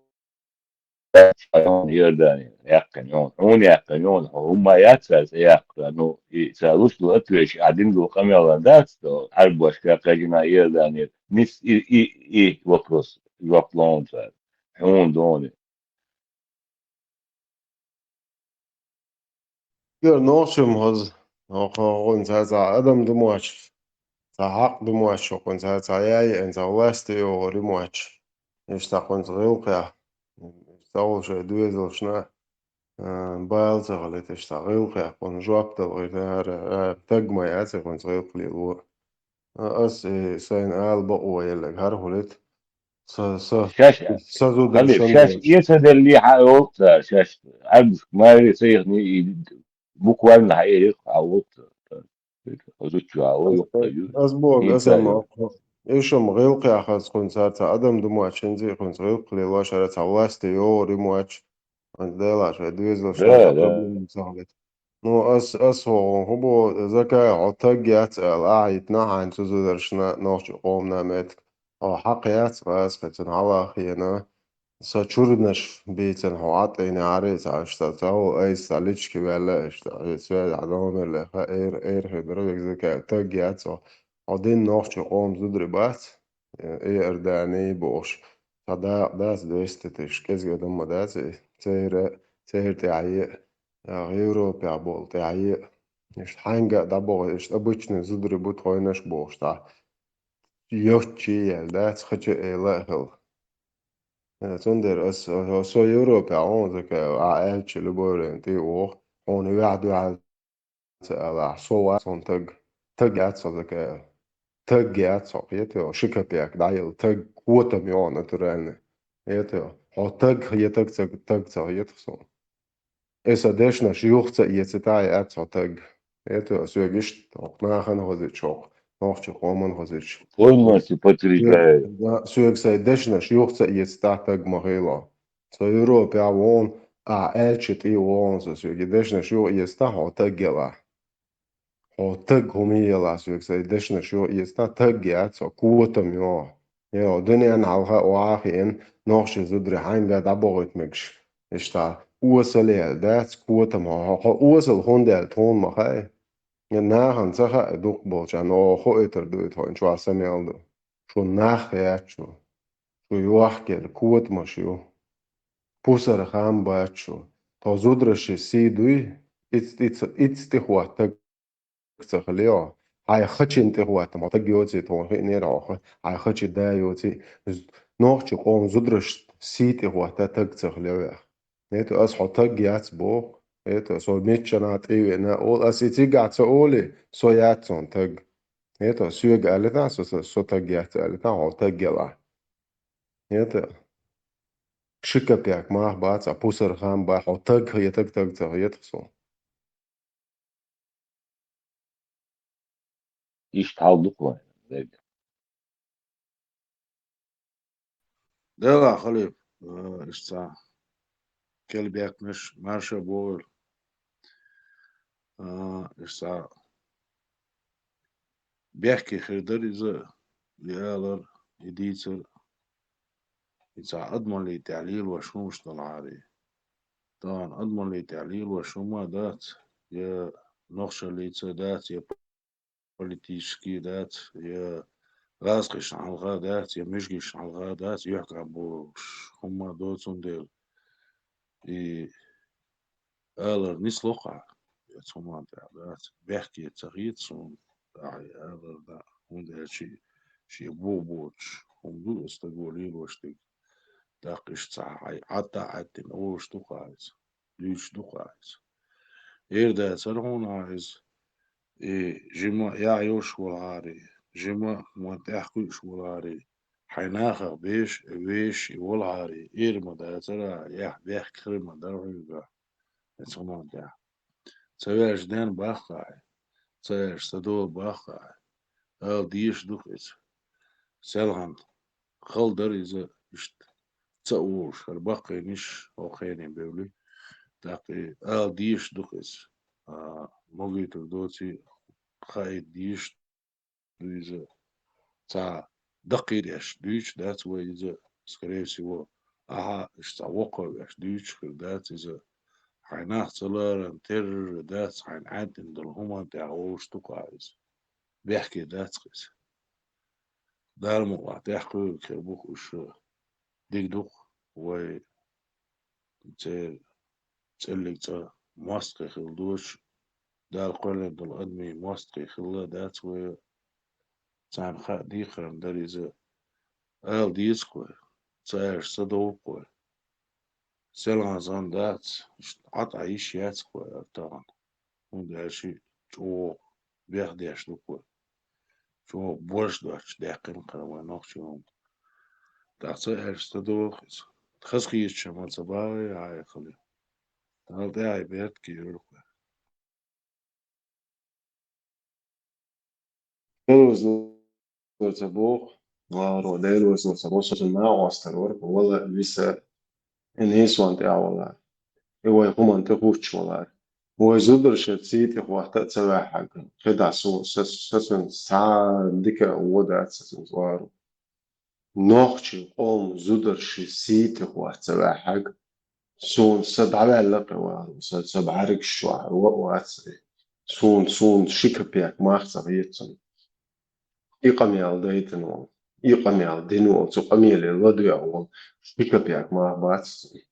[SPEAKER 2] يرداني يقنون هون يقنون هم ياتساس يقنون يسالوش له اتوش قاعدين له قميص داس تو اربوش كاجنا يرداني نس اي وكروس يوبلون فات هون دوني
[SPEAKER 1] غير نوشم هز نوخون زازا أدم دموش حق دموش وقون زازا ياي إن زواستي ورموش يشتاقون زغيوقيا يشتاقون شو دويزل شنا بايلز غليت يشتاقون قون جواب تلغي تجمع ياسي قون زغيوق لي أس سين آل بقوة يلك هرهولت
[SPEAKER 2] شاش
[SPEAKER 1] سازودر
[SPEAKER 2] خلي شاش
[SPEAKER 1] شندوش
[SPEAKER 2] يسد اللي حاولت شاش عبد ما يصيغني بوكوان حقيقي عوضت وزوجي عوض
[SPEAKER 1] أسبوع
[SPEAKER 2] ينتهي
[SPEAKER 1] أسمع إيشم غيلق يا خاص كون ساعة أدم دموع شنزي كون غيلق لي لا شرط عواستي يو ريمواتش عند ديلا شو دويزل شنا
[SPEAKER 2] لا لا
[SPEAKER 1] تقبل مساعدة نو أس هو زكاة عتق يتسأل يتنحى عن تزودر شنا نوش قومنا مت أو حق يتسأل أسكتن على خينا ساتشورنش بيتن هوات إني عاريس عشتاو أي ساليتش كبيرة اشتا سوى عدوم اللي إير هدرك زكاة تق يتسأل عدين نوش قوم زودر بات إيه أرداني بوش فدا داس دوستتش كز قدام داس تير تعيق غيرو بيعبول تعيق إيش حنجة دبوغ إيش أبوشنا زودر بوت خوينش بوش تا يوتشي يلدات خجي إيه هل تندر سو يوروبا عونك عائلش لبورن تي او هون يعدو على سو سون تج صدق تج صقيته شكا بيك دايل تج قوتا ميون نترن يته هو تج هي تج يتسو إسا دشنا شيوخ يتتاي تج يته سوغشت ناخن هوزي شوق نوخش قومن هوزي
[SPEAKER 2] полностью потрясает.
[SPEAKER 1] Syöksei dešna šjuhca iestātag mahila. So Eiropā on elčit i on so syöki dešna šju iestā hotag gelā. Hotag humiela syöksei dešna šju iestā tagiat so kuotam jo. Jo, dunian halha oahien noxi zudri hanga daborit mekš. Istā uosaleel dāts kuotam ha uosal hundel ton mahai. Ja nāhan saha eduk bolchan o hoiter duit hoin chua sameldu. شو ناخياتشو شو يوحكي الكوت ماشيو بوسر خام باتشو تو زودرشي سيدوي اتس تخوا تخليو هاي خچين تخوا تما تجيوتي تو هني راخ هاي خچ دايوتي نوخچ قوم زودرش سي تخوا تخليو نيتو اس حطجيات بو ايتو سو ميتشنات اينا اول اسيتي جات اولي سوياتون تج Eto syög älitään sotagiat älitään hotagela. Eto shikapiak mah baatsa pusar ham ba hotag yetag tag yetso.
[SPEAKER 2] İş kaldık var.
[SPEAKER 6] ده خليف إشتا كل بيكنش ماشا بول إشتا بيحكي خيردر إذا ليالر يديتر إذا أضمن لي تعليل وشو مش طلعاري طبعا أضمن لي تعليل وشو ما دات يا نقشة اللي دات يا بوليتيشكي دات يا راسقش على الغادات يا مشقش على الغادات يحكي بوش هما دوتون ديل آلر نيس لوقع يتوما دات بيحكي تغييت سون داعي آلر دا هوندا شي بوبوش هم دو استقولين وشتك داقش تعاي عطا عتن اوش دقايز ليش دقايز إيردا سرهون عايز جمع يعيوش والعاري جمع منتحكوش والعاري حيناخر بيش والعاري إير مدى ترى يح بيح كريم درعيقا يتوما دا تسويش دان باقاي تسويش صدول باقاي ديش دقيت سلغن خل دريزة إشت تسووش الباقي نش وخيني بيولي تاقي ديش دقيت موجيت دوتي خايد ديش دويزة تا دقيريش ديش دات ويزة скорее всего اشتوقع ديش دات إذا حيناخ تلار تر دات حين عادن دلهما تعوش تقايز بيحكي دات قيس دار مقع تحكي كبوخ وش ديك دوخ و تسلك تا ماسكي خلدوش دار قرن دل أدمي ماسكي خلا دات و تان خا ديخرن داريزة ديسكو تايش صدوقو سلغان زان دات عط عيش ياتكو طبعا هون شي جو بيخديش دوكو جو بوش دوش داقين قروا نوخشون داعتي صدوق تخسخيش شمال صباغي عاي خلي تنال داعي بيت كي يروكو دلوز نرتبوخ وارو دلوز نرتبوخ ما واسترور والله لسه إنهيس وانت والله هو هم أنت قوتش والله هو زودر شتيت وقت تسوي حاجة خدع سو سسن ساعة ديك ودا سسن زوارو نوخشي قوم زودر شتيت وقت تسوي حاجة سون سبعة لقى وارو سبعة رك شو واتسري سون شيك بيك ما أخسر يتسن إيقام يالديتنو إيقام يالدينو تقام يالدو يالو شيك بيك ما باتسري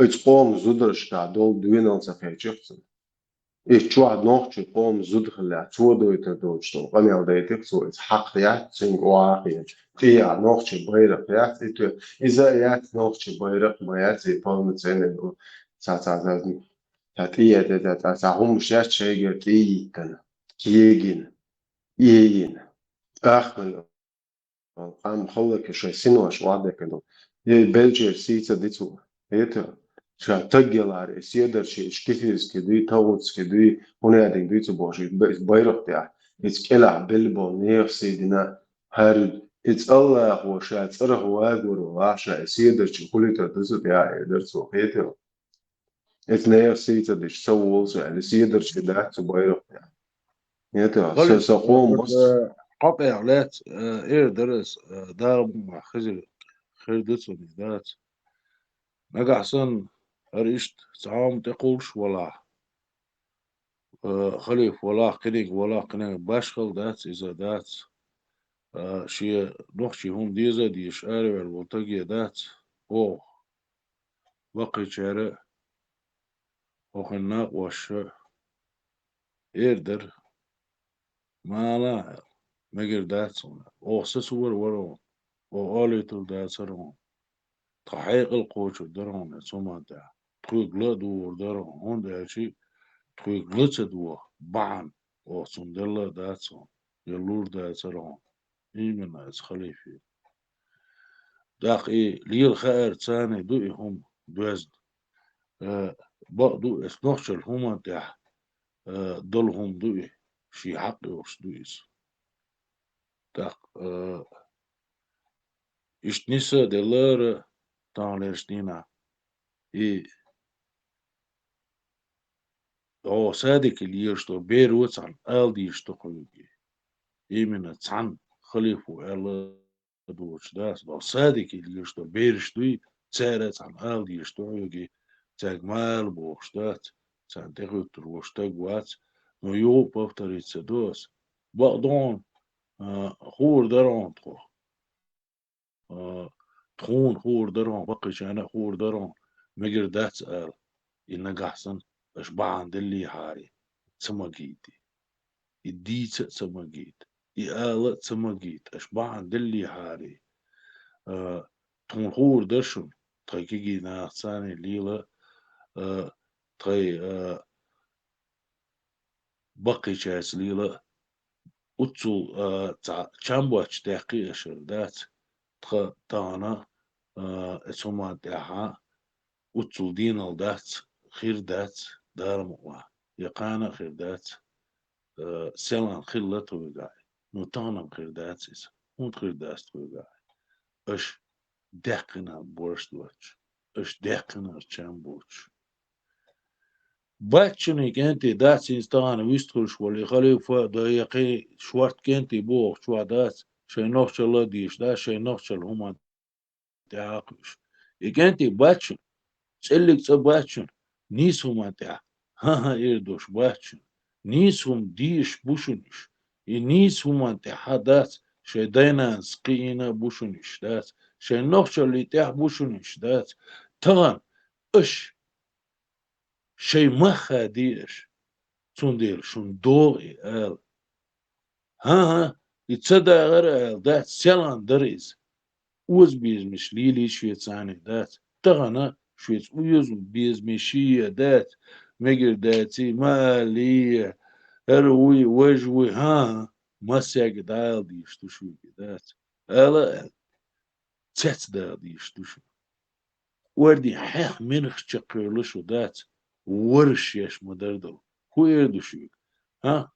[SPEAKER 6] إيش قوم زودر شتادول دوينال سفيتشفت إيش واحد نوخش قوم زود خلا تودو يتدوشتو قام يالديتك سو إيش حق يات سين واقعي فيها نوخش بيرق يات إتو إذا يات نوخش بيرق ما يات يبان تسين تا تاتيه تا هم شات شيء كيتن كيجين يين آخر قام خلك شيء سنوش وعدك إنه بلجر سيتا ديتو هيتو شا تجلار سيدر شيء كثيرس كدي توتس كدي هنا عندك ديتو باشي بيرق تاع يتكلع بالبو نير سيدنا هارد إتس الله هو شا تصرخ واجور وعشا سيدر شيء كل تدرسو تاع يدرسو هيتو إتس نير سيتا ديش سوولس يعني سيدر شيء داعتو بيرق تاع هيتو سقوم بس قطع إعلات إيه درس دار مع خزر خير دتسوني دات نجح سن هريشت تعام تقولش ولا خليف ولا قنيق ولا قنيق باشخل دات إذا دات شي نوخشي هم ديزا ديش آري والمنطقية دات أو بقي شارع وخناق وش إيردر ما لا مجر دات أو سسور ورون أو أوليتل دات سرون تحقيق القوش درون ثم دا تقول دور درون هون دا شيء تقول دوا بعن أو سندلا داتسون يلور داتسرون إيمن أس خليفي داق إيه ليل خير تاني دوئي هم دوزد بقدو اسنوخشل هما دا دولهم دوئي شي حقي وش دوئيس داق
[SPEAKER 8] اشتنسا دلار تانلرشتينا او صادق اللي يشتو بيروت عن الدي يشتقلوكي من تسعن خليفو ال دوش داس لو صادق اللي يشتو بيرشتوي تسارت عن الدي يشتقلوكي تاجمال بوشتات تانتخو تروشتاق وات نو يو بفتريت سدوس بقدون خور درون تخو تخون خور درون بقيش انا خور درون مجر دات ال إن قحسن أشبعان دلي هاري سماجيتي الديت سماجيت إآلة سماجيت أشبعان دلي هاري تنخور درشن تايكيجي ناقصاني ليلة تاي بقي شاس ليلة أتسو تشامبوش تحقي أشردات تانا اسمها تاها أتسو دينال دات خير دات دار مقوا يقانا خير دات سلان خلة توقعي نوتانا خير دات سيس هون خير دات توقعي اش دقنا بورش دوش اش دقنا چامبوش باتشني كنتي دات سيستان ويستخلش واللي خليفة دقيقي شوارت كنتي بوغ شوا دات شي نوخش الله ديش دات شي نوخش الهمان تعاقش يكنتي باتشن تسألك تباتشن نيسهم انتع ها إردوش باتشن نيسهم ديش بوشنش نيسهم انتع حدات شي دينا سقينا بوشنش دات شي نوخش اللي تاع بوشنش دات طبعا اش شي مخا ديش تندير شون دوغي آل ها يتصدى غير آل دات سيلان دريز وز بيز مش ليلي شويتساني دات طبعا شويت ويوز بيز مشية دات مجر داتي مالي هروي وجوي ما ساق دال ديشتو شو دات الا تات دال ديشتو شو وردي حيخ منخ تشقرلشو دات ورش يش مدردو هو يردو شو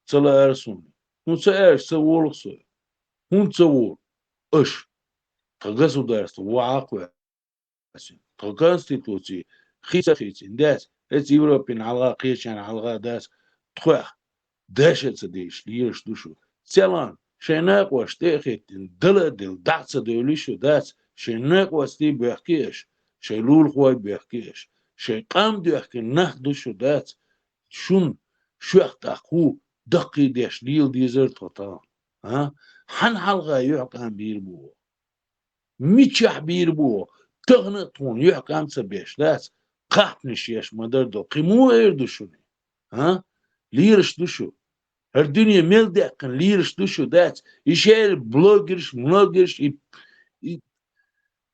[SPEAKER 8] تلا ارسوني هون تساعش سوولك سو هون تسوول اش تغزو دارست وعاقوة كونستيتوتي خيتين داس هت يوروبين على قيشان على داس تخوخ داشت ديش ليش دوشو سلام شناق واش تاخيت دل دعس دوليشو داس شناق واستي بيحكيش شيلول خوي بيحكيش شي قام بيحكي ناخدوشو داس شون شوخ تاخو دقي ديش ليل ديزر توتا حن حلقة يعقام بيربو ميتشح بيربو تغنطون يحكام سبيش داس قاحنش ياش مدردو قيمو ايردوشوني ليرش دوشو هر الدنيا ميل دقن ليرش دوشو داس يشير بلوجرش منوجرش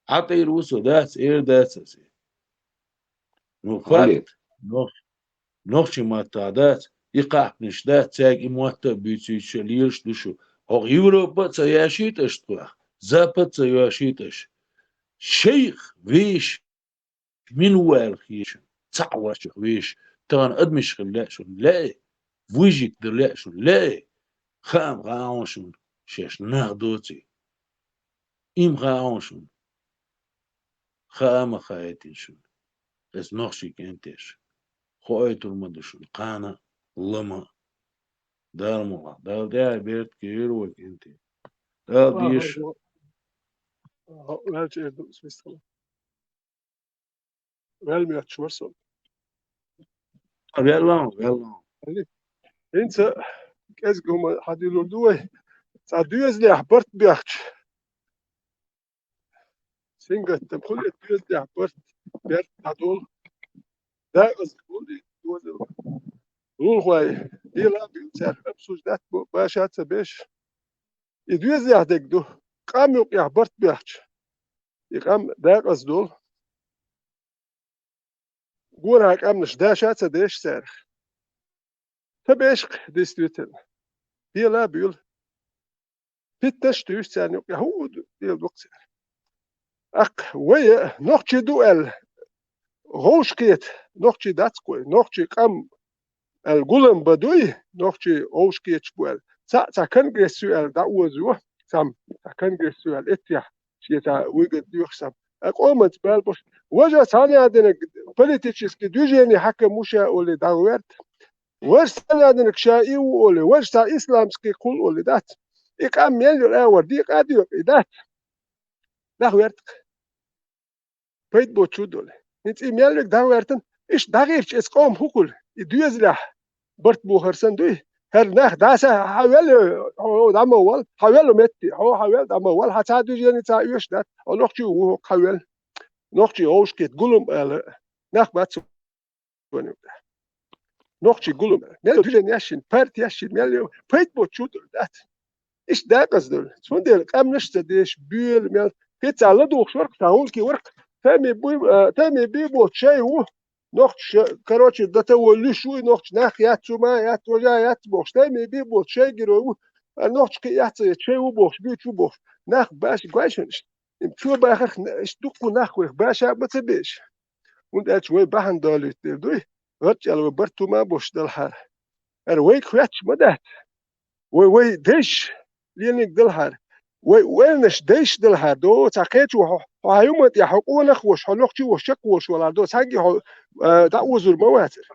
[SPEAKER 8] حتى يروسو داس اير داس اسي نو فاكت نوخشي ماتا داس يقاحنش داس تاقي موتا بيتيش ليرش دوشو هو يوروبا تسياشيت اشتوخ زابا تسياشيتش شيخ ويش من والخيش تعوش ويش تان ادمش خلاشون لا ويجيك دلاشون لا خام غاونشون شاش ناخدوتي إم غاونشون خام خايتيشون اس نوخشي كنتش خويت المدشون قانا لما دار مغا دار داعي بيرت كير وكنتي دار ديش
[SPEAKER 4] Welche Erdnussmistral? Velmi açmırsan.
[SPEAKER 8] يلا
[SPEAKER 4] انت كازكم حد يلوردوه تعديز لي حبرت بيحكي سينجا تبخل الديوز لي حبرت بيحكي هدول دا أزقول لي دوز دول خواي دي لا بيوتسر أبسوش دات باشات سبيش يدوز لي حدك دو قام يوق يحبرت بيحكي يقام دا أزدول قولها قام نش دا شات سديش سارخ تبيشق ديستويتن دي لا بيول فتش تيوش سان يوق يهود دي الوقت أق ويا نوختي دوال روشكيت نوختي داتكوي نوختي قام القلم بدوي نوختي روشكيت شبوال تا كان جسوال دا وزو سام تا كان جسوال اتيا شيء ويقد يحسب أقومت بالبوش وجه ثاني عندنا politiический движение حكم مشا ولا دعوات وش ثاني عندنا شيء ولا وش تا إسلامسكي كل ولا دات إقام يلو أول ديك أديو دات دعوات بيت بوتشودول إنت يملك دعواتن إيش دعيرش إسقام حقول يدوزله برت بوهرسن دوي هر نخ داسه حاول هو دام اول حاول متي هو حاول دام اول حتى دوجيني تا يوش دات نوختي هو حاول نوختي اوش كيت قولم نخ بات نوختي قولم مل دوجيني ياشين بارت ياشين مل بيت بوتشود دات ايش دا قصدول شون دير قام نشت ديش بيل مل كيت على دوخ ورق تاول كي ورق تامي بيبو شيء هو نوختش كروتش دتول شوي نوختش ناخ ياتو ما ياتو جا يات بوش تامي بيبو شيء جرو نوختش كي ياتو شيء وبوش بيتو بوش ناخ باش كويشنش شو باخر اشتوكو ناخ باش بتبيش und شوي باهن دالت دوي رجع لو برتو ما بوش دلحر وي كراتش مدات وي ديش لينك دلحر وينش ديش دلحر دو تاقيتو هايومت يا حقوق خوش حلوقتي وشك وش ولا دو ساقي دعوز المواتر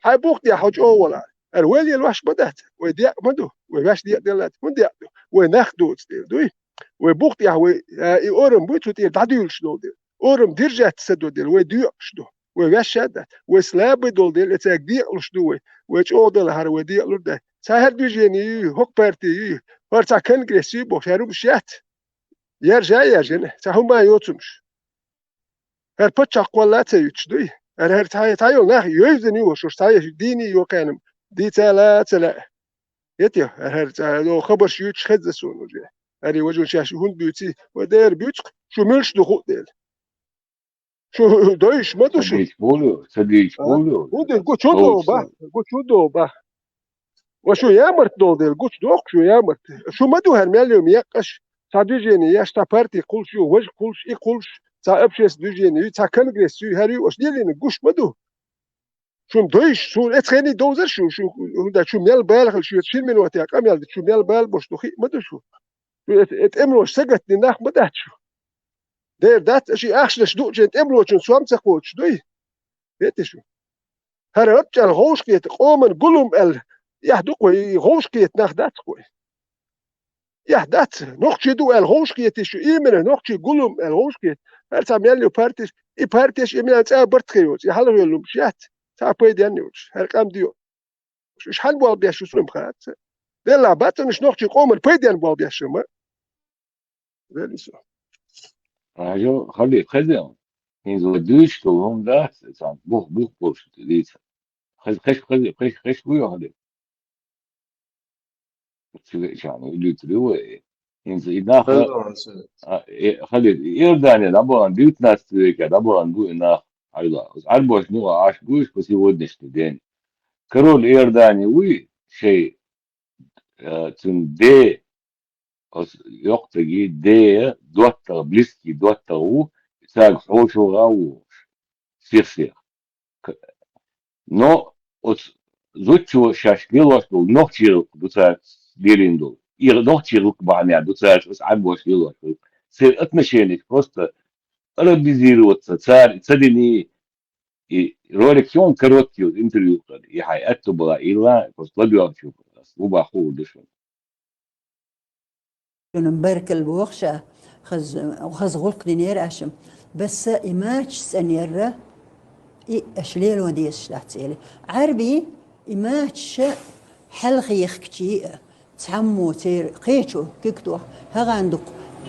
[SPEAKER 4] هاي بوق يا حج ولا الويل الوحش بدات ويديا مدو ويباش ديا دلات من ديا وناخدو دوي وبوق يا وي اورم بيتو ديال داديل شنو ديال اورم ديرجات تسدو ديال ويديو شنو ويباش شادات وسلاب دول ديال تاك ديا شنو ويجو دل هر وديا لده ساهر ديجيني هوك بارتي فرتا كونغريسي بو شارو بشات يرجع جن سهما يوتمش هر بتشق ولا تيجدي هر تايو ناخ يوزني وشو تاي ديني يوكانم دي تلا يتي هر لو خبر شيوت خدسون وجه هري وجه شاشون بيوتي ودير بيوت شو ملش دخول ديل شو دويش ما دوش
[SPEAKER 2] صديق بولو
[SPEAKER 4] ودي قوتشودو با وشو يامرت دول ديل قوتش دوخ شو يامرت شو ما دو هر مليوم يقش تادوجيني ياشتا بارتي كلش وجه كلش كلش تا ابشيس دوجيني تا كونغرس هاري واش ديالين قوش مدو شو دويش شو اتخيني دوزر شو دا شو ميل بالغ شو تشيل من وقت يقام يال شو ميل بال باش دوخي مدو شو اتاملوش سقت ناخ مدات شو دير دات شي اخشلش دو جنت املوش سوام تخوش دوي هيت شو هربت الغوش كيت قومن قلم ال يحدق غوش كيت ناخ دات خوي يحدث نقطة دو الغوشكيت شو إيمن نقطة قلم الغوشكيت هل تعمل بارتيش بارتيش إيمن أنت برتخيوت يحلو يلوم شيات تعبيد ينيوش هرقام ديو شو حال بوال بيا شو سلم خات ده لعبات مش نقطة قوم البيد ين بوال بيا شو ما ده سو
[SPEAKER 2] راجو خلي خدم إنزو دوش توهم ده سان بوخ ديت خش بيو هذا يعني اللي تروي إنزو إذا خلي إيرداني دابا بيوت ناس كده دابا نقول إنه أيضا عربوش نوع عاش بوش بس يودنش تدين كرول إيرداني وي شيء تن دي يقتجي دي دوتا بليسكي دوتا و ساق حوشو غاو سير نو زوتشو شاشكيلوش دو نوختير دوتا ديرين دول نوختير بعمل دوتا بس عربوش كيلوش سير اتمشينك просто رديزيروت تسدني رولك يوم كروتيو انتريو يحي اتبغى إلا بس لبيو شوف وباخو دشون
[SPEAKER 3] نمبرك البوخشة خز غلق دينير أشم بس إماش سنيرة أشليل وديش لحتيلي عربي إماش حلقي يخكتي تعمو تير قيتو كيكتو هغاندق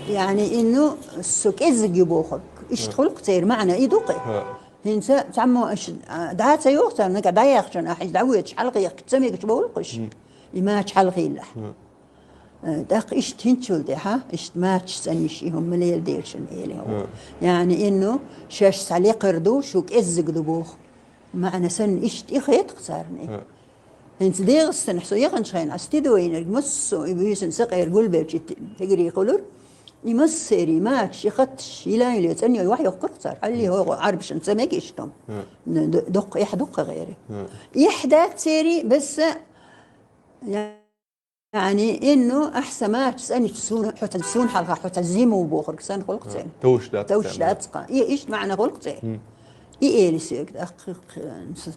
[SPEAKER 3] يعني إنه السوك إزق يبوخك إيش تخلق تير معنا إيدوقي هنسا تعمو إيش دعات يوقتا نكا دايخشن أحيش دعويتش حلقي يخكتسمي كتبولقش إماش حلقي لح داق إيش تنشل ده ها إيش ماتش سنيشيهم مليل ديرشن إليه يعني إنه شاش سالي قردو شوك إزق دبوخ معنا سن إيش تيخيت قصارني هنس ديغ السن حسو يغنش خين عستيدوين المسو يبيسن سقير قلبي تجري قلور يمسيري ماتش يخطش يلاين لي تاني الواحد يقصر اللي هو عربش نسميك إيشتم دق يحدق غيري يحدى تيري بس يعني يعني إنه أحسن ما تسألني تسون حتى تسون حلقة حتى زيمو بوخر كسان خلقتين
[SPEAKER 9] توش دات
[SPEAKER 3] توش داتقا إيش معنى خلقتين إيه سيك دق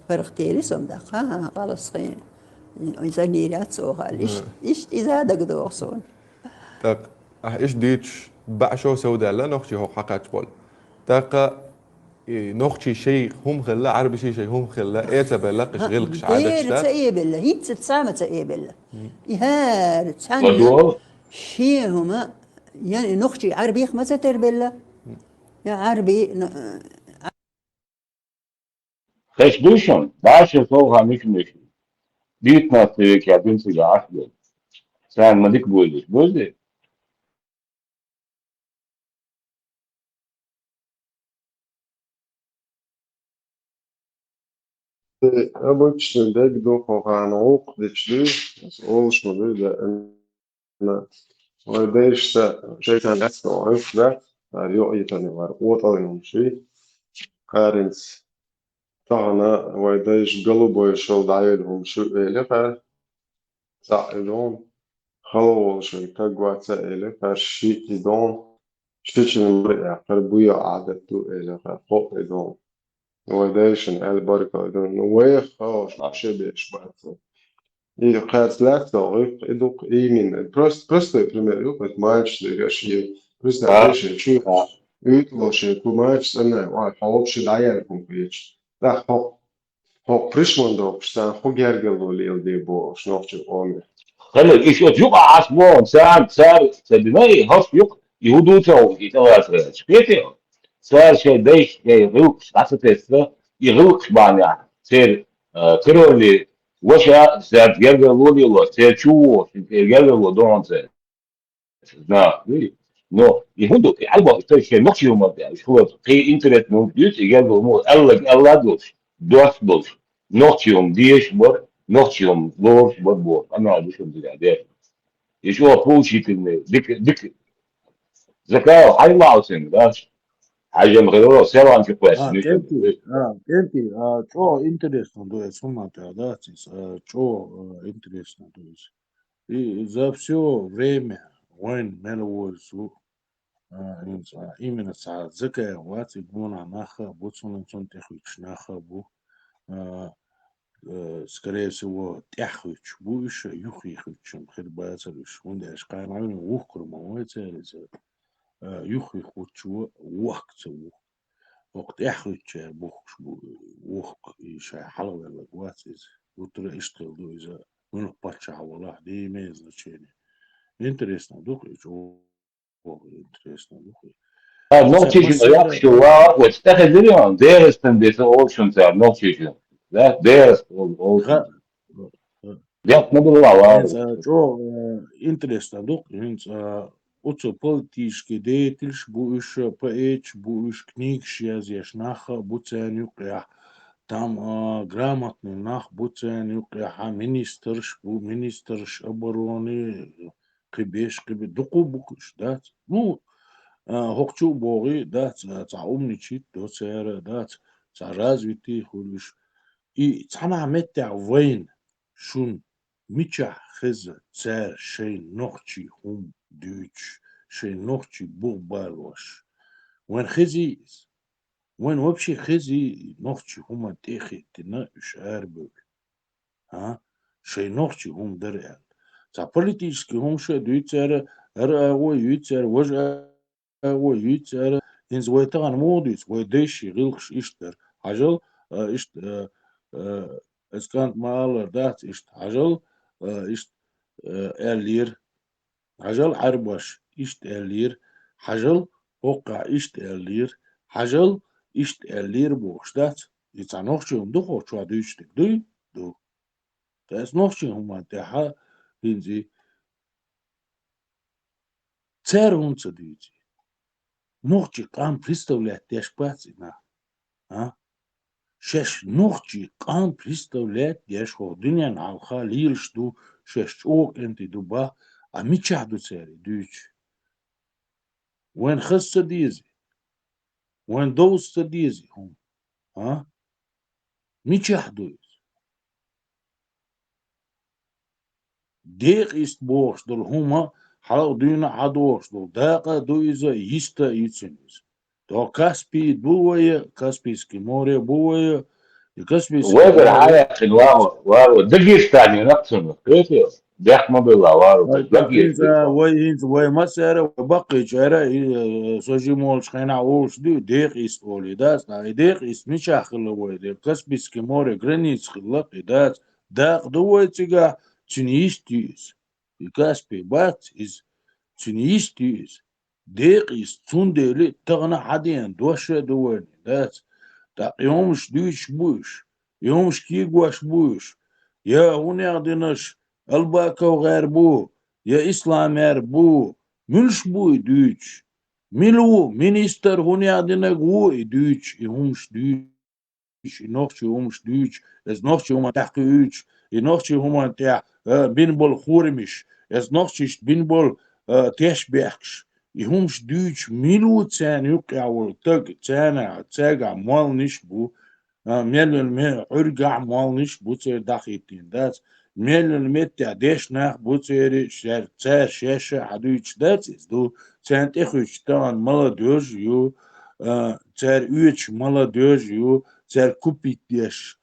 [SPEAKER 3] فرختيلي سوم دقا خلاص خين إنسان يرات سوها إيش إذا دق دوغسون
[SPEAKER 9] تاق إيش ديتش بعشو سودا لا نخشي هو حقات بول تاق نخشي شيء هم خلا عربي شيء هم خلا إيه تبلقش غلقش عادة
[SPEAKER 3] دير
[SPEAKER 9] شتا
[SPEAKER 3] تأيه بالله هي تتسامة تأيه بالله يهار تسعنا شيء هما يعني نخشي عربي ما تتر بالله يا عربي
[SPEAKER 2] خش دوشم باش فوقها مش بيتنا في كابين في عشرة سان ما ديك بولش
[SPEAKER 6] أبو تشتن ديك دو فوقان عوق ديشلي بس أولش مدري لأن ويديش شيطان أسمع وعوق ده فاريو أيتاني وارقوط ألينهم شي قارنس طعنا ويديش قلبو يشل دعيلهم شو إلي فسائلهم خلو شي تقوى سائلي فشي إدون شتيشن مرئع قربوية عادتو إلي فوق إدون ويديشن البركة إدون ويخ شبيش باتو I kāds lēkto iduk īmin. Prosto primeiro, bet mājas šie prezentēšie čūs ütlošie, ku mājas anē, vai halopši dājēr konkrēči. Tā hok prišmondok, stan hogergelo liel diebo, šnokči omi.
[SPEAKER 2] خلي إيش يقع عصبون صار سبناي هوش يق يهودو تو يتواصل شبيتي صار شيء دايش يغلق عصبته يغلق بانيا سير كرولي وشا صار يرجع لولي الله سير شو يرجع له دون سير نا نو يهودو عالبا شيء نقش يوم ده شو في إنترنت موجود يرجع له مو الله دوش نقش يوم ديش بر نقش يوم لورش بر أنا أدوش يوم ده يشوف بوشي في ديك ذكاء حي معصم داش حاجة مغيرة سوا عن كويس
[SPEAKER 8] كنتي شو انترستون دوس هما تعداتيس شو انترستون دوس и за все время войн меловозу именно са зэка вати буна наха буцун цун техвич наха бу скорее всего тяхвич бу еще юхихвичем хербацалиш он даш кайман ухкур мовецелис юхихвичу уахцу وقت يحرج بوخش وخ إيش حلوة ولا قواتيز وترى إشتغل دو إذا من باتشا والله دي ميز نشيني إنتريسنا دوك إيشو إنتريسنا دوك
[SPEAKER 2] nog tischen reaktie waar wat zeggen jullie aan der is dan deze options er nog tischen dat der is ja не было waar
[SPEAKER 8] شو إنتريسنا دوك إنت Oco politički detelš buš paeć buš knjigšjas ješ naha bucenju ja tam gрамотный nah bucenju ja ministrš обороны кибеш кибе дуку букуш да ну хокчу боги да за умничит до цера да за развитый хулиш и цана метя войн шун мича хез цер шей нохчи хум ديوتش شي نوختي بو بالوش وين خزيز وين وبشي خزي نوختي هما تيخي تناقش عربك ها شي نوختي هم دريال تا политически هم شو دويتر هو يوتر وجه هو يوتر إنز ويتغن موديس ويديشي غلقش إشتر عجل إشت إسكانت مالر دات إشت عجل إشت إلير عجل عربش إشت إلير حجل وقع إشت إلير حجل إشت إلير بوشتات يتعنوخشي هم دخو شو دوشتك دو تاس نوخشي هم تاحا هنزي царь он цадуете. Ногти кам представлять тяж пацина. А? Шеш ногти кам представлять тяж ходыня на алха лил что шеш ок энти дуба а мичаду цари дюч. Вен хас цадизи. Вен доус цадизи хум. А? Мичаду. ديق است بوش دل هما حلو دينا عدوش دل داقة دويزا يستا يتسنز دو كاسبي بوية كاسبيسكي موري بوية كاسبيسكي
[SPEAKER 2] وابر
[SPEAKER 8] موري
[SPEAKER 2] عايق وارو دقيق تاني نقصنا كيف يو ديق ما بالله وارو دقيق
[SPEAKER 8] تكينزا وينز ويمسر وبقي جرا سوجي مول شخينا ووش ديق است اولي داس ديق است مش اخل ويدي كاسبيسكي موري غرينيس خلق داس داق دوي تيغا تنيستيس كاسبي بات از تنيستيس ديق است تندلي تغنى حدين دوش دوين داس دا يومش دوش بوش يومش كيغواش بوش يا هوني غدنش الباكا وغير بو يا اسلام غير بو ملش بو دوش ملو مينستر هوني غدنا غو دوش يومش دوش نوخش يومش دوش از نوخش يوم تحقي دوش نوخش يوم تاع بينبول خورمش از نوخش بينبول تيش بيخش يهمش دوش ملو تسان يقع والتق تانا تاقع مال نشبو ميل عرقع مال نشبو تسير داخيتين داس ميل تاع ديش ناخ بوتسيري شار تسار شاشة عدوش داس دو تسان تخوش تان مالا دوش يو تسار اوش مالا دوش يو تسار كوبي ديش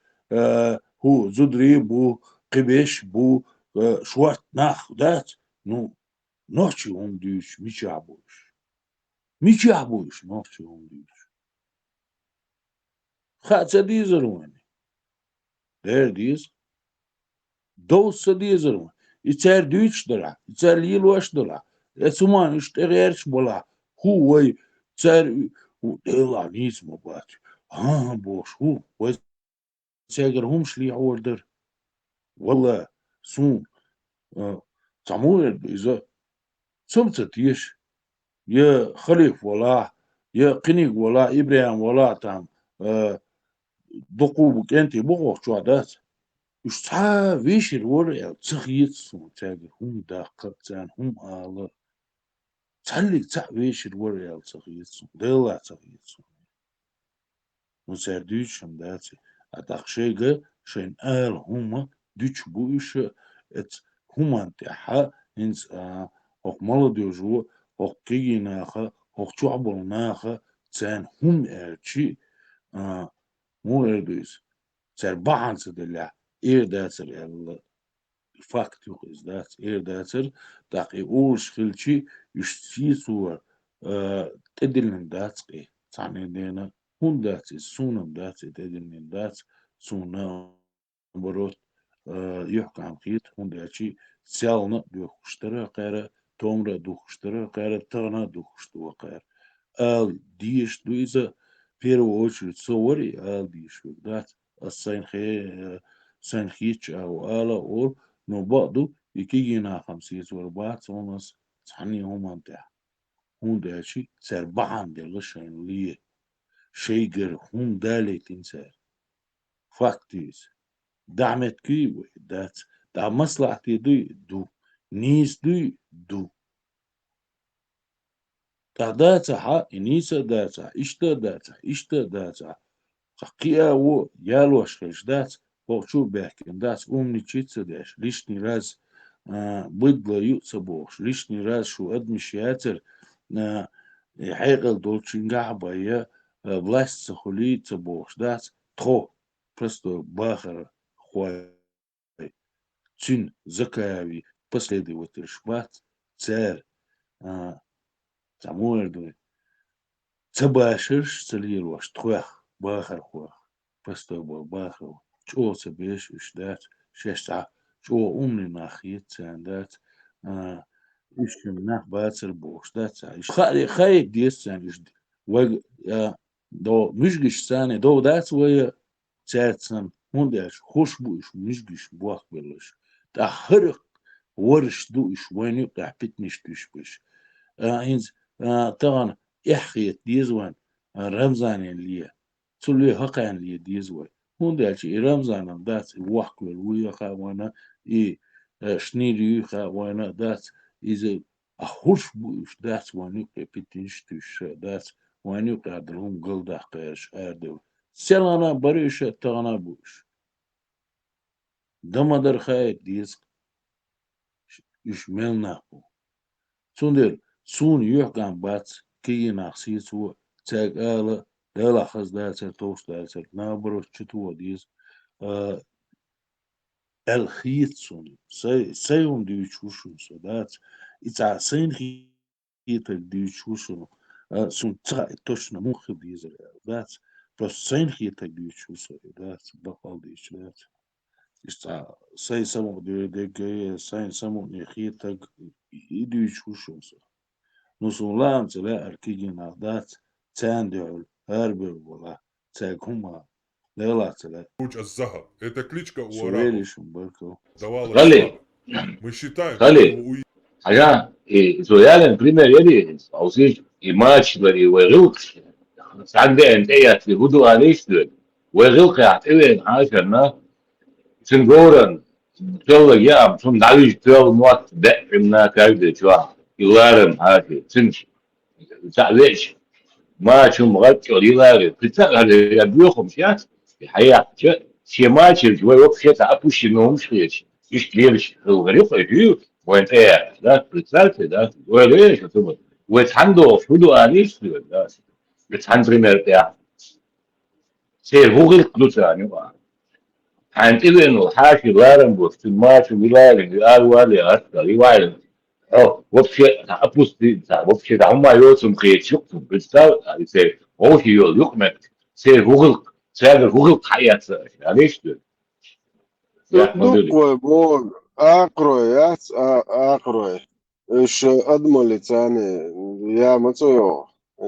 [SPEAKER 8] هو زدري بو قبش بو شوارت ناخ داس نو نوچي هم دوش ميچي عبوش نوچي هم دوش خاطر ديزر واني دير ديز دوس ديزر واني يتسار دوش دلع يتسار ليلوش دلع يتسمان اشتغيرش بلا هو وي تسار دلع نيز مبات بوش هو ويتساقر همش لي عوردر والله سون تعمول إذا سمت يش يا خليف ولا يا قنيق ولا إبراهيم ولا تام دقوبك أنت بقوة شو عدات وش تا ويشر ورع تخيط سو تاجر هم داقة تان هم آلا تحلق تا ويشر ورع تخيط سو دلا تخيط سو مساردوش هم داتي أتاقشيغا شين هم دوش بوش ات هم انتحا انس هوك مالدوجو هوك كيجي ناخا هوك شعبل ناخا تان هم ارشي مو اردوس تار بحانس دلع داتر الفاكت يوخيز دات داتر داقي اولش خلشي يشتي صور تدلن داتقي تعني دينا هون داتي سونم داتي تدلن دات سونا بروت يحكى عن خيط هون داتشي سيالنا دوخشترا قيرا تومرا دوخشترا قيرا تغنا دوخشتوا قير ديش دويزا первую очередь صوري ديش دات السين خي سين خيتش أو أو نو بعضو يكيجينا 54 ونص تحني هما نتاع هون داشي سار بعن دي غشين ليه شيجر هون دالي تنسار فاكتيز دعمت كي دات دا مصلحتي دو نيس دو دا داتا إنيسا داتا إشتا داتا تحقيقا و يالوش خيش دات بوشو بيحكي دات أمني تشيتسا داش ليشني راز بدلا يؤسا بوش ليشني راز شو أدمش ياتر حيقل دولشين قعبا يا بلاست خليت بوش دات تخو برستو باخر خواي تشين زكاوي بسلدي وترشبات تسار تعمول دوي تباشرش تليل واش تخوخ باخر خوخ برستو باخر شو سبيش وشدات شاشتا شو أمني ناخيت ساندات إيش مناخ باتر بوش دات إيش خايك ديس سان إيش و دو مشجش ساني دو دات ويا تاتسن هون داش خوش بو إيش مشجش بواخ بلش تأخرق ورش دو إيش وين يقع بتنش تش بش إنز طبعا إحخيت ديزوان رمزان اللي تولي هقان اللي ديزوان هون داش رمزان دات واخ ويا خا وانا شنيري خا وانا دات إذا أخوش بوش دات وانيقى بتنش تش دات وانيقى درهم قلدا قيرش آدو سيلانا بريشة تغنا بوش دما در خايت ديز إيش ملناكو سندر سون يحكم بات كي ناقصيتو تاج آلا لا خز دا توش دا نابرو تشتو ديز الخيط سون سيون دي تشوشو سو دات إتا سين خيط دي تشوشو سون تا توشنا مخ ديز دات بس سين خيط دي تشوشو دات بقال دي دات إستا سي سمو دي جاي سين سمو نخيط دي تشوشو نصون لام تلا أركيجنا دات تاندعل هربل ولا تاكهما لا تلا
[SPEAKER 7] Луч الذهب. Это кличка у
[SPEAKER 8] سوالي
[SPEAKER 7] арабов.
[SPEAKER 8] شمبركو
[SPEAKER 7] Давала
[SPEAKER 2] خلي
[SPEAKER 7] славу. Мы считаем,
[SPEAKER 2] خلي
[SPEAKER 7] что у
[SPEAKER 2] حاجة سؤال بريمير يدي أو سيج إيماتش بري ويغلق ساعات ده أنت إيه في هدوء عليش ده ويغلق يعتبر حاجة سنغورن تلا يا سن دايج تلا نوات دعمنا كذا شو يلارم هذه سنش تعليش ما شو مغطي ولا يلارم بتاع هذا يبيوخم شيات الحياة شيء ما شيء وقت شيء تعبوش إنهم شيء إيش ليش الغريب يجيو وأنت لا بتسالف ده وليش تقول وتحندو فدو عليش ده بتحند بريمير ده سير هو غير كلوس يعني عن إنه حاشي لارن بوست الماتش ويلارن يقال والي أكثر يوالي أو وبشي تعبوس دي وبشي تعمل يوسم خير شقته بتسال يعني سير هو شيء يقمت سير هو حياة ليش ده
[SPEAKER 1] دوك بول أقرويات أقروي إيش أدمل تاني يا متيو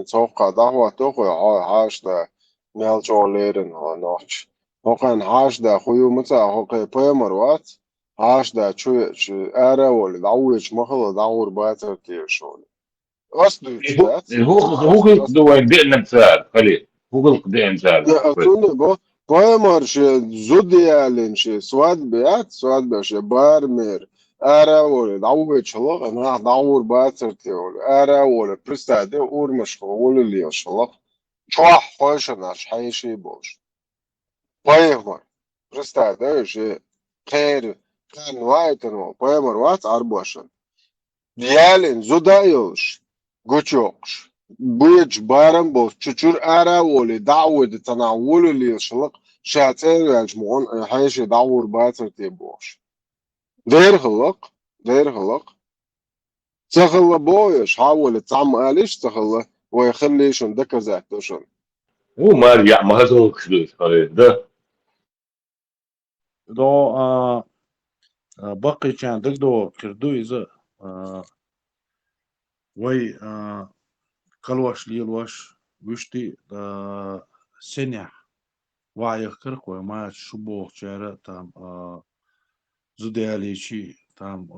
[SPEAKER 1] توقع دعوة توقع عاش ده ميل جوليرن هناش هوكان عاش ده خويو متى هوكي بيمروات عاش ده شو أرا ولا دعويش مخلو دعور باتر كير شغل أصدق شات
[SPEAKER 2] هو دوين بيئنا مثال خليل هو دين مثال
[SPEAKER 1] أتوني بويمر زوديالين سواد بيش بارمير أرا ولا دعويش شلق أنا دعور باتر كير أرا ولا برستادي أور مشغول اللي يشلق شوح خوش ناش حيشي بوش بويمر برستادي شيء خير كان وايتن بويمر وات عربوشن ديالين زودايوش قوتشوقش بويج بارم بوش تشور أرا ولي دعوة تناول اللي يشلق شاتين يجمعون حيش يدعور باتر تيبوش دير خلق تخلى بويش حاول تعم آليش تخلى ويخليش اندكا زاكتوشن
[SPEAKER 2] هو ما رجع ما هذا كشلوش خليل ده
[SPEAKER 8] دو باقي كان دو كردو إذا وي كلواش ليلواش وشتي سنع وعي كرك وما شبوه شارع تام زدالي شي تام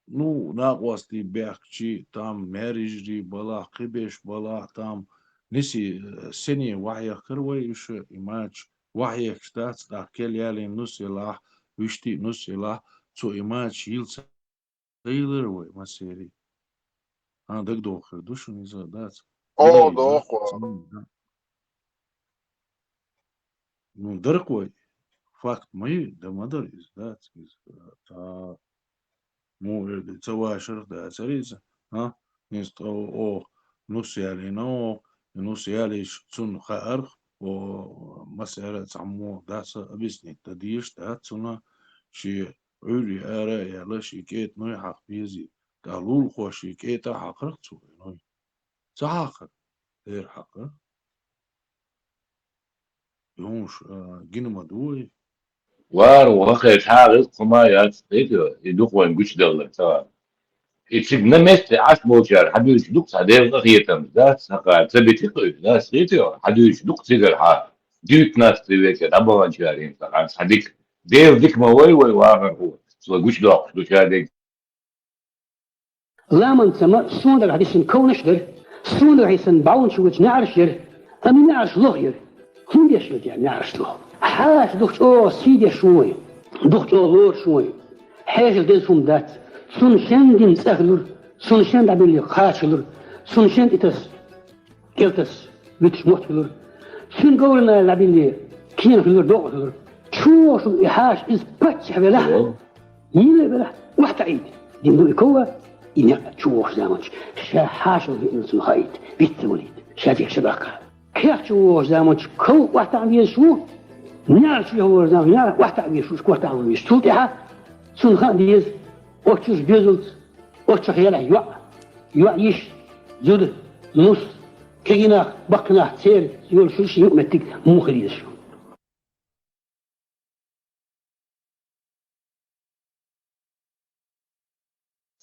[SPEAKER 8] نو ناقواس دي بيحكي تام ماريجري بلا قبش بلا تام نسي سني وعي كروي وش إيماج وعي كتات دا كل يالي نسيلا وشتي نسيلا تو إيماج يلس تايلر وي ما سيري دك دوخر دوشن إذا دات
[SPEAKER 1] أو دوخوا
[SPEAKER 8] نو دركوي فاكت ماي دا مدر إز دات تا مو تواشر دا سريزة نست أو نسيالي نسيالي تون خارخ ومسألة عمو داس أبيسني تديش داتنا شي عوري آرا يلا شيكيت نوي حق بيزي قالول خو شيكيت حقرق تسوي نوي صحاقر غير حقر يونش جينو مدوي
[SPEAKER 2] وخير حاجة قما يدوق وين قش دولة تمام يتسبنا مست عاش موجار حد يشدوق صديق غيتم ذات سقا تبي ذات سيتيو حد يشدوق تيجر حال ديت ناس تبيك دابا شارين سقا صديق ديك ما وي واغر هو سو قش دوق شو شادي
[SPEAKER 11] لا من سما سوندر هاديسن كونشدر سوندر هيسن باون شوت نعرشير أمي نعرش لغير هم يشلد يعني نعرش له حاش دخت سيدي شوي دخت لور شوي حاجة ديسهم ذات سون دين سهلر سون دابل خاشلر سون إتس كيلتس ويتش موتلر سون قولنا لابيلي كين خلر دوغلر شو إحاش إز باتش حبلا يلا بلا واحد عيد دين كوا إنك تشوف زمانش شاحاش وبينسون هايد بيتوليد شادي شبكة كيف تشوف زمانش كوا واحد عم شو نعرف شو هو زمان نعرف واحد عم شو واحد عم يشتو تها سون خان ديز وقتش بيزلت وقتش خياله يعيش زود نص كينا بقنا سير يقول شو شيء متك مو خليش شو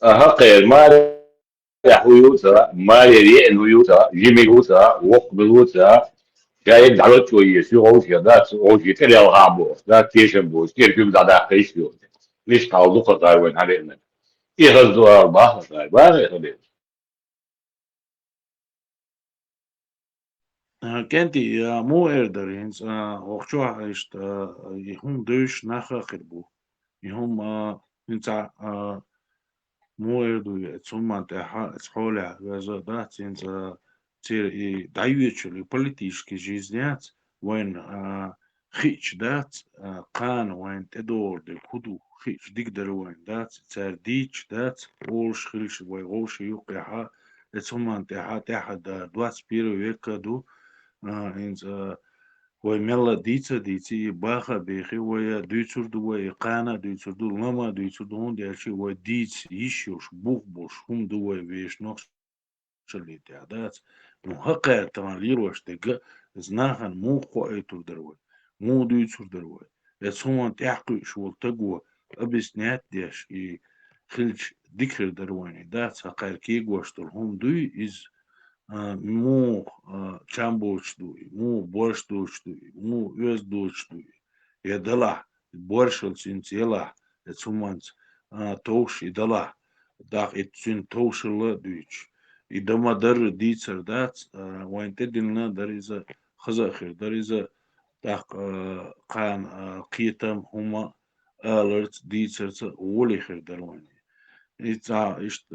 [SPEAKER 2] هقير ما هويوتا ما يري هويوتا جيمي هوتا وق بهوتا جاي دعوت شويه شو هو ذات هو تري الغابو ذات تيشن بو كثير في بدا قيش ليش تعوضوا قطاي وين علينا يغزوا اربعه باغي خلي
[SPEAKER 8] كنتي مو اردرينز وقتها اشت يهم دوش نخا خربو يهم انت مو اردو ثم انت حولها وزادات انت تير دايوتشلي بوليتيشكي جيزنيات وين خيش دات قان وين تدور دي كودو خيش ديقدر وين دات تار ديش دات غوش خيش وين غوش يوقعها ثم انت تحت دوات بيرو يكادو انت وملا ديتي باخا بيخي ويا دوتر دو ويا قانا دوتر دو لما دوتر دو هون ديالشي ويا ديت يشوش بوش هم دو ويا بيش نقص اللي تعدات محقق ترى ليروش تلقى زناخن مو قويتر دروي مو دوتر دروي يتسوان تحقي شو تقوى أبس نات ديش خلج ذكر درواني دات هقير كيق واشتر هم دوي إز مو چامبوش دوی مو борщ دوش دوی مو يوز دوش دوی يدلا борщل سينتيلا يتسمانت توش يدلا داق يتسين توشل دويش يدما در ديتر دات وين تدلنا در إذا خزاخر در إذا داق قان قيتم هما alert ديتر ولي خير درواني إذا إشت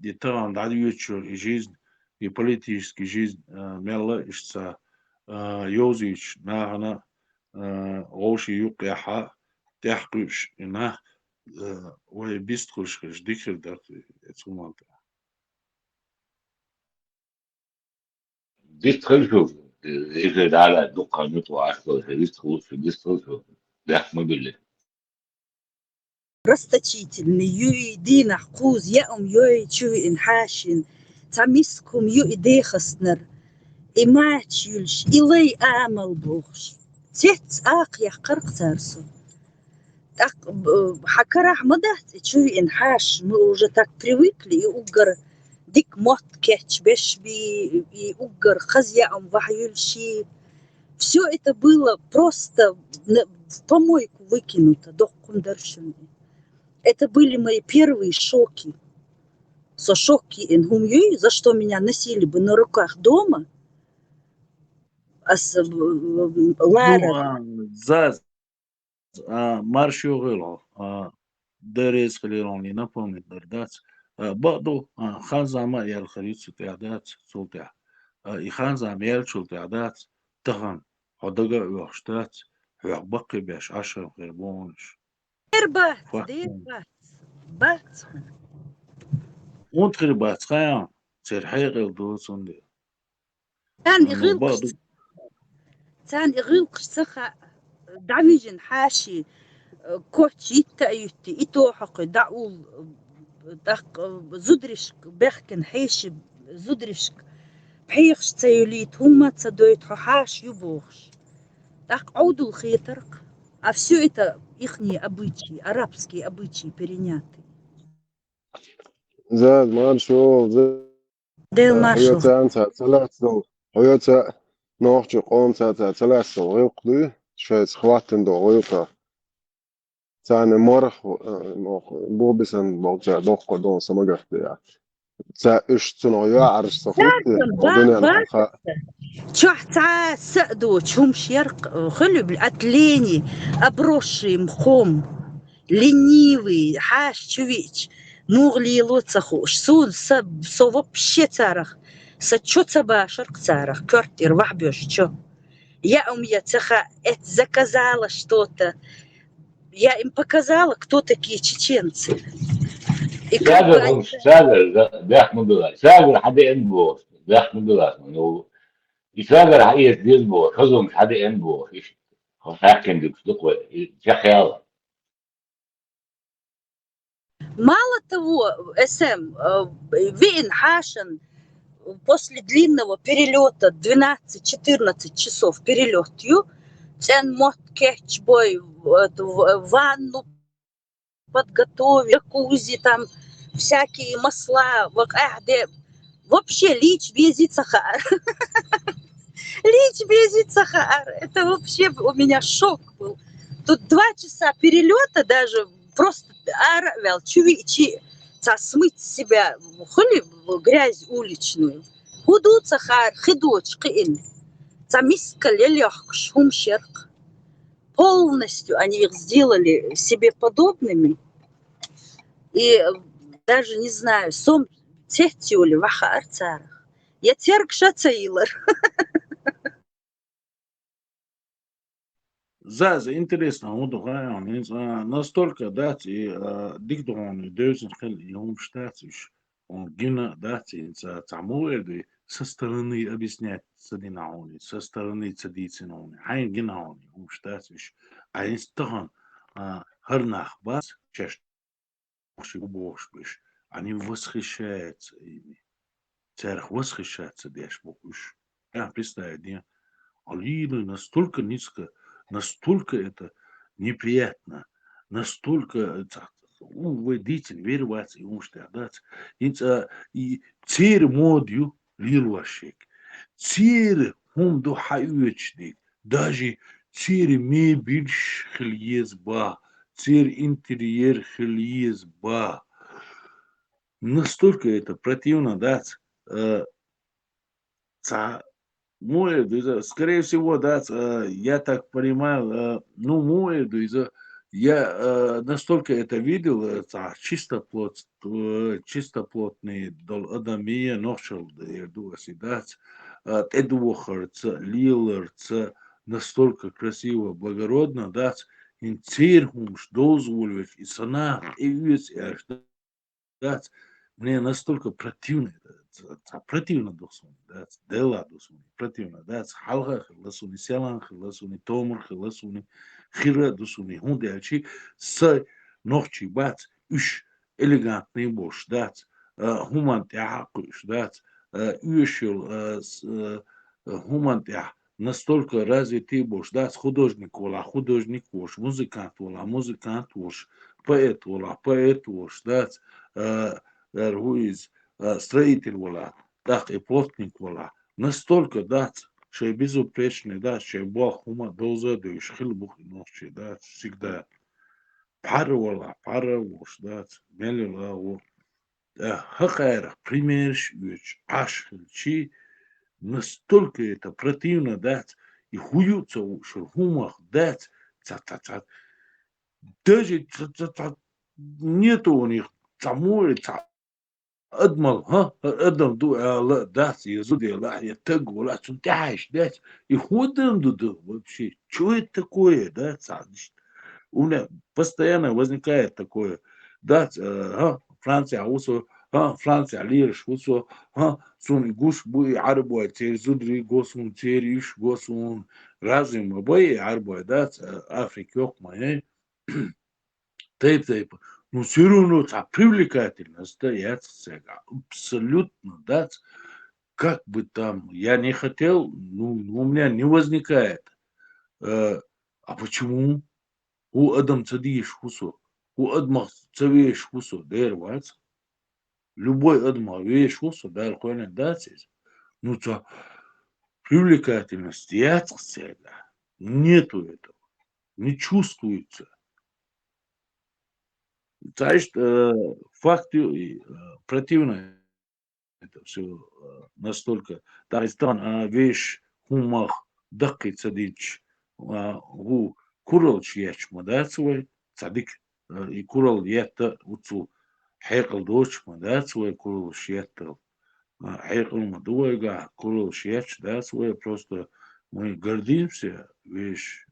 [SPEAKER 8] يتران دادي يوتشر يجيز и политический жизнь мелла ишца يوزيش ناهنا غوشي يقيحا تحقيش إنه ويبيستخلش خش ديكر داك يتسمانتا
[SPEAKER 2] بيستخلشوا إذا على دقة نتوى عشقه بيستخلشوا ده ما بالله
[SPEAKER 12] расточительный юидина قوز يأم يوي تشوي إنحاشن تمسكم يؤدي خسنر إماتش يلش إلي آمل بوخش تيت آقيا قرق تارسو حكرا مدات تشوي إنحاش уже так привыкли и угар дик мот кетч беш би и угар хазя вахюльши. Все это было просто в помойку выкинуто, это были мои первые шоки. Шоки инхумьюй, за что меня носили бы на руках дома. Лара.
[SPEAKER 8] Заз маршю гыло. Дерез хлерон не напомнит дердац. بعضو خانزاما يال خريط ستعدات سلطع يخانزام يال شلطعدات تغن حدقة وحشتات ويحبقي باش 10 غيربونش
[SPEAKER 12] دير بات
[SPEAKER 8] وانت غيربات خيان تير حيغل دوسون دي
[SPEAKER 12] تان إغلق سخا دعويجن حاشي كوتشي تأيوتي إتو حق دعول زودريشك بيخكن حيش زودريشك بحيخش تيوليت هما تصدويت حاش يبوخش так عودوا الخيطرق а все это ихние обычаи арабские обычаи переняты
[SPEAKER 1] زاد ما نشوف
[SPEAKER 12] ديل ماشو
[SPEAKER 1] هيوتا نوحش قوم ثلاثة ويقضي شوية خواتن دو ويقضي تاني مرخ بوبسن بوجا دوخ دون سمجت تا إيش تنويا عرش صفوتي ودنيا
[SPEAKER 12] شو تا سأدو شوم شيرق خلو بالأتليني أبروشي مخوم ленивый حاش чувич مغلي لوتسخوش سود سب صوب شتارخ سچو цаба шарк царах квартир вахбёш чё я у меня цеха заказала что-то я им показала, кто такие чеченцы. И как бы
[SPEAKER 2] ساجر
[SPEAKER 12] они...
[SPEAKER 2] هم ساجر بيحمد الله ساجر حدا انبوش بيحمد الله انه يساجر حقيقة ديزبو خذوا مش حدا انبوش ايش هاكن دي تصدقوا يا خيال
[SPEAKER 12] Мало того, Вин Хашин после длинного перелета 12-14 часов перелетью, цен мот кетчбой, ванну подготовить, джакузи, там всякие масла, вообще лич безит сахар. Лич безит сахар. Это вообще у меня шок был. Тут 2 часа перелета даже просто чувичи, смыть с себя грязь уличную. Худут сахар, хидоч, кин. Миска лелёхкш, хумшерк. Полностью они их сделали себе подобными. И даже не знаю, сом тетюли ваха арцарах. Я теркша цейлер.
[SPEAKER 8] За интересно, он настолько дать и диктован дözен хел и он штатиш, он гина дать и цамуэды со стороны объяснять цадинауни, со стороны цадицинауни, айн гинауни, он штатиш, а инстаган харнах бас чеш богш биш, они восхищаются ими, церковь восхищается деш богуш. Я представляю, Алина настолько низко, настолько это неприятно, настолько уводитель, верваться и умштадать. И цер модью лилвашек, цер хунду хаючник, даже цер мебель хильезба, цер интерьер хильезба. Настолько это противно дать. Скорее всего, да, я так понимаю, я настолько это видел, чистоплотные адамия ношел, эдуохарца, лиларца, настолько красиво, благородно, да, инцирхумш, дозволив, и сана, и весь, да, мне настолько противно, противно досуни, да, дела досуни, противно, да, халха хиласуни, селан хиласуни, томр хиласуни, хира досуни, хундячи, с ночи бац, уж элегантный бош, да, хумант яхакуш, да, уешил хумант ях, настолько развитый бош, да, художник вош, музыкант вош, поэт вош, да, строитель вола, так и плотник вола, настолько дать, что безупречный, да, что Бог ума дозадуешь, хилбух и ночи, да, всегда пара вола, пара вош, да, мелила во, хакайрах, примерш, юч, аш, хилчи, настолько это противно, да, и хуются, что хумах, да, даже нету у них самой, أضمن أضمن دو لا داس يزودي لا يتقو لا تنتعش داس يخودم دو вообще что это такое да у меня постоянно возникает такое да Франция усо Франция лирш усо сун гуш буй арбой терзудри госун териш госун разим бой арбой да Африка yok mu тейп но все равно привлекательность остается абсолютно, да, как бы там я не хотел, у меня не возникает. А почему? У Адам цадиш хусо, у Адма цавеш хусо, дервац. Любой Адма веш хусо, дар хуйня дацис. Ну то привлекательность яцксега, нету этого, не чувствуется. Значит, факты противно это все настолько. Дагестан вещь хумах дакки цадич гу курал чьячма да свой цадик и курал ятта уцу хайкал дочма да свой курал чьятта хайкал мадуэга курал чьяч да свой просто мы гордимся вещь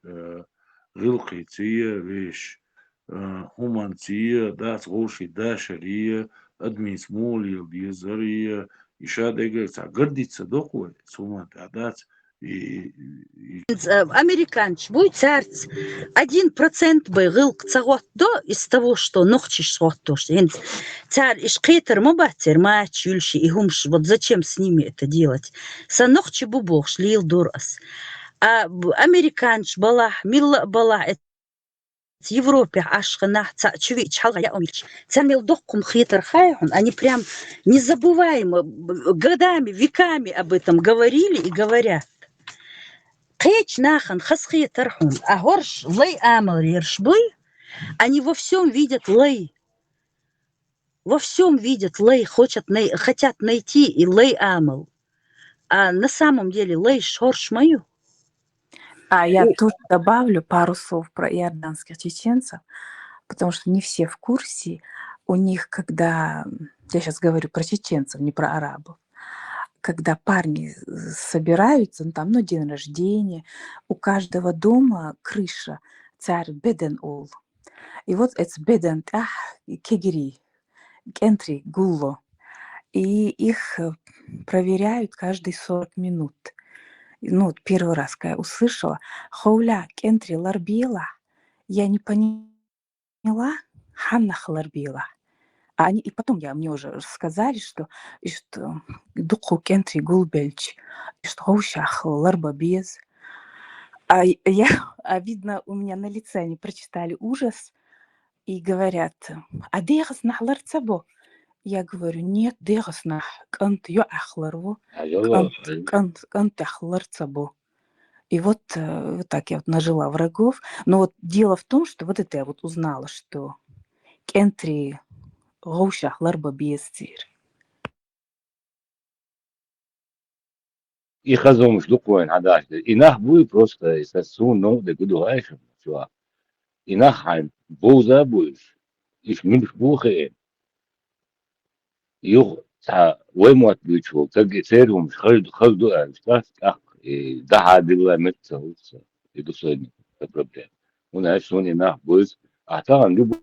[SPEAKER 8] гилки ция вещь هومانتية داس غوشي داشرية أدمي سمولي الديزرية إشادة قردي تصدقوا سوما تعدات
[SPEAKER 12] Американч будет царц 1% был цаготто из того, что нохчиш сготто. Царь ишкетер мобатер мач юльши и гумш. Вот зачем с ними это делать? Са нохчи бубох шлил дурас. А американч балах, милла балах, в Европе ашхана чувич халга я умич. Цамил дохкум хитер хайхун. Они прям незабываемо годами, веками об этом говорили и говорят. Кеч нахан хасхи тархун, а горш лей амал риршбой, они во всем видят лей. Во всем видят лей, хотят найти и лей амал. А на самом деле лей шорш мою.
[SPEAKER 13] А я тут добавлю пару слов про иорданских чеченцев, потому что не все в курсе. У них, когда, я сейчас говорю про чеченцев, не про арабов, когда парни собираются, день рождения, у каждого дома крыша, царь беден ул. И вот это беден кегери, кентри, гулло. И их проверяют каждые 40 минут. Первый раз, когда я услышала, хауля, кентри, ларбила, я не поняла, ханнах ларбила. И потом мне уже сказали, что духу кентри гулбельч, что хаушах ларба без. Видно, у меня на лице они прочитали ужас и говорят, а дегас нах ларцабо? Я говорю, нет, дегас нах кант ё ахларву, кант ахларцабо. И вот так я нажила врагов. Но дело в том, что это я узнала, что кентри غوشة لربة بيستير.
[SPEAKER 2] И хазом шлукоин адаш. Инах буй просто иссун но де гудуайшем. Чуа. Инах хайн буза буйш. Иш милш бухе. Юх та веймот бючул. Так церум хазду альстас. Да хадила метцелс. Иду сойни. Это проблема. Он альшон инах буйс. Атан любой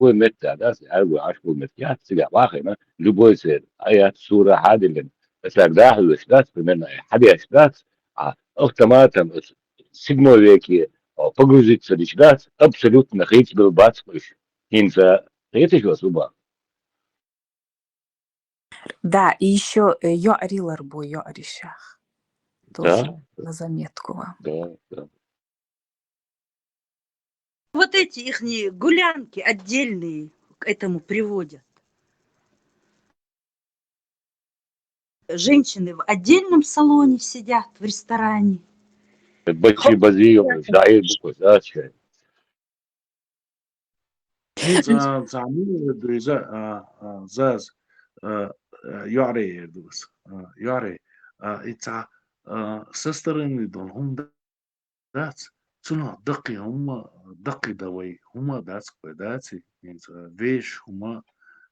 [SPEAKER 2] متى ده أرجو عشر متيات سجع واحد любой цвет аят сура хадилен это да штат примерно хадия штат автоматом в 7 веке погрузиться в штат абсолютно хит был бацкуш инца это что суба.
[SPEAKER 13] Да, и еще Йоари Ларбо, Йоаришах. Тоже на заметку вам.
[SPEAKER 2] Да.
[SPEAKER 12] Вот эти их гулянки отдельные к этому приводят. Женщины в отдельном салоне сидят, в ресторане.
[SPEAKER 2] Бачи базио, да, и буква, да, чай.
[SPEAKER 8] زاز يعري دوس يعري إتع سسترني دون هم دات سنة دقي هم دقي دوي هم داتس بداتي إنت вещь هم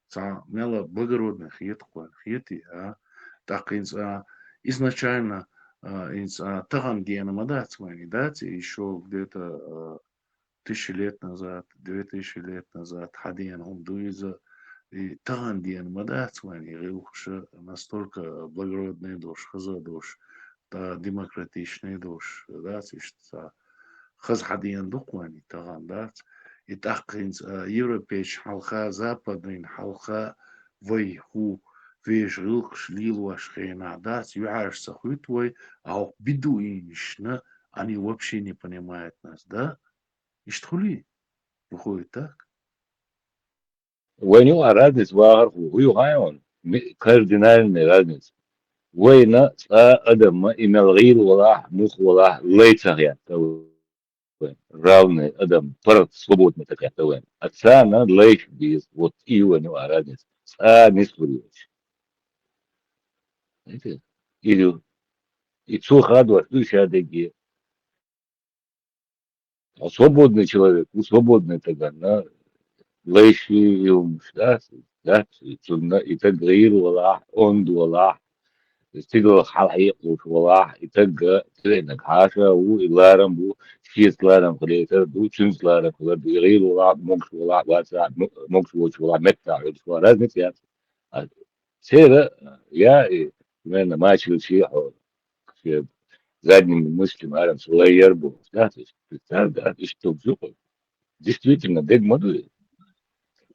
[SPEAKER 8] تع ملا благородный хит قوان хити так إنت изначально إنت таган диана мадат мани дати еще где-то 1000 лет назад, 2000 лет назад, хадиан он дуиза и таган диан мадат мани гилхша настолько благородный душ, хаза душ, та демократичный душ, дати что خز حديان دقواني تغان دات يتأقين يوروبيش حلقة западين حلقة وي هو فيش غلقش ليل واشخينا دات يعرف سخوت وي أو بدوينشنا они вообще не понимают нас, да? И что ли? Выходит так?
[SPEAKER 2] Войну разница варху, вы гайон, кардинальная разница. Война адам имел гил валах, мух валах, лейцахят. Равный адам пар свободный такая тавен. Отца на лейч без вот и у него разница. Не споришь. Знаете? Или и цухаду отключать. А свободный человек, свободный тогда на лейч и да, и так грил валах, он валах. تيجو حلقيق وشولاح يتجا تلين كاشا ويلارم بو شيس لارم قليتر دو تشنس لارم قليتر يغير ولا ممكن ولا واسع ممكن ولا متع ولا لازم يتيا سيرة يا من ما يشيل شيء حول شيء زادني من مسلم عالم صغير بو ذاتش ذات ايش توزقه действительно دق مدوي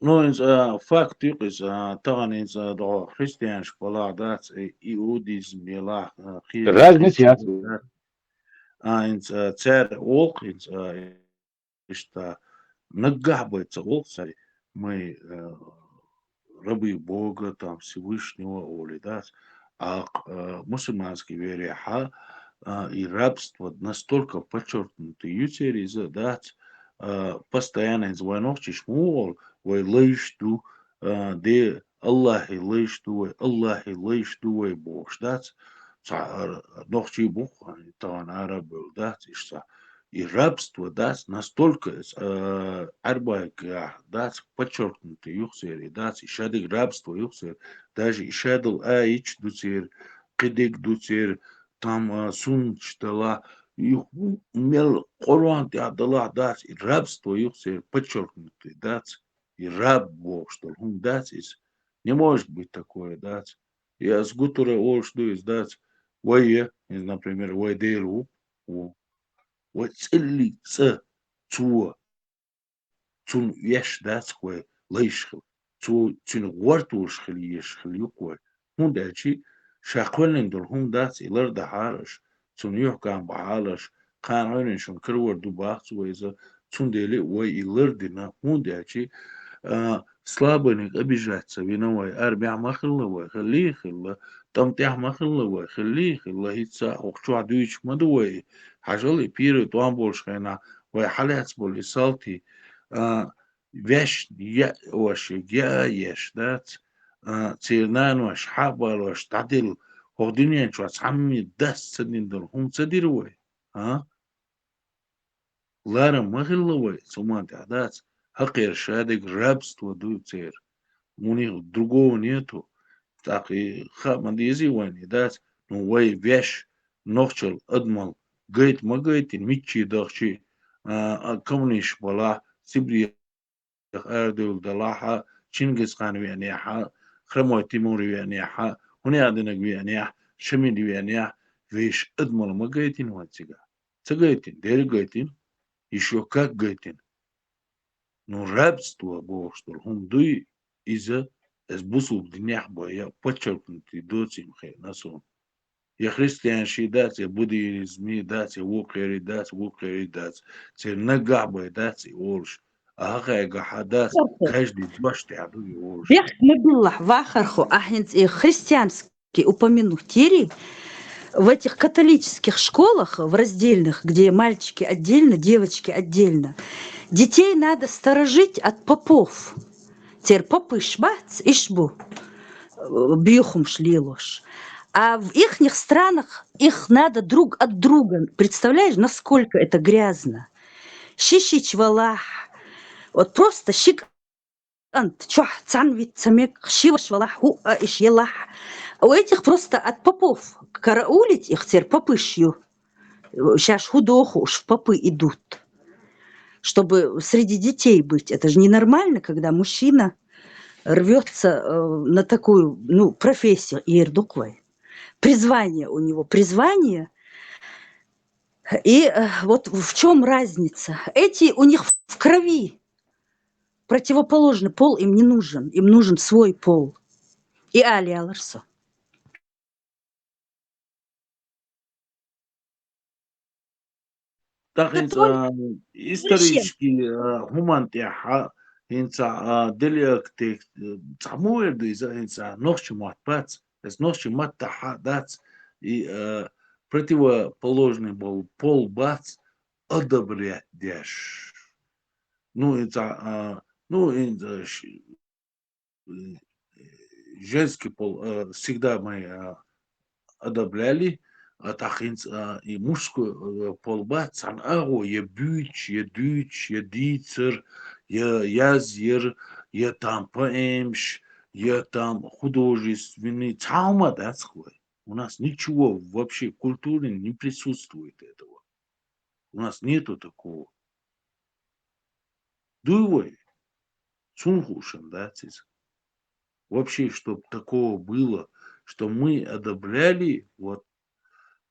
[SPEAKER 8] Ну, факт is طبعا до христианство ладац иудизм ела
[SPEAKER 2] разница я
[SPEAKER 8] царь волк что нагабается волк царь мы рабы Бога там Всевышнего Оли, да, а мусульманские вере и рабство настолько подчеркнуты ютери да, постоянно из войнов чешмуол вой лышту де Аллахи лышту Аллахи лышту Бог да ночи Бог там араб был да и рабство да настолько арбайка да подчеркнуто юхсери да и шадик рабство юхсер даже и шадл аич дуцер кедик дуцер там сун чтала мел Коран тядала да и рабство юхсер подчеркнуто да и раб Бог что он да не может быть такое да я с гутура олшду из да вое например вайдеру وتسألي تو تون يش دات خوي ليش تو تون ورتوش خليش خليوكوي هون داتشي شاقولن دول هون دات إلر ده حالش تون يحكم بحالش قانون شون كرور دو باخت وإذا تون ديلي وي إلر دينا هون داتشي слабыник обижаться виновой армия махлла вой хли хилла там тях махлла вой хли хилла хитса окчу дуич мадуй хажали пиры туам большхена вой халец бол исалти веш я ваш я еш дат цирнан ваш хабал ваш тадил ходинен чва самми даст садиндер хум цадир вой лара махлла вой суман дат حقير شادق رابست ودو تير موني другого нету так и мандизи войны дат ну вой веш нохчел адмал гейт магейт мичи дахчи комниш бала сибри ардул далаха чингис хан вяня خرموي تيمور ويانيا هنا عندنا ويانيا شمين ويانيا ويش ادمل ماجيتين واتسيغا تسغيتين دير جيتين еще как гейтин но рабство Бог что он дуй из-за сбусу днях боя подчеркнутый доцим хэ насон я христианши дать я буддизм дать я вокери дать те нагабы дать и олш ага гахадас каждый баш ты аду и олш
[SPEAKER 12] Бех мы было вахарху ахнец и христианский упомянуть тери в этих католических школах в раздельных, где мальчики отдельно, девочки отдельно, детей надо сторожить от попов. Теперь попы шбац и шбу, бьюхум шлилош. А в ихних странах их надо друг от друга. Представляешь, насколько это грязно? Щищич валах. Вот просто щик чё цанвит самек щиваш валах иш елах. У этих просто от попов караулить их теперь попы шью. Сейчас худоху уж в попы идут. Чтобы среди детей быть. Это же ненормально, когда мужчина рвется на такую, профессию. Ирдуквай. Призвание у него. Призвание. И вот в чем разница? Эти у них в крови. Противоположный пол им не нужен. Им нужен свой пол. И Али Аларсо.
[SPEAKER 8] Так исторически хумантия инца делиакте самуэрду инца ночью матпац с ночью матта дац и противоположный был пол бац одобрять деш инца женский пол всегда мы одобряли тахинц и мужской полба цанагу я бюч, я дюч, я дицер, я язер, я там поэмш, я там художественный цаума дацхой. У нас ничего вообще в культуре не присутствует этого. У нас нету такого. Дуевой, сунхушен, да, вообще, чтобы такого было, что мы одобряли вот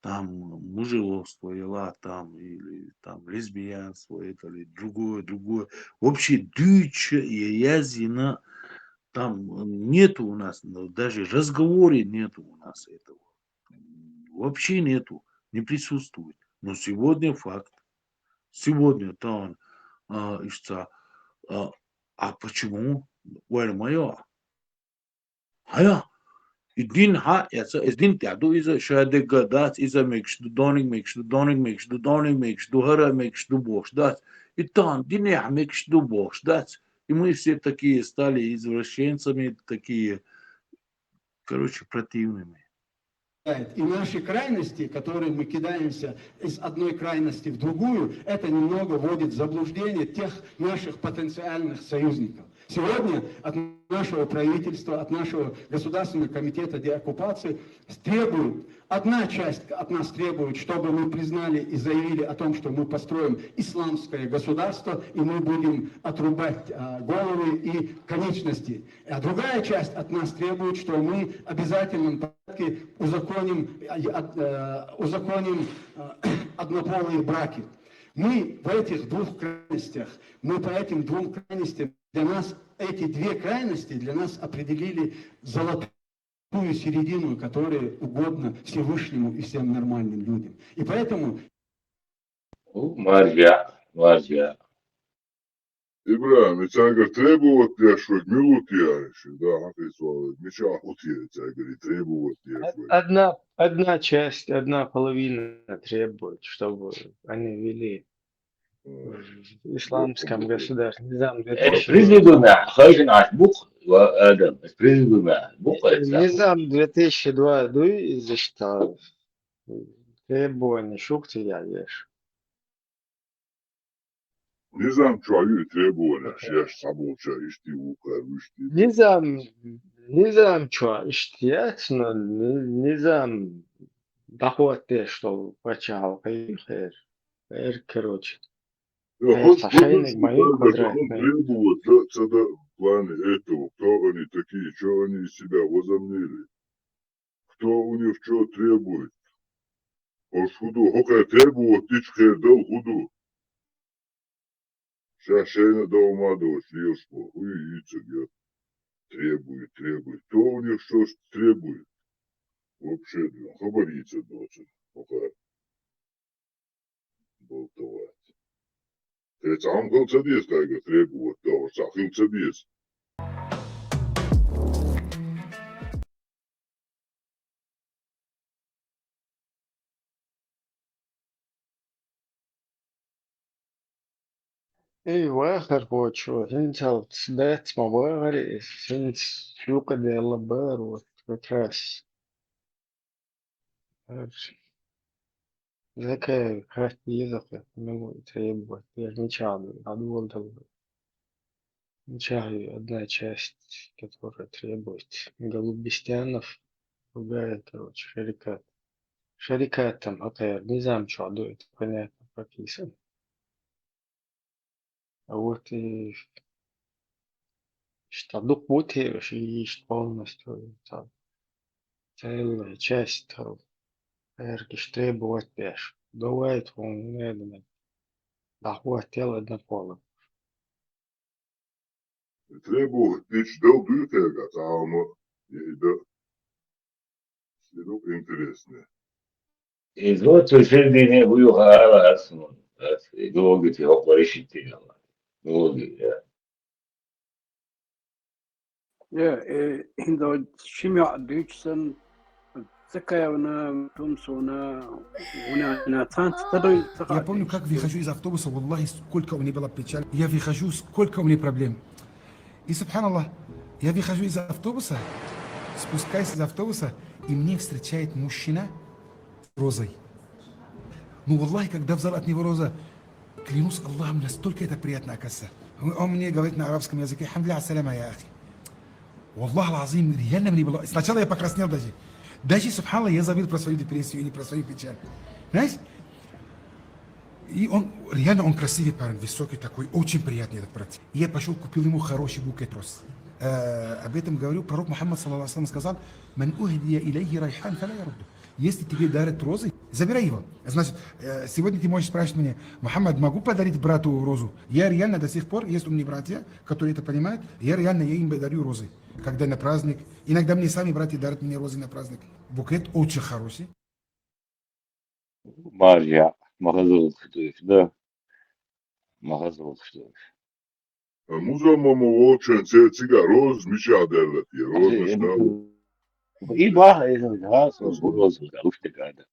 [SPEAKER 8] там мужеловство или там лесбиянство или другое. Вообще дичь и язина там нету у нас, даже в разговоре нету у нас этого. Вообще нету, не присутствует. Но сегодня факт. Сегодня там почему? الدين ها الدين تعدو إذا شهادة قدات إذا ميكش دونيك ميكش دو هرا ميكش دو бош дать. И там день мейкш дو бош дать. И мы все такие стали извращенцами, такие, короче, противными.
[SPEAKER 14] И наши крайности, которые мы кидаемся из одной крайности в другую, это немного вводит в заблуждение тех наших потенциальных союзников. Сегодня от нашего правительства, от нашего Государственного комитета деоккупации требует, одна часть от нас требует, чтобы мы признали и заявили о том, что мы построим исламское государство, и мы будем отрубать головы и конечности. А другая часть от нас требует, что мы в обязательном порядке узаконим однополые браки. Мы в этих двух крайностях, мы по этим двум крайностям, для нас эти две крайности для нас определили золотую середину, которая угодна Всевышнему и всем нормальным людям. И поэтому...
[SPEAKER 2] Маржа.
[SPEAKER 16] İbrahim, çaygır trebovat yaşıyor, milut yaşıyor. Да, написал, меча утирает, çaygır, требовать yaşıyor.
[SPEAKER 19] Одна часть, одна половина требует, чтобы они вели в исламском государстве. Низам 2002 засчитал требования шукти яеш.
[SPEAKER 16] Nizam çayı trebovat, yaş sabulça, işte ukar, işte.
[SPEAKER 19] Низам чё, иштият, но низам доход те, что почал, короче. Сошейник мои квадратные.
[SPEAKER 16] Требовать, да, в плане этого, кто они такие, что они из себя возомнили. Кто у них что требует. Ош худу, хокая требовать, тичхер дал худу. Шашейна да умадова, слишком, уйдите, я. Требует. Кто у них что требует? Вообще, хабариться должен. Пока болтовать. Это амкал цадис, как требует, того, сахил цадис.
[SPEAKER 19] واخر بوتشو انت سدات مباري سنت شوكا دي اللبار وتراس ذكاء هات يذكر منو يتريب ничего надо было ничего одна часть которая требует голубистянов другая короче шарикат там окей низам что дует понятно прописано. А вот и что духбутируешь и полностью там целая часть того эргиш требовать пеш. Бывает он медленно. Доход тело однополо.
[SPEAKER 16] Требовать, ты дал дутега, там, да, следует интересно.
[SPEAKER 2] Изот сельдине буюха арсун. Гологити опларишити.
[SPEAKER 23] Indo shimia Deutschland Закаевна, Тумсона,
[SPEAKER 24] Я помню, как выхожу из автобуса, валлахи, сколько у меня было печаль. Я выхожу, сколько у меня проблем. И, субханаллах, я выхожу из автобуса, спускаюсь из автобуса, и мне встречает мужчина с розой. Ну, валлахи, когда взял от него роза, клянусь Аллахом, настолько это приятно, оказывается. Он мне говорит на арабском языке: «Хамдля ассаляма, я ахи». Валлах лазим, реально мне было... Сначала я покраснел даже. Даже, субханаллах, я забыл про свою депрессию или про свою печаль. Знаешь? И он, реально он красивый парень, высокий такой, очень приятный этот брат. И я пошел, купил ему хороший букет роз. Об этом говорю пророк Мухаммад, саллаллаху алейхи сказал: «Ман ухдия илейхи райхан фала ярудду». Если тебе дарят розы, забирай его. Значит, сегодня ты можешь спрашивать меня: Мухаммад, могу подарить брату розу? Я реально до сих пор, есть у меня братья, которые это понимают, я им дарю розы. Когда на праздник, иногда мне сами братья дарят мне розы на праздник. Букет очень хороший.
[SPEAKER 2] Марья, магазин, да, магазин, что
[SPEAKER 16] Muzamama uočen se cigaroz mišādēlēt, ja roznes nav.
[SPEAKER 2] И бах, да, розы, уж ты гада.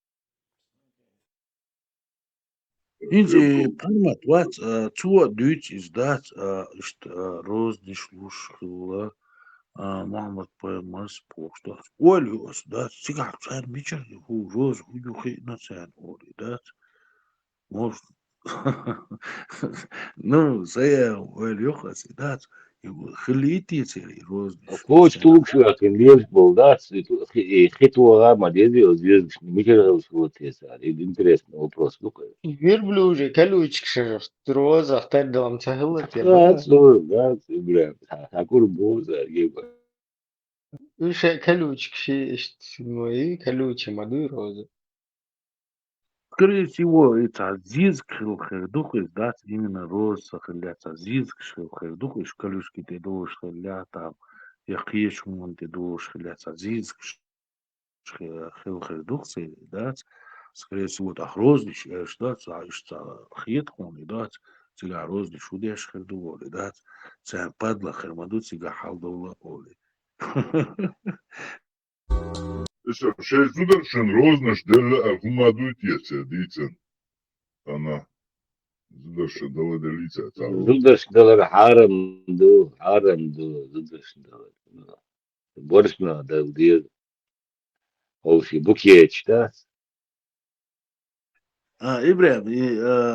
[SPEAKER 8] Инзи панмат ват цуа дүйт издат ишт розни шлушхула Мухаммад Пайгамбарымыз покштат. Ойлюс да сигар цар мичер ху роз хуюхи на цар ори да. Может ну, saya ойлюхас да. Хлити цери розни.
[SPEAKER 2] Коч тулукшуя кемлеш болдат, хитуара мадези озвез, мичер вот это, интересный вопрос. Ну-ка.
[SPEAKER 19] Верблюжи, колючки, роза, второй дом цахилат, я
[SPEAKER 2] Да, бля, акур боза, еба.
[SPEAKER 19] Уж колючки, мои колючие, маду розы.
[SPEAKER 8] Скорее всего, это азиз дух да, именно роз сохраняется азиз дух из колючки ты душ там я хешмун ты душ азиз дух да, скорее всего, так рознич, что хет он да, тига рознич удеш дух да, це падла хермаду тига халдовла оли.
[SPEAKER 16] Şey zudarşın roznes delle humadut yetse diysen. Ana. Zudarşın dalla delice.
[SPEAKER 2] Зудаш далар харам ду, зудаш далар. Боршна да где овши букеч, да?
[SPEAKER 8] Ибрahim,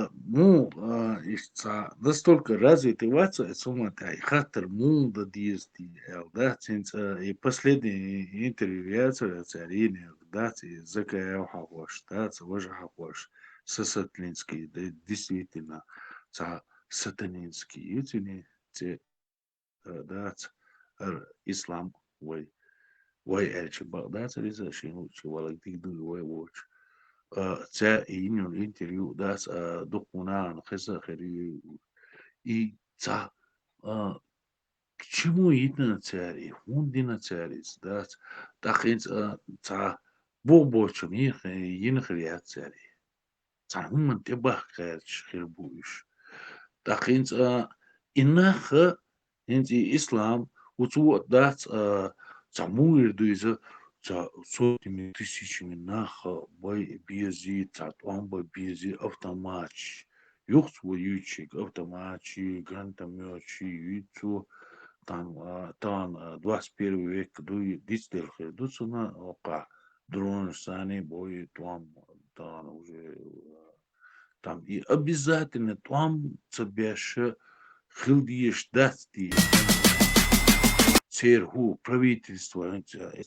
[SPEAKER 8] настолько развитый ватса, суматай, хатер мунда диести, да, и последний интервью яца, царини, да, закая хаваш, да, тоже хаваш, сатанинский, да, действительно, сатанинский, ютини, да, ислам, вой эльчи, да, цариза, шину, чувалак, дигду, вой watch. Це іньон інтерв'ю дас докунан хеса херю і ця чому ідна царі хундіна царі дас тахінц ця бобочом їн хря царі ця хуман тебах керч хербуш тахінц інах інці іслам уцу дас ця муир дуйза сотнями тысячами наха бой бези татуан бой бези автоматч юх воючик автоматчи гранатометчи юцу там 21 век дуй дистел хедуцу на ока дрон сани бой там уже там и обязательно там цебеше хилдиеш дасти церху правительство,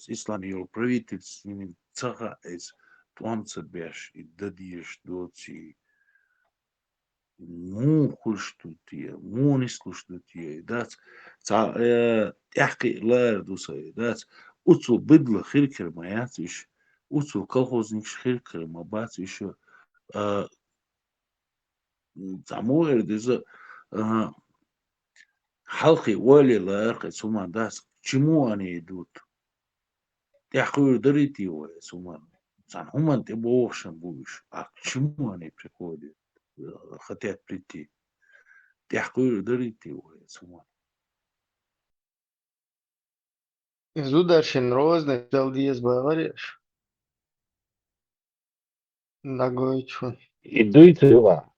[SPEAKER 8] исламио правительство, цаха из туамца беш и дадиеш доци му хуштутия, му не слуштутия, дат ца яхки лар дусай, дат уцу быдла хиркер маятиш, уцу колхозник хиркер мабатиш, замуэр деза халқи уали ларқи суман дас к чему они идут? Яхуй дарите его суман. Сан хуман ты богшен будешь. А к чему они приходят? Хотят прийти. Яхуй дарите его суман.
[SPEAKER 19] Zudaršin roznes, paldies, Bārieši. Nagojču.
[SPEAKER 2] Идут его.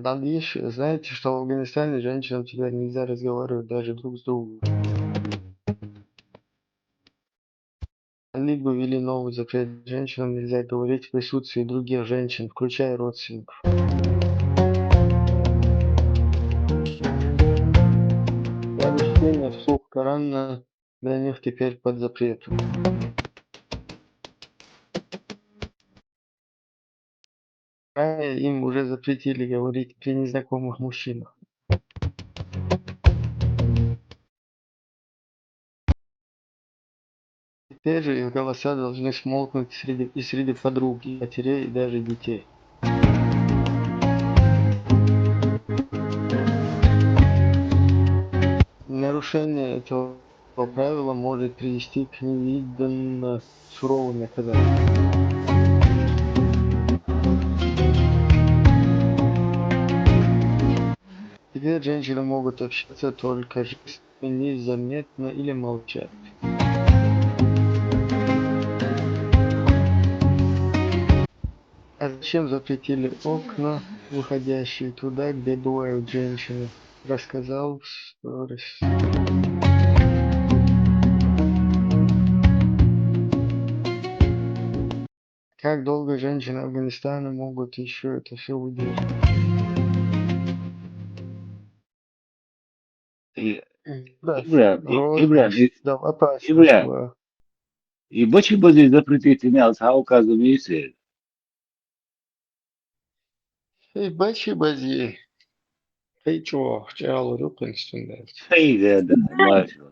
[SPEAKER 19] Там еще, знаете, что в Афганистане женщинам теперь нельзя разговаривать даже друг с другом. Либо ввели новый запрет. Женщинам нельзя говорить в присутствии других женщин, включая родственников. Коран для них теперь под запретом. Ранее им уже запретили говорить при незнакомых мужчинах. Теперь же их голоса должны смолкнуть среди подруг, и матерей, и даже детей. Нарушение этого правила может привести к невиданно суровым наказаниям. Теперь женщины могут общаться только жестами, незаметно или молчать. А зачем запретили окна, выходящие туда, где бывают женщины? Рассказал в сторис. Как долго женщины Афганистана могут еще это все выдержать? Да, роскошь, да, опасность.
[SPEAKER 2] И бачи бази запретить имел сауказу мисе.
[SPEAKER 19] Эй, бачи бази. Эй, чего? Чего рюкинстунда?
[SPEAKER 2] Эй, да, машу.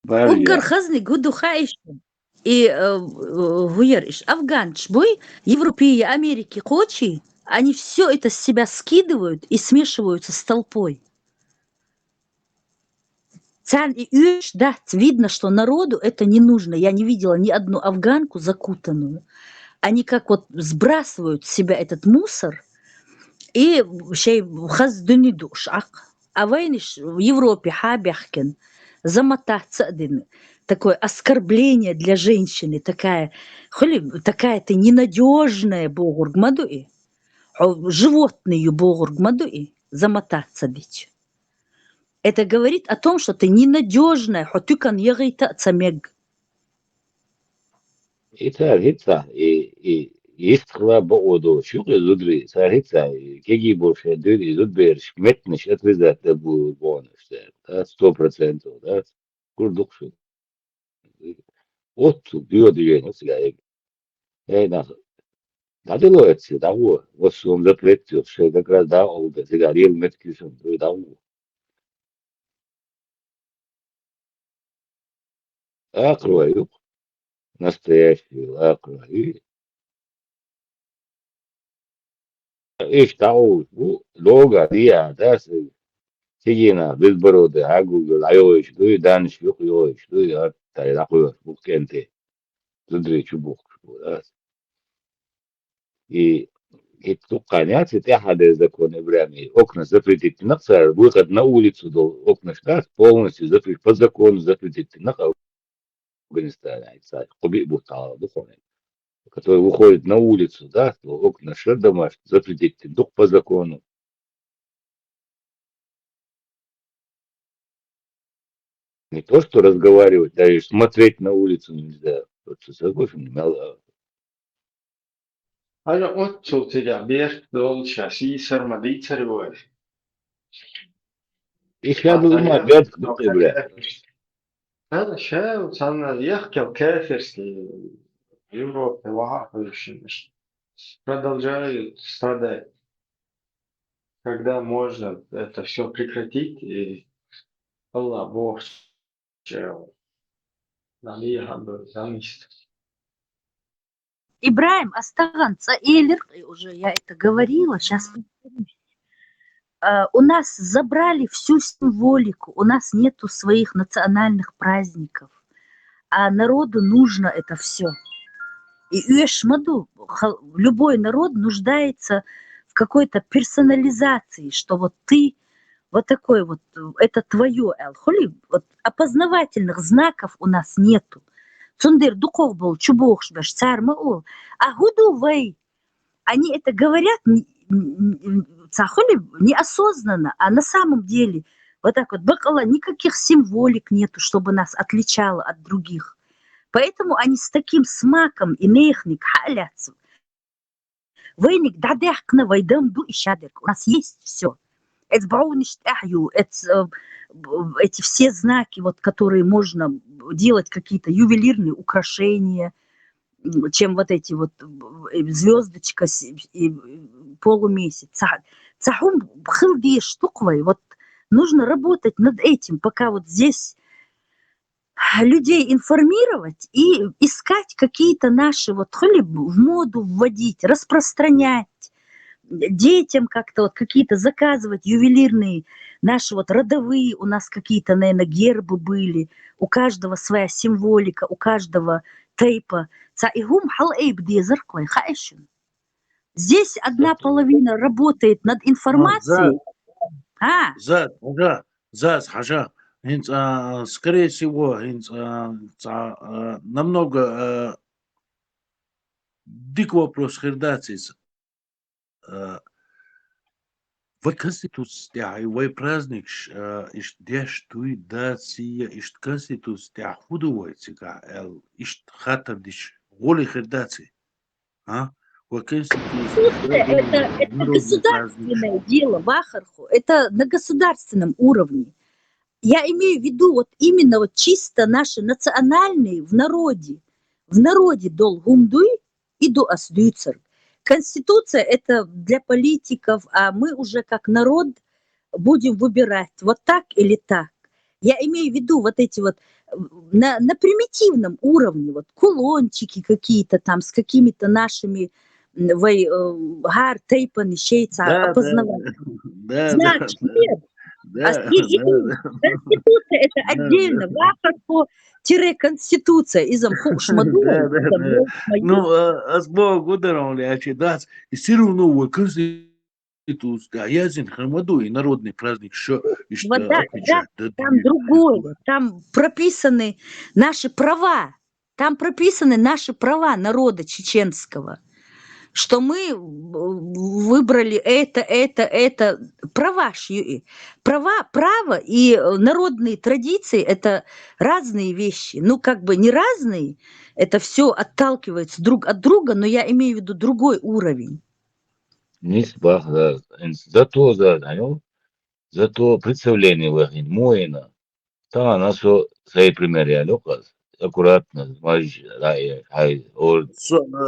[SPEAKER 12] Угар хазни гуду хаишн. И гуериш афганч бой, Европе, Америки, Кочи, они все это с себя скидывают и смешиваются с толпой. Да, видно, что народу это не нужно. Я не видела ни одну афганку закутанную. Они как вот сбрасывают с себя этот мусор и хаздуни душ. А войниш в Европе хабяхкен замотаться один. Такое оскорбление для женщины, такая ты ненадежная богургмадуи, животные богургмадуи, замотаться бить. Это говорит о том, что ты ненадежная, хотюкан ягайта цамег.
[SPEAKER 2] Итак, и есть хлоба шука зудри, царица, кеги больше дыри, зудберш, метнешь, отвязать да будет бонус, да, 100%, да, курдукшу. Вот бьет ее, надо ловиться, да, вот он запретил, что как раз да, олда, сега рел меткишен, да, акрою, настоящую акрою. Ich tau, loga, dia, das Sigina, Bilborough, Agul, Ioish, do Danish, Yoish, do you Taylor, Bukente, Tudri Chubuk. И тут конец, и тяхады законы время. Окна запретить на царь, выход на улицу до окна штат полностью запретить, по закону запретить на Афганистане, Хуби Бутала, духовный, который выходит на улицу, да, окна штат домашний, запретить дух по закону. Не то, что разговаривать, даже смотреть на улицу нельзя. Вот согласен,
[SPEAKER 19] Aina otsutiga berkdolcha sarmaditsarvoy.
[SPEAKER 2] Ich habe immer Geld gebracht.
[SPEAKER 19] أنا شايف أنا يحكي كافرский в Европе вахающими продолжают страдать. Когда можно это все прекратить, и Аллах Бог нам ехал замист.
[SPEAKER 12] Ибраим Астаганца Элер, уже я это говорила, сейчас у нас забрали всю символику, у нас нету своих национальных праздников, а народу нужно это все. И любой народ нуждается в какой-то персонализации, что вот ты вот такой вот, это твое, вот опознавательных знаков у нас нету. Цундер дуков был, чубохшбаш, царь маул. А гудувей, они это говорят неосознанно, а на самом деле вот так вот, бакала, никаких символик нету, чтобы нас отличало от других. Поэтому они с таким смаком и нехник халятся. Вейник дадехкна вайдам ду и шадерк. У нас есть все. это бауништ ахью, это эти все знаки, вот, которые можно делать, какие-то ювелирные украшения, чем вот эти вот звездочка и полумесяц. Цахум бхылди штуквой. Вот нужно работать над этим, пока вот здесь людей информировать и искать какие-то наши вот в моду вводить, распространять, детям как-то вот какие-то заказывать ювелирные, наши вот родовые, у нас какие-то, наверное, гербы были, у каждого своя символика, у каждого тейпа. Здесь одна половина работает над информацией.
[SPEAKER 8] Хажа. Скорее всего, намного дик вопрос хердацис. В Конституции, в праздник, ишь дештуй дация, ишь Конституция худовойцика, ишь хатадиш, воли хердаци. А? В Конституции.
[SPEAKER 12] Это государственное дело, Вахарху. Это на государственном уровне. Я имею в виду вот именно вот чисто наши национальные в народе дол гумдуй и до асдуйцер. Конституция это для политиков, а мы уже как народ будем выбирать вот так или так. Я имею в виду вот эти вот на примитивном уровне, вот кулончики какие-то там с какими-то нашими гар, тейпами, щейца, опознавать. Значит, нет. Конституция это отдельно. Вахарху-конституция. Изам хушмаду.
[SPEAKER 8] Ну, азбог ударом лячи, да, и все равно в Конституция, я зин храмаду и народный праздник, что
[SPEAKER 12] там другое, там прописаны наши права. Там прописаны наши права народа чеченского. Что мы выбрали это, право и народные традиции – это разные вещи. Ну, как бы не разные, это все отталкивается друг от друга, но я имею в виду другой уровень.
[SPEAKER 2] Зато представление вахин моина, та нашо свои примеры алёказ. Аккуратно,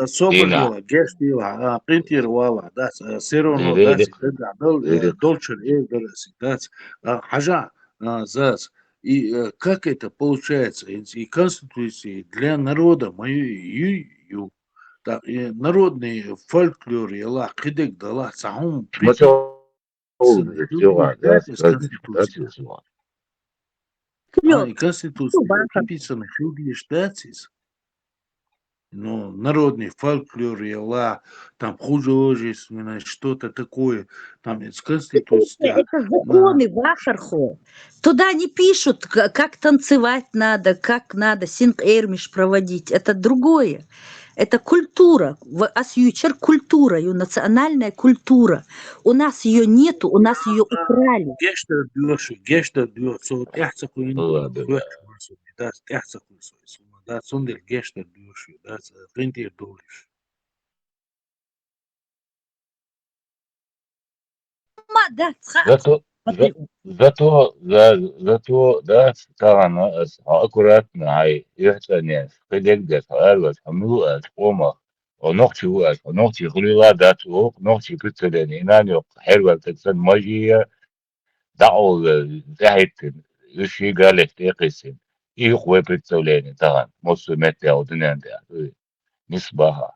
[SPEAKER 8] собрала, гештила, принтировала, да, все равно, да, дольчер, да, хажа, зас. И как это получается, и Конституции для народа мою, так, и народный фольклор, и ла, кидек, да, ла, саум, и Конституция приписана хилги штатис, но народный фольклор, ла, там художественное, что-то такое, там из Конституции.
[SPEAKER 12] Это законы Вахарху. Туда не пишут, как танцевать надо, как надо синк-эрмиш проводить. Это другое. Это культура, асьючер культура, ее национальная культура. У нас ее нету, у нас ее украли.
[SPEAKER 2] Зато, да, стало аккуратно, ай, это не, когда алwas, амуас, ома, ногти хулила дат, ногти прицелени, инаньо, хервал тексан магия, дау, захитин, иши галет текисин, их вы прицелени, таган, мосу метя, одиненде, нисбаха.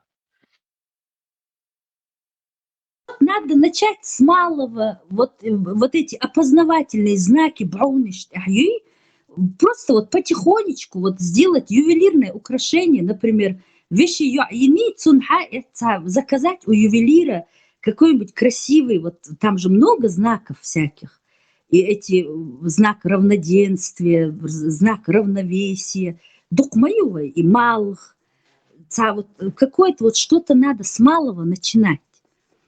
[SPEAKER 12] Надо начать с малого, вот эти опознавательные знаки брауништ, просто вот потихонечку вот сделать ювелирное украшение, например, вещи заказать у ювелира какой-нибудь красивый, вот там же много знаков всяких, и эти знак равноденствия, знак равновесия, дукмаювай и малых, вот какое-то вот что-то надо с малого начинать.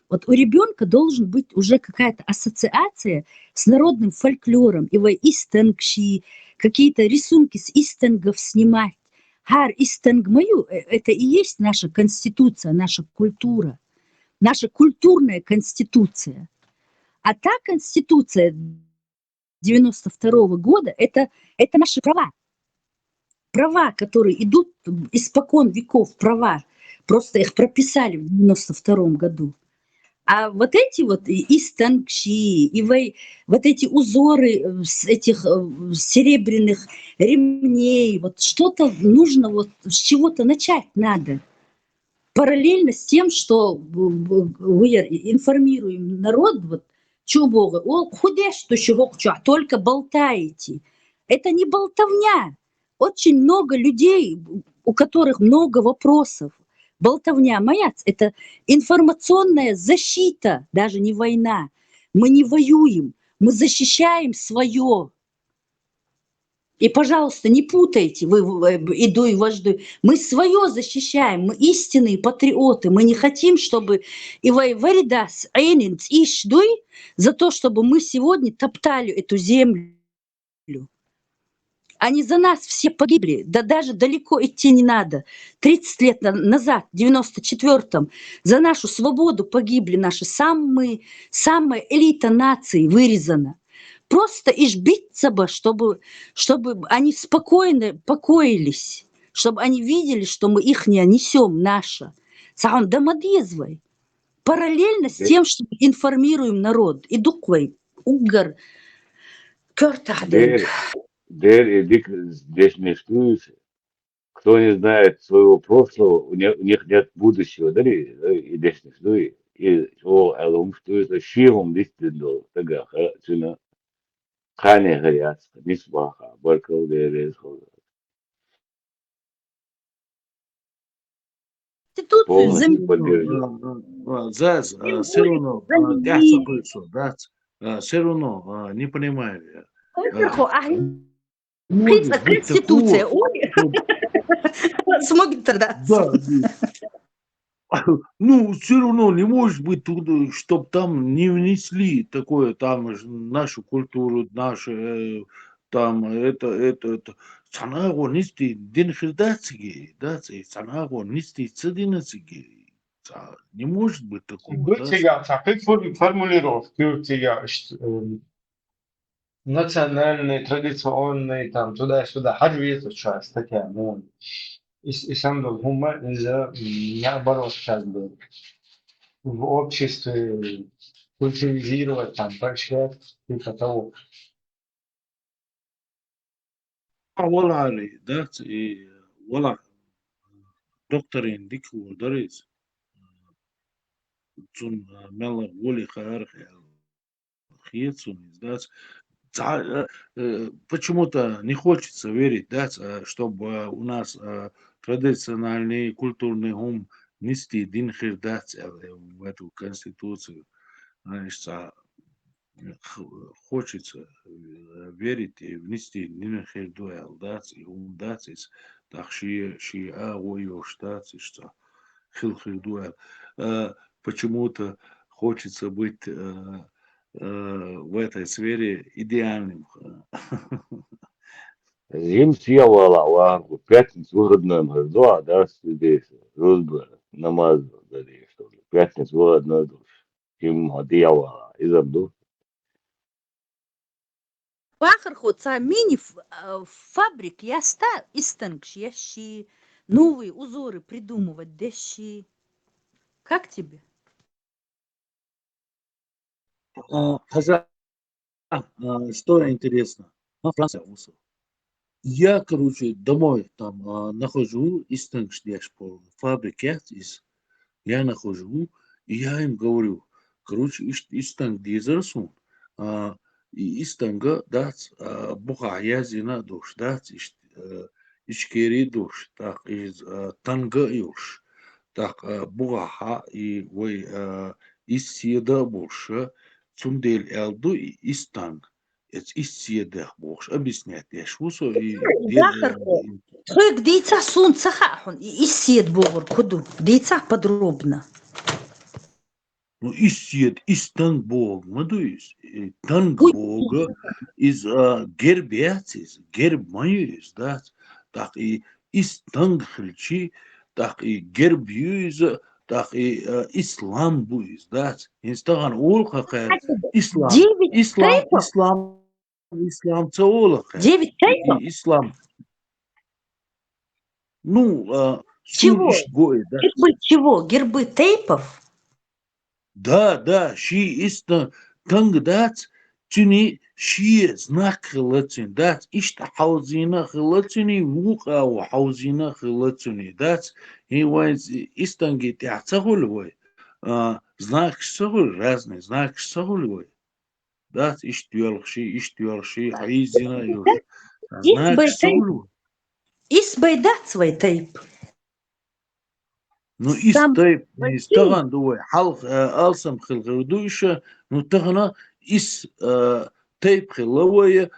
[SPEAKER 12] Вот у ребенка должен быть уже какая-то ассоциация с народным фольклором, его истенгши, какие-то рисунки с истенгов снимать. Хар истенг мою, это и есть наша конституция, наша культура, наша культурная конституция. А та Конституция 92 года, это наши права. Права, которые идут испокон веков, права. Просто их прописали в 92 году. А вот эти вот и станкши, и вот эти узоры с этих серебряных ремней, вот что-то нужно, вот с чего-то начать надо. Параллельно с тем, что мы информируем народ, вот, что Бога, худешь, что чего, только болтаете. Это не болтовня. Очень много людей, у которых много вопросов. Болтовня, маяц, это информационная защита, даже не война. Мы не воюем, мы защищаем свое. И, пожалуйста, не путайте, вы иду и вожду. Мы свое защищаем, мы истинные патриоты. Мы не хотим, чтобы Ивайваридас Эйнинс Ишдуй за то, чтобы мы сегодня топтали эту землю. Они за нас все погибли, да даже далеко идти не надо. 30 лет назад, в 94-м, за нашу свободу погибли наши самая элита нации, вырезана. Просто ишбиться бы, чтобы они спокойно покоились, чтобы они видели, что мы их не несем, наше. Сам домодезвай. Параллельно с тем, что мы информируем народ. И дуквай, угар, кёртахден.
[SPEAKER 2] Здесь не штуется. Кто не знает своего прошлого, у них нет будущего, да, и здесь не штует. И о, алум штуется, широм действительно, тогда, цена, хане горят, не сваха, баркал, полностью поддерживаю.
[SPEAKER 8] Заз, все равно, все равно не понимаю.
[SPEAKER 12] Конституция. Смогит тогда.
[SPEAKER 8] Да. Ну, все равно не может быть, чтобы там не внесли такое, там нашу культуру, наши, там, это. Санаго нести динхирдацigi, да, санаго нести цединацigi. Не может быть такого.
[SPEAKER 19] Как формулировки, национальный, традиционный, там, туда-сюда, харвиет, часть, такая, ну, и сам гума, наоборот, как бы, в обществе культуризировать, там, поощрять, типа того.
[SPEAKER 8] Вала али, да, и вала докторин дику дарис, цун мела воли харахи, хиецун, да, почему-то не хочется верить, да, чтобы у нас традициональный культурный ум нести динхирдать в эту конституцию. Значит, хочется верить и внести динхирдуэлдать и умдать, так ши авоёштать, что хилхирдуэл. Почему-то хочется быть в этой сфере идеальным.
[SPEAKER 2] Зим съела в пятницу выходной мордо, да, здесь розбор намаз, да, что в пятницу выходной душ. Им одеяло из обду.
[SPEAKER 12] Пахарху ца мини фабрик я истанкш, ящи новые узоры придумывать, дещи. Как тебе?
[SPEAKER 8] Что интересно, Франция. Я, короче, домой там нахожу из по фабрике, я нахожу, и я им говорю, короче, из дизерсун, из танга, да, бухая зина душ, да, ичкери душ, так, из танга юш, так, бугаха и вы из седа больше, цундель элду и из танг. Из седа больше, объяснять, я швусу и...
[SPEAKER 12] Тхуй, где ица солнце хахон, из сед богор, куду, где ица подробно.
[SPEAKER 8] Ну, из танг бог, мадуис, танг бога, из гербец, герб маюис, да, так и из танг хльчи, так и герб юиза, так и ислам будет, да, инстаган улха кэр, ислам,
[SPEAKER 12] 9
[SPEAKER 8] ислам,
[SPEAKER 12] тейпов?
[SPEAKER 8] ислам цаола кэр,
[SPEAKER 12] 9 тейпов?
[SPEAKER 8] ислам, ну, сур
[SPEAKER 12] Чего?
[SPEAKER 8] ишт гой, да.
[SPEAKER 12] Гербы чего? Гербы тейпов?
[SPEAKER 8] Да, ши иста танг дац, чуни ши знак хлацин дац, ишта хаузина хлацини, вука у хаузина хлацини дац, и вайз истанги тяцахулвой, знак сахул разный, знак сахулвой, дац, иштюлши, хаизина юж, знак
[SPEAKER 12] Исбай тейп.
[SPEAKER 8] сахулвой.
[SPEAKER 12] Исбай дацвай тейп.
[SPEAKER 8] Ну,
[SPEAKER 12] Сам
[SPEAKER 8] истайп,
[SPEAKER 12] большие.
[SPEAKER 8] истаган дуой, халк алсам хилгардуйша, ну тагана тейп хиловая,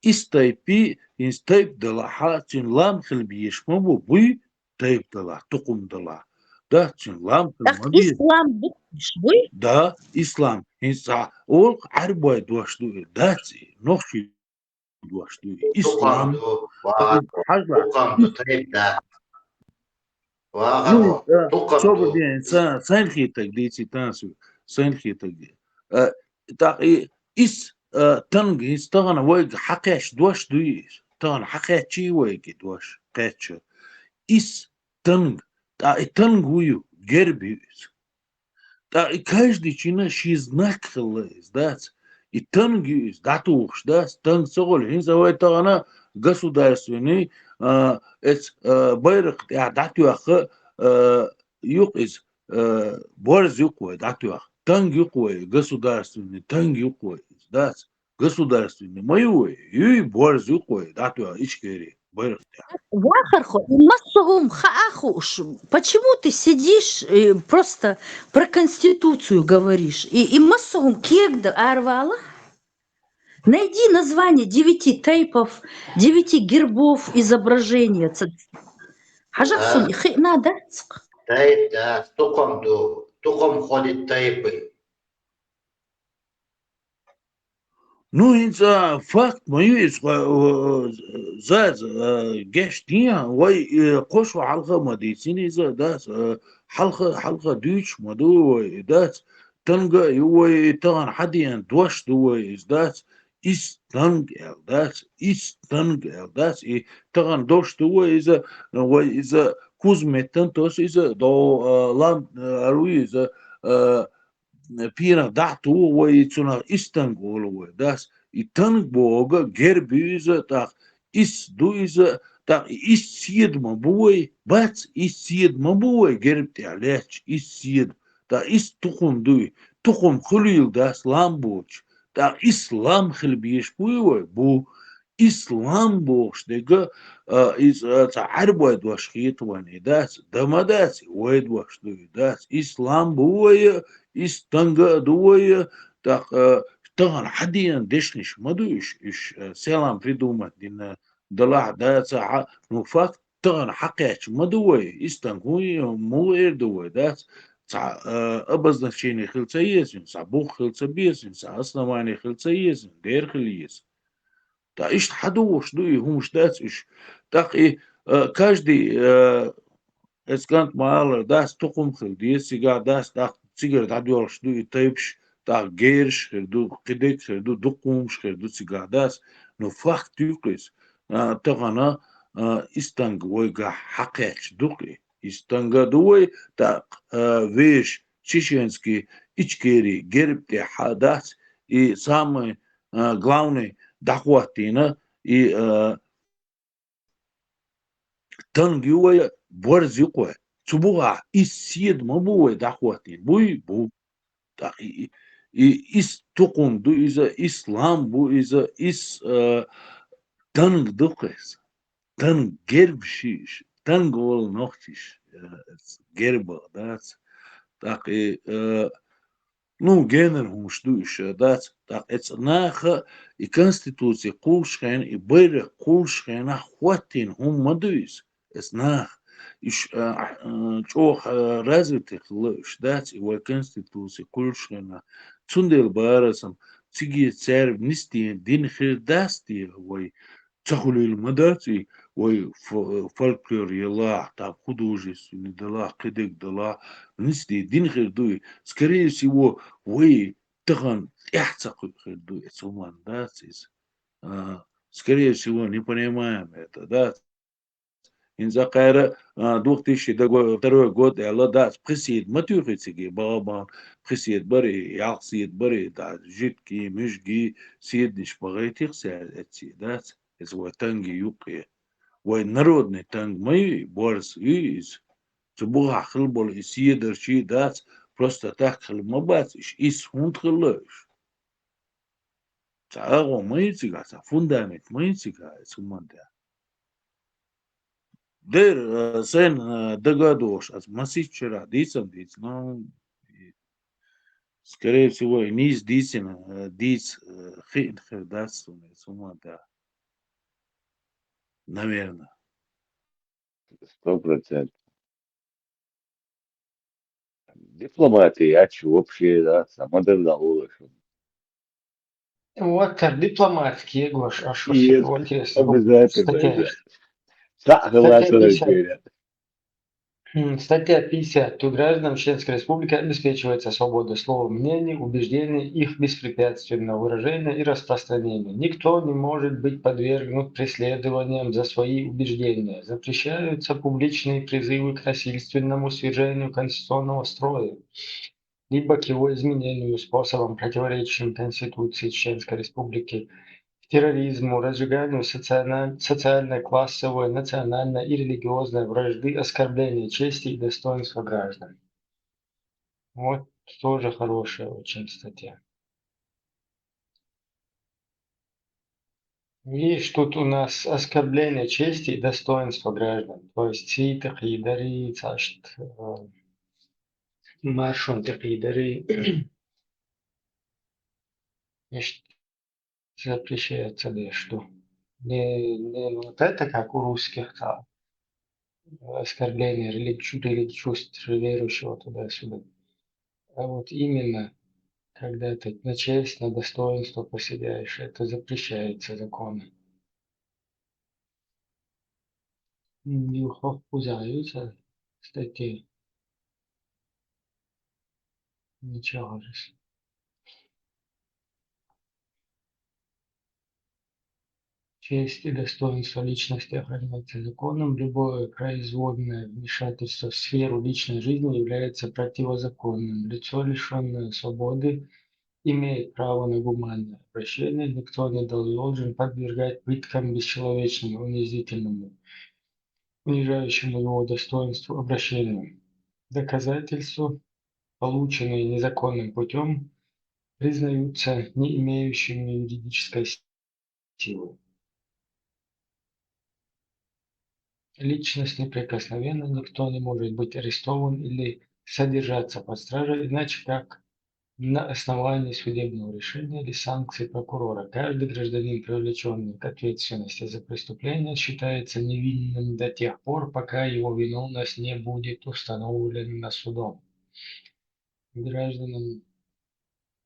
[SPEAKER 8] истайпи, истайп дала, тин лам хилбиеш, мабу буй тейп дала, тукум дала. Да, тин лам
[SPEAKER 12] Так
[SPEAKER 8] хилмабиеш.
[SPEAKER 12] ислам бушвы?
[SPEAKER 8] Да, ислам. Инса, ол арбай дуаштуй, да, нохши дуаштуй, ислам.
[SPEAKER 17] Тукамду, тукамду тейп да.
[SPEAKER 8] Ну,
[SPEAKER 17] Вагамо,
[SPEAKER 8] что
[SPEAKER 17] тукамду.
[SPEAKER 8] бы сайн хитаг дийти тансу, сайн хитаг. Так и ис танг ис тагана вайг хакаш дуаш дуиш, тагана хакачи вайг дуаш кача. Ис танг, та и танг ую гербис. Та и каждый чина ши знак хлэс, дац. И танг юс, датуш, дац, танг согол, инзавай тагана государственный, байрак, датуаха, юк из борз юкой, датуах, танг юкой, государственный, танг юкой, дац, государственный, моюй, юй борз юкой, датуах, ичкери, байрак.
[SPEAKER 12] Вахархо, массовым хаахуш. Почему ты сидишь и просто про Конституцию говоришь? И массовым кегда арвала? Найди название 9 тейпов, 9 гербов изображения. Хажахсун, надо.
[SPEAKER 17] Тейп да, тукамду, тукам ходит тейпы.
[SPEAKER 8] Ну, инца факт мою из заз гештия, вай кошу халха мадисини за дас халха дюч маду дас танга ювай тан хадиан дваш дувай из дас is танг дас и тан дош дувай из кузметан тос из до лам аруи из pira datu wai tsuna Istanbul wai das itang boga gerbiza tak is duiza tak is sied mabuai bats is sied mabuai gerbti alech is sied tak is tukum dui tukum khulil das lamboch tak islam khilbish bui bu islam bosh dega is ta arboid wash khit wani das damadas waid wash dui das islam bui истанга дуя, так таган хадиан дешниш мадуиш иш селам придумать дина дала да ну факт таган хакач мадуй истангуй муэр дуй да обозначение хилца есть, бух хилца без, основание хилца есть, дер хил есть. Да иш хадуш дуй хумш дац иш так и каждый эскант маалар дас тукум хил десига дас так цигар дадуалш ду тайпш так герш херду кидек херду дукумш херду цигадас но факт юкрис тагана истанг войга хакеч дуки истанга дуой так веш чеченский ичкери гербте хадас и самый главный дахватина и танг юой борз юкой Цубуга из сид мабуэ дахватин буй бу так и из тукум ду иза ислам бу иза из танг дукес танг гербшиш танг ол нохтиш герба дац так и ну генер хумштуиш дац так это наха и конституция кулшхен и бэре кулшхен ахватин хум мадуис es nach ich auch развитых штат и конституции кулшхена цундел барасам циги церб нисти дин хирдасти вой цахулил мадаци ой, фольклор ела, там художественный дела, кедек дела, нести дин хердуй, скорее всего, ой, таган, хердуй, суман, да, скорее всего, не понимаем это, да. Инза кайра 2002 год, элла да, пресид, матюхицеги, балабан, пресид бари, ялсид бари, да, житки, мужги, сидниш, багайтих сядетси, да, из танги юки. Ой, народный танк мои, борс, из, цубуха хлбол, и сидер, чи, да, просто так хлмабатиш, из фунт хлыш. Цаго мои цигаса, фундамент мои цигаса, уманда. Дер sen догадош, масить вчера, дицам диц, но скорее всего низ дицин, диц хин хердас, сума да, наверное.
[SPEAKER 2] 100%. Дипломатия, а что вообще, да, сама дорога.
[SPEAKER 19] Вот так, дипломатский, Гош, а что
[SPEAKER 2] И
[SPEAKER 19] вот интересно.
[SPEAKER 2] обязательно,
[SPEAKER 19] Статья,
[SPEAKER 2] да. Согласен,
[SPEAKER 19] 50.
[SPEAKER 2] говорят.
[SPEAKER 19] Статья 50. У граждан Чеченской Республики обеспечивается свобода слова, мнений, убеждений, их беспрепятственного выражения и распространения. Никто не может быть подвергнут преследованиям за свои убеждения. Запрещаются публичные призывы к насильственному свержению конституционного строя, либо к его изменению способом, противоречащим Конституции Чеченской Республики, терроризму, разжиганию социальной, классовой, национальной и религиозной вражды, оскорблению чести и достоинства граждан. Вот тоже хорошая очень статья. Видишь, тут у нас оскорбление чести и достоинства граждан. То есть сита хидари, цашт, маршон хидари, запрещается, да, что не вот это, как у русских, там, оскорбление чувств верующего туда-сюда. А вот именно, когда ты на честь, на достоинство посягаешь, это запрещается законом. Нюхов пузаются статьи. Ничего же. Честь и достоинство личности охраняется законом. Любое произвольное вмешательство в сферу личной жизни является противозаконным. Лицо, лишенное свободы, имеет право на гуманное обращение. Никто не должен подвергать пыткам бесчеловечному, унизительному, унижающему его достоинству обращению. Доказательства, полученные незаконным путем, признаются не имеющими юридической силы. Личность неприкосновенна, никто не может быть арестован или содержаться под стражей, иначе как на основании судебного решения или санкций прокурора. Каждый гражданин, привлеченный к ответственности за преступление, считается невинным до тех пор, пока его виновность не будет установлена судом. Гражданам,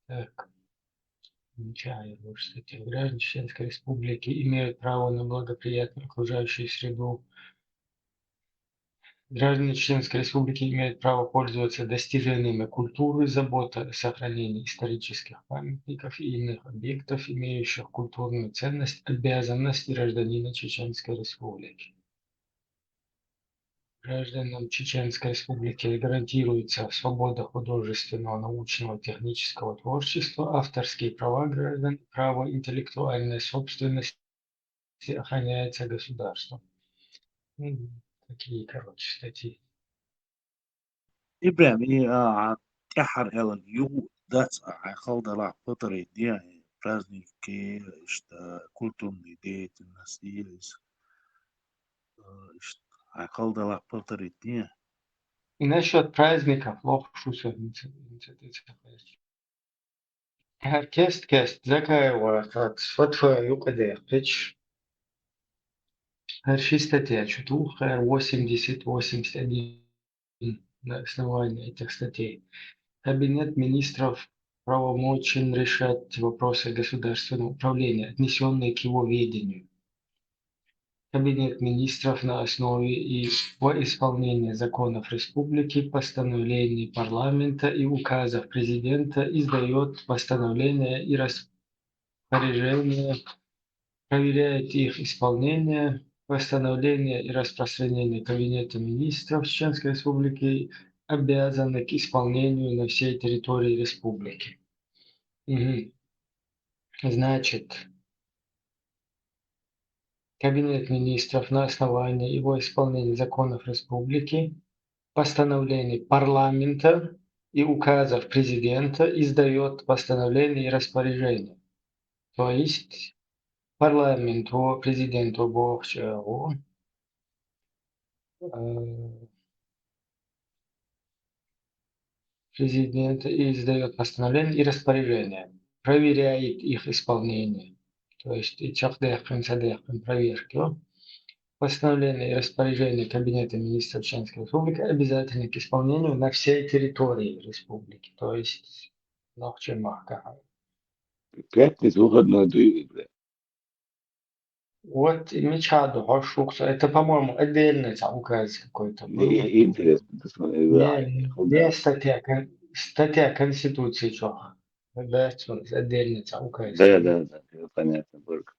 [SPEAKER 19] так, граждане Чеченской Республики имеют право на благоприятную окружающую среду. Граждане Чеченской Республики имеют право пользоваться достижениями культуры, забота о сохранении исторических памятников и иных объектов, имеющих культурную ценность, обязанности гражданина Чеченской Республики. Гражданам Чеченской Республики гарантируется свобода художественного, научного, технического творчества, авторские права граждан, право интеллектуальной собственности охраняется государством. Такие, короче, статьи.
[SPEAKER 8] Ибрahim, тяхар элан ю дац халдала патри дня праздники, что культурные деятельности есть. Халдала патри дня.
[SPEAKER 19] И насчет праздников, Кест, закаева, сфатфа юкадех, пич. Арши статья, чуту, 80-81 на основании этих статей. Кабинет министров правомочен решать вопросы государственного управления, отнесенные к его ведению. Кабинет министров на основе и во исполнение законов республики, постановлений парламента и указов президента издает постановления и распоряжения, проверяет их исполнение, постановления и распространение Кабинета министров Чеченской Республики обязаны к исполнению на всей территории республики. Мгм. Значит, Кабинет министров на основании его исполнения законов республики, постановлений парламента и указов президента издает постановления и распоряжения. То есть парламенту, президенту Богчеву президент издает постановления и распоряжения, проверяет их исполнение. То есть и проверки. Постановления и распоряжения Кабинета министров Чеченской Республики обязательны к исполнению на всей территории республики. То есть,
[SPEAKER 2] Пятницу выходной дует, бля.
[SPEAKER 19] вот Мичаду, Хошуксу, это, по-моему, отдельный там указ какой-то был.
[SPEAKER 2] Мне интересно посмотреть.
[SPEAKER 19] Не статья Конституции, что? Да, отдельный там указ.
[SPEAKER 2] Да, понятно только.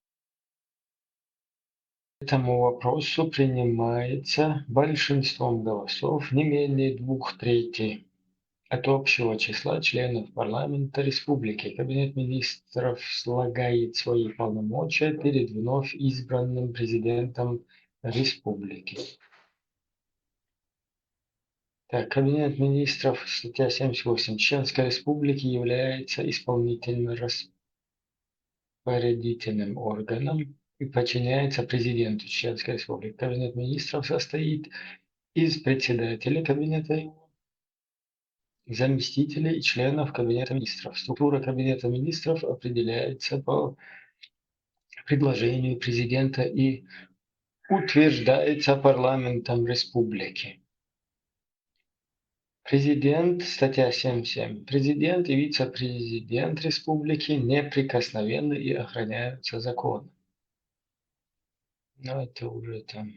[SPEAKER 19] Этому вопросу принимается большинством голосов не менее 2/3 от общего числа членов парламента республики. Кабинет министров слагает свои полномочия перед вновь избранным президентом республики. Так, Кабинет министров, статья 78. Чеченской республики является исполнительно-распорядительным органом и подчиняется президенту Чеченской республики. Кабинет министров состоит из председателя кабинета, заместителей и членов Кабинета министров. Структура Кабинета министров определяется по предложению президента и утверждается парламентом республики. Президент, статья 7.7. Президент и вице-президент республики неприкосновенны и охраняются законом. Но это уже там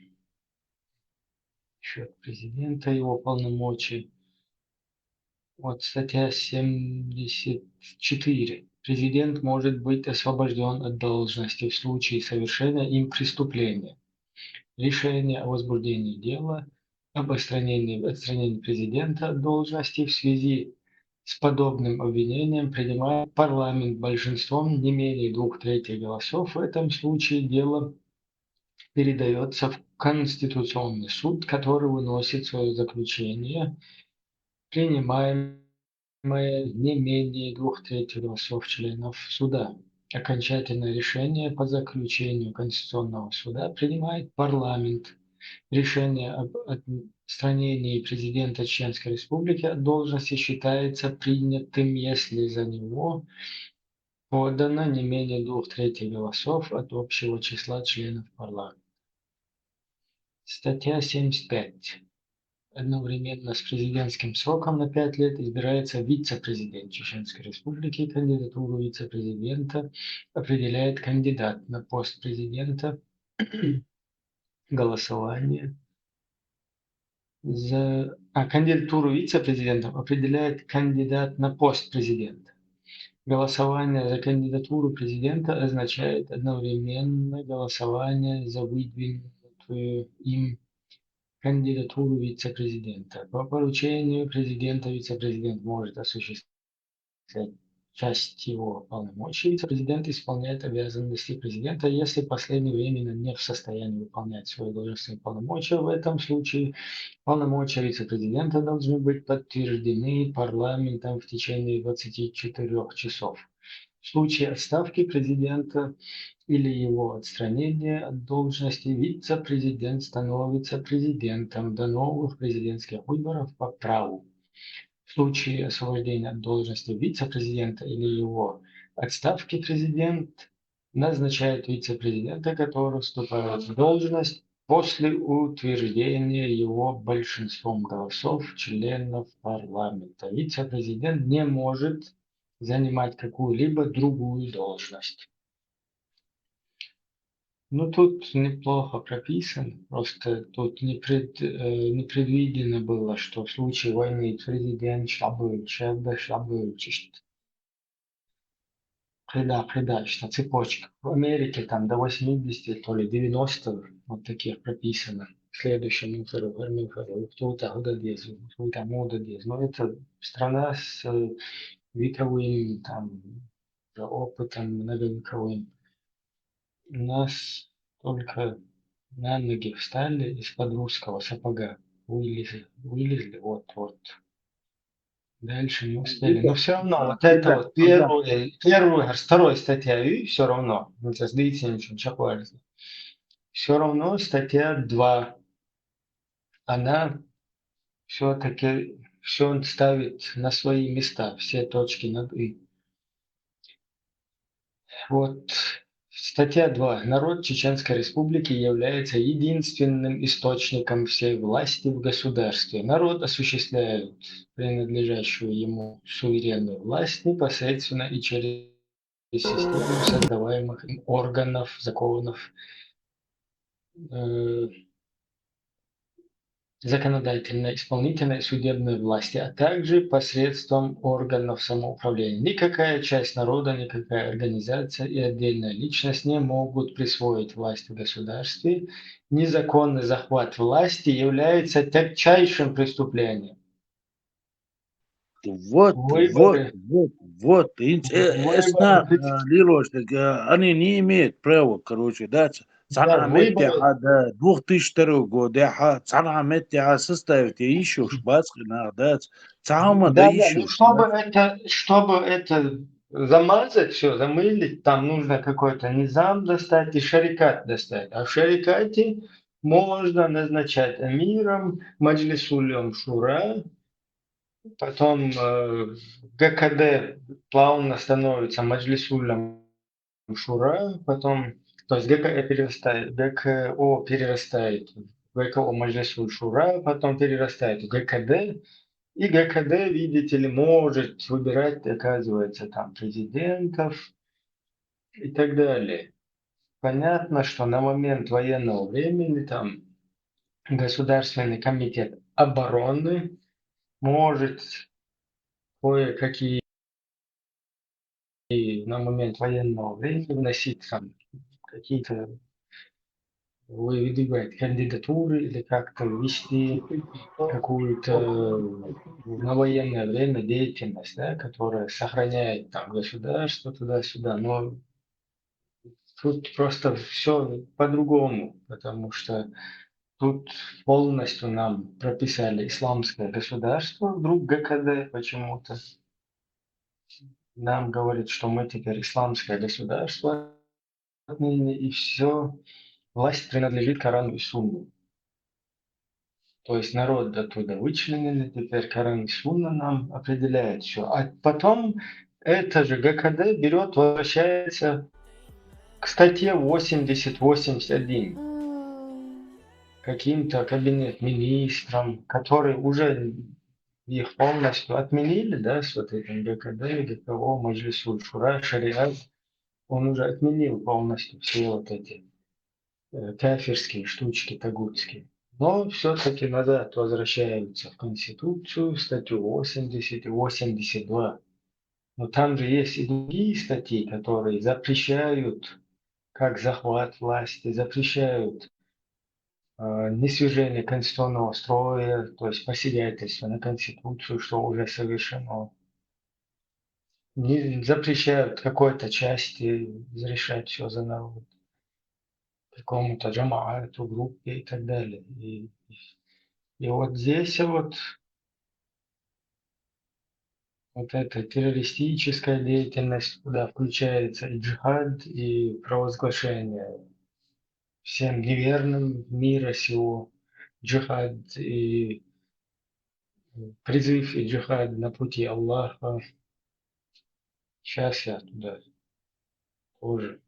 [SPEAKER 19] счет президента, его полномочий. Вот статья 74. Президент может быть освобожден от должности в случае совершения им преступления. Решение о возбуждении дела об отстранении президента от должности в связи с подобным обвинением принимает парламент большинством не менее 2/3 голосов. В этом случае дело передается в Конституционный суд, который выносит свое заключение, принимаемое не менее 2/3 голосов членов суда. Окончательное решение по заключению Конституционного суда принимает парламент. Решение об отстранении президента Чеченской Республики от должности считается принятым, если за него подано не менее 2/3 голосов от общего числа членов парламента. Статья 75. Одновременно с президентским сроком на 5 лет избирается вице-президент Чеченской Республики. Кандидатуру вице-президента определяет кандидат на пост президента. Голосование кандидатуру вице-президента определяет кандидат на пост президента. Голосование за кандидатуру президента означает одновременно голосование за выдвинутую им кандидатуру вице-президента. По поручению президента вице-президент может осуществлять часть его полномочий. Вице-президент исполняет обязанности президента, если последний временно не в состоянии выполнять свои должностные полномочия. В этом случае полномочия вице-президента должны быть подтверждены парламентом в течение 24 часов. В случае отставки президента или его отстранения от должности вице-президент становится президентом до новых президентских выборов по праву. В случае освобождения от должности вице-президента или его отставки президент назначает вице-президента, который вступает в должность после утверждения его большинством голосов членов парламента. Вице-президент не может занимать какую-либо другую должность. Ну, тут неплохо прописано, просто тут не предвидено было, что в случае войны президент шлабы, ШБ шлабы, что цепочка. В Америке там до 80, то ли 90 вот таких прописано. Следующему мусору, кто-то гододез, кто-то мододез. Но это страна с вековым там опытом многовековым. У нас только на ноги встали из-под русского сапога. Вылезли, вот. Дальше не успели. Но все равно, вот это вот первую, второй статья, и все равно. Ну, это сдается ничего, чакуарится. Все равно статья 2, она все-таки все ставит на свои места, все точки над «и». Вот статья 2. Народ Чеченской Республики является единственным источником всей власти в государстве. Народ осуществляет принадлежащую ему суверенную власть непосредственно и через систему создаваемых им органов, законов, законодательной, исполнительной, судебной власти, а также посредством органов самоуправления. Никакая часть народа, никакая организация и отдельная личность не могут присвоить власть в государстве. Незаконный захват власти является тягчайшим преступлением.
[SPEAKER 8] Вот,
[SPEAKER 19] Выборы.
[SPEAKER 8] Эсна, Лилош, они не имеют права, короче, да,
[SPEAKER 19] Да, выборы.
[SPEAKER 8] до 2002 года, составить еще шбацкина, да, да
[SPEAKER 19] Да,
[SPEAKER 8] еще,
[SPEAKER 19] ну чтобы это замазать все, замылить, там нужно какой-то низам достать и шарикат достать. А в шарикате можно назначать эмиром, маджлисулем шура, потом ГКД плавно становится маджлисулем шура, потом, то есть ГКО перерастает в ГКО маджлисуль шура, потом перерастает в ГКД, и ГКД, видите ли, может выбирать, оказывается, там президентов и так далее. Понятно, что на момент военного времени там Государственный комитет обороны может кое-какие на момент военного времени вносить там какие-то, выдвигать кандидатуры или как-то вести какую-то на военное время деятельность, да, которая сохраняет там государство туда-сюда. Но тут просто все по-другому, потому что тут полностью нам прописали исламское государство, вдруг ГКД почему-то нам говорит, что мы теперь исламское государство отныне, и все, власть принадлежит Корану и Сунне. То есть народ оттуда вычленены, теперь Коран и Сунна нам определяет все. А потом это же ГКД берет, возвращается к статье 80-81, каким-то кабинет министрам, которые уже их полностью отменили, да, с вот этим ГКД, ГКО, Маджлисуль Шура, Шариат, он уже отменил полностью все вот эти кафирские штучки тагутские. Но все-таки назад возвращаются в Конституцию, статью 80 и 82. Но там же есть и другие статьи, которые запрещают как захват власти, запрещают несвержение конституционного строя, то есть посягательство на Конституцию, что уже совершено. Не запрещают какой-то части разрешать все за народ, какому-то джамаату, группе и так далее. И вот здесь вот эта террористическая деятельность, куда включается и джихад, и провозглашение всем неверным мира сего, джихад и призыв и джихад на пути Аллаха. Сейчас я туда тоже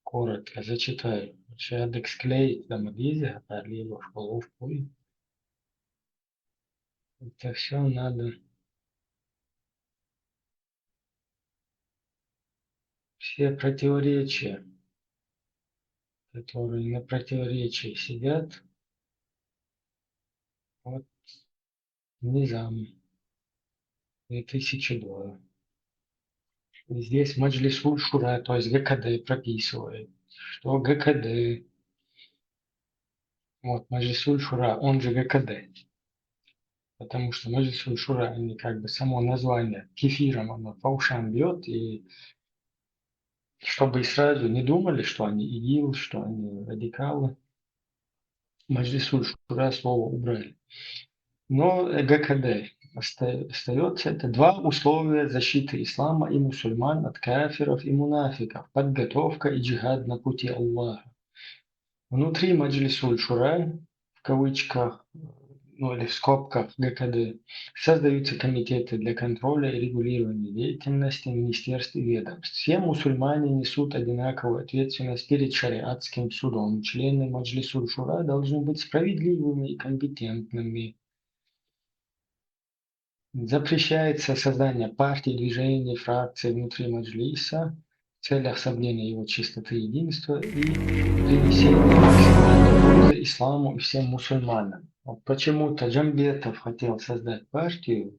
[SPEAKER 19] коротко зачитаю. Шадек склеить там виза, либо в головку. Это все надо. Все противоречия которые на противоречии сидят. Вот низам 2002. И здесь Маджлисуль Шура, то есть ГКД прописывает, что ГКД, вот Маджлисуль Шура, он же ГКД, потому что Маджлисуль Шура, они как бы само название кефиром оно по ушам бьет, и чтобы сразу не думали, что они ИГИЛ, что они радикалы, Маджлисуль Шура слово убрали. Но ГКД остается. Это два условия защиты ислама и мусульман от кафиров и мунафиков. Подготовка и джихад на пути Аллаха. Внутри Маджлисуль Шура, в кавычках, ну или в скобках ГКД, создаются комитеты для контроля и регулирования деятельности министерств и ведомств. Все мусульмане несут одинаковую ответственность перед шариатским судом. Члены Маджлисуль Шура должны быть справедливыми и компетентными. Запрещается создание партий, движений, фракций внутри Маджлиса в целях соблюдения его чистоты и единства и принесения максимальной пользы исламу и всем мусульманам. Вот почему-то Джамбетов хотел создать партию,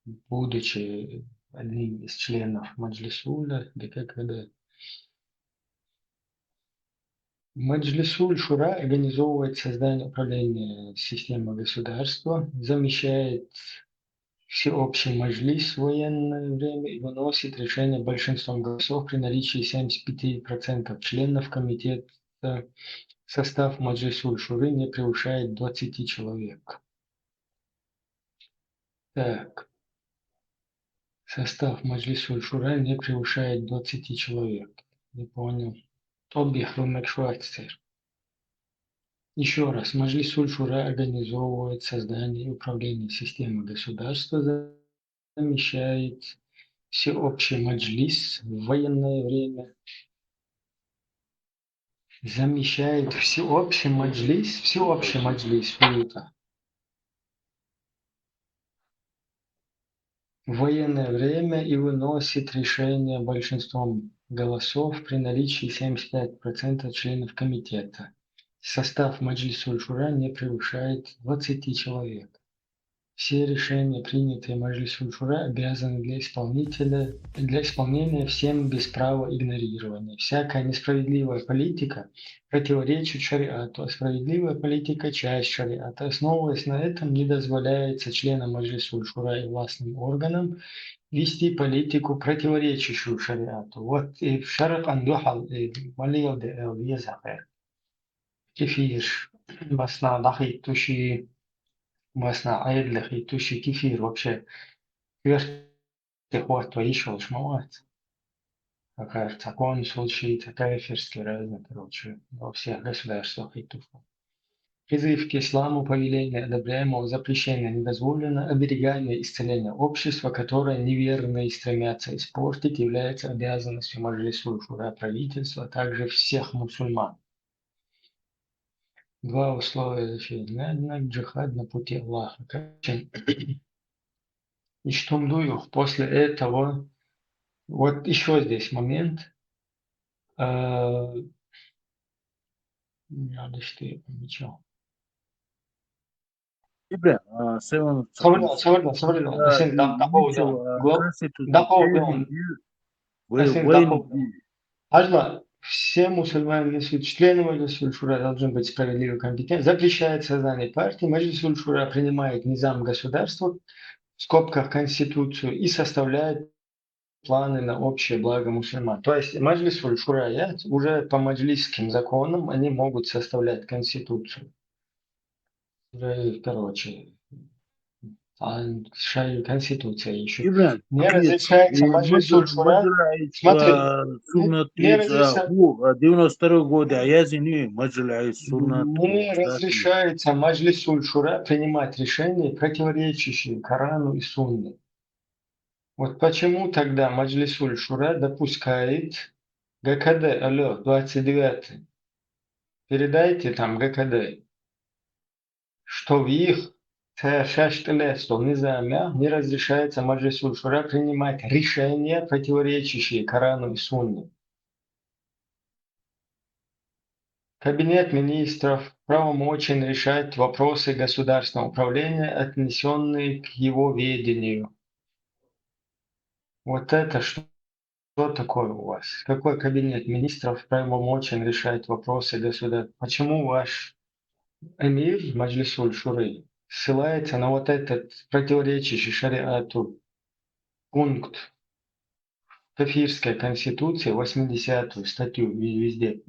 [SPEAKER 19] будучи одним из членов Маджлисуля, ГКД. Маджлисуль Шура организовывает создание управления системой государства, замещает всеобщий маджлис в военное время и выносит решение большинством голосов при наличии 75% членов комитета. Состав Маджлисуль Шуры не превышает 20 человек. Так. Состав Маджлисуль Шура не превышает 20 человек. Не понял. Тобих Румекшвайцер. Еще раз. Маджлисуль Шура организовывает создание и управление системой государства, замещает всеобщий маджлис в военное время, замещает всеобщий маджлис в военное время и выносит решение большинством голосов при наличии 75% членов комитета. Состав Маджлисуль Шура не превышает 20 человек. Все решения, принятые Маджлисуль Шура, обязаны для исполнения всем без права игнорирования. Всякая несправедливая политика противоречит шариату, а справедливая политика – часть шариата. Основываясь на этом, не дозволяется членам Маджлисуль Шура и властным органам вести политику, противоречащую шариату. Вот и в шарак андухал малил де язахер. Кефир, басна дахи туши. Басна айдлахи туши кефир вообще. Хват твои шелшмовать. Какая в таком случае, такая эфирская разница, короче, во всех государствах и туфу. Призыв к исламу, повеление одобряемого, запрещение недозволено, оберегание исцеления общества, которое неверные стремятся испортить, является обязанностью Маджлисуль Шура правительства, а также всех мусульман. Два условия защиты. Однако джихад на пути Аллаха. И что мдую, после этого, вот еще здесь момент, надо что я помечал.
[SPEAKER 8] İbrahim, sen
[SPEAKER 19] Savurla, sen дополнил. Ажла, все мусульмане члены Маджлисуль Шура должны быть справедливы и компетентны. Запрещает создание партии. Маджлисуль Шура принимает низам государства, в скобках Конституцию, и составляет планы на общее благо мусульман. То есть Маджлисуль Шура уже по маджлисским законам они могут составлять Конституцию. Короче, Конституция еще.
[SPEAKER 8] İbrahim,
[SPEAKER 19] Не разрешается Маджлисуль Шура. Смотри, не разрешается.
[SPEAKER 8] 92 года, я извини, Маджлис Суннат.
[SPEAKER 19] Не разрешается Маджлисуль Шура принимать решения, противоречащие Корану и Сунне. Вот почему тогда Маджлисуль Шура допускает ГКД, 29. Передайте там ГКД, что в их что низамя не разрешается Маджлисуль Шура принимать решения, противоречащие Корану и Сунне. Кабинет министров правомочен решать вопросы государственного управления, отнесенные к его ведению. Вот это что такое у вас? Какой кабинет министров правомочен решать вопросы государства? Почему ваш эмир Маджлисуль Шуры ссылается на вот этот противоречащий шариату пункт Кафирской конституции, 80-ю статью везде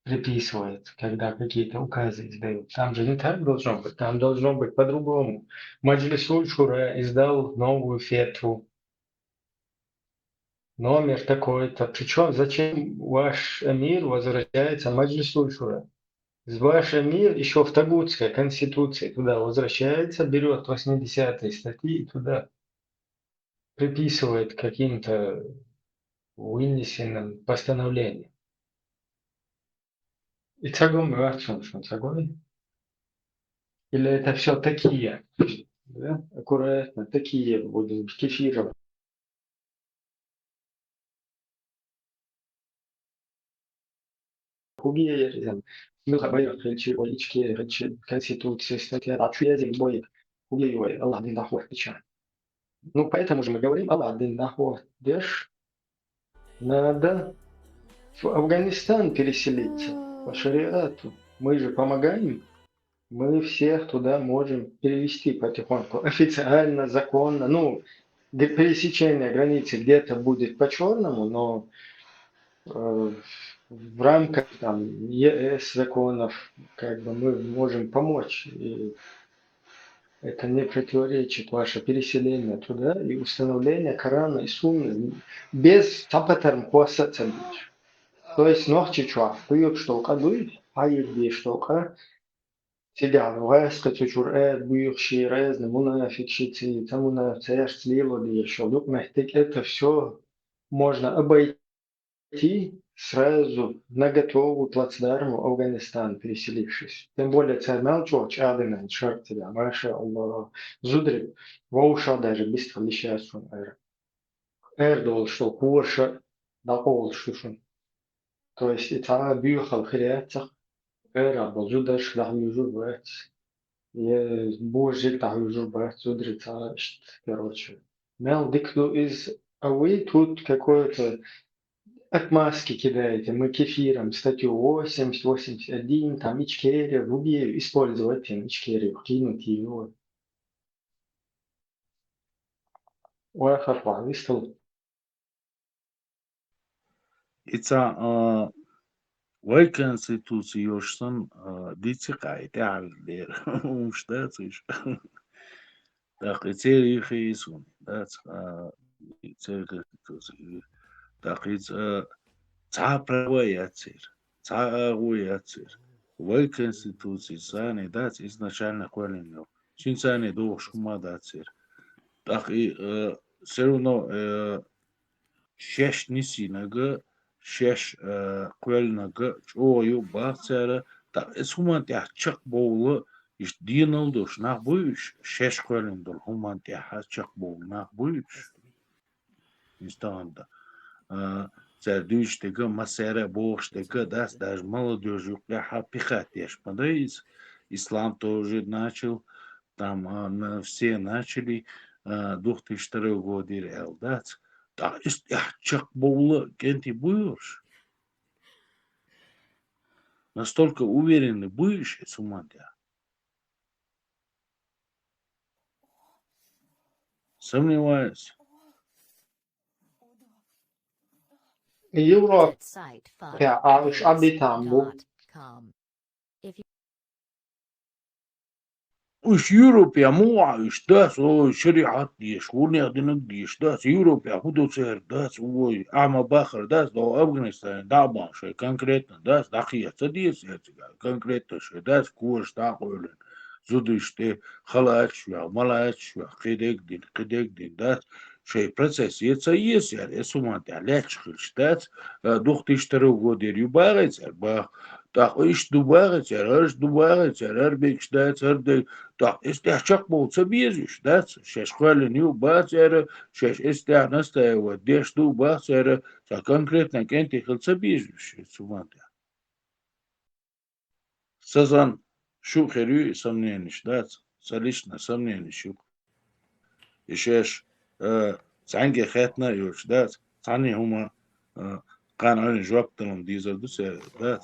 [SPEAKER 19] приписывает, когда какие-то указы издают. Там же не так должно быть, там должно быть по-другому. Маджлисуль Шура издал новую фетву, номер такой-то. Причем зачем ваш эмир возвращается в Маджлисуль Шура? Ваш эмир еще в Тагутской конституции туда возвращается, берет 80-е статьи и туда приписывает каким-то вынесенным постановлением. И цагом мы цагой? Или это все такие? Да? Аккуратно, такие будут кефиром. Хугеерзем. Ну, хабайр, хельчи, олички, хельчи, конституция, статья, отвязим, боек. Хугеевой, Аллах дин дахур, печаль. Ну, поэтому же мы говорим, Аллах дин дахур, деш, надо в Афганистан переселиться по шариату. Мы же помогаем. Мы всех туда можем перевести потихоньку. Официально, законно. Ну, пересечение границы где-то будет по-черному, но в рамках там, ЕС законов как бы мы можем помочь. И это не противоречит ваше переселение туда и установление Корана и Сунны без тапатерм хосацалич. То есть нохчичуа, бuyuk штолка дуй, hayır diye штолка. Сидят в эске чучур бuyuk ширез, мунафик шици, мунафик слило диye шолук мехтик. Это все можно обойти сразу на готовую плацдарму Афганистан, переселившись. Тем более царь Чоч Аденен, шарт тебя, маша Аллах, зудрит, воуша даже быстро лещасун эрдол, что курша, дакол шушун. То есть это бюхал хряцах, эра балжудаш дахюжур бэц. Я божик дахюжур бэц, зудрит, короче. Мел диклу из, а вы тут какое-то отмазки кидаете, мы кефиром статью 80, 81, там Ичкерия, в убею использовать Ичкерию, кинуть ее. Уахарфа, выстал.
[SPEAKER 8] Ица вай конституции ёшсан дици кайты алдер умштациш. Так ицери хейсун, дац ицери конституции. Так ица цапроваяцер, цагуяцер. Вай конституции сани дац изначально коленё. Чинсани дошма дацер. Так и все равно шеш нисинага шеш көлнага чою бахцара так эсуманти чак боулу иш диналдуш нах буйш шеш көлндул хуманти чак боул нах буйш инстанда зардуштега масера боштега дас даже молодежь юкля пихатеш подается. Ислам тоже начал, там все начали 2002 года элдац. Да, ist чак боула кенти будешь. Настолько уверенный будешь, сумантя. Сомневаюсь.
[SPEAKER 19] Европа, а уж абитамбу.
[SPEAKER 8] Уж Европе муаш дас, ой, шариат диш, урния динак диш, дас, Европе худоцер, дас, ой, ама бахар, дас, до Афганистана, да, баншай, конкретно, дас, дахия, цадис, конкретно, шай, дас, куш, тахуэлен, зудыште, халачва, малачва, хидек дин, дас, шай, процесс, еца ес, яр, эсуманте, лячхилш, дас, 2002 года рюбарец, бах, так, иш дубарец, аш дубарец, арбекш, дас, ардек, так, если чак болса безиш, да, шеш хвален бацера, шеш если настаивать, деш ду бацера, так конкретно кенти хилца безиш, суманта. Сазан шу херю сомнениш, да, лично сомнениш шу. Ишеш цанге хэтна юш, да, цани хума канан жвапталам дизардусе, да,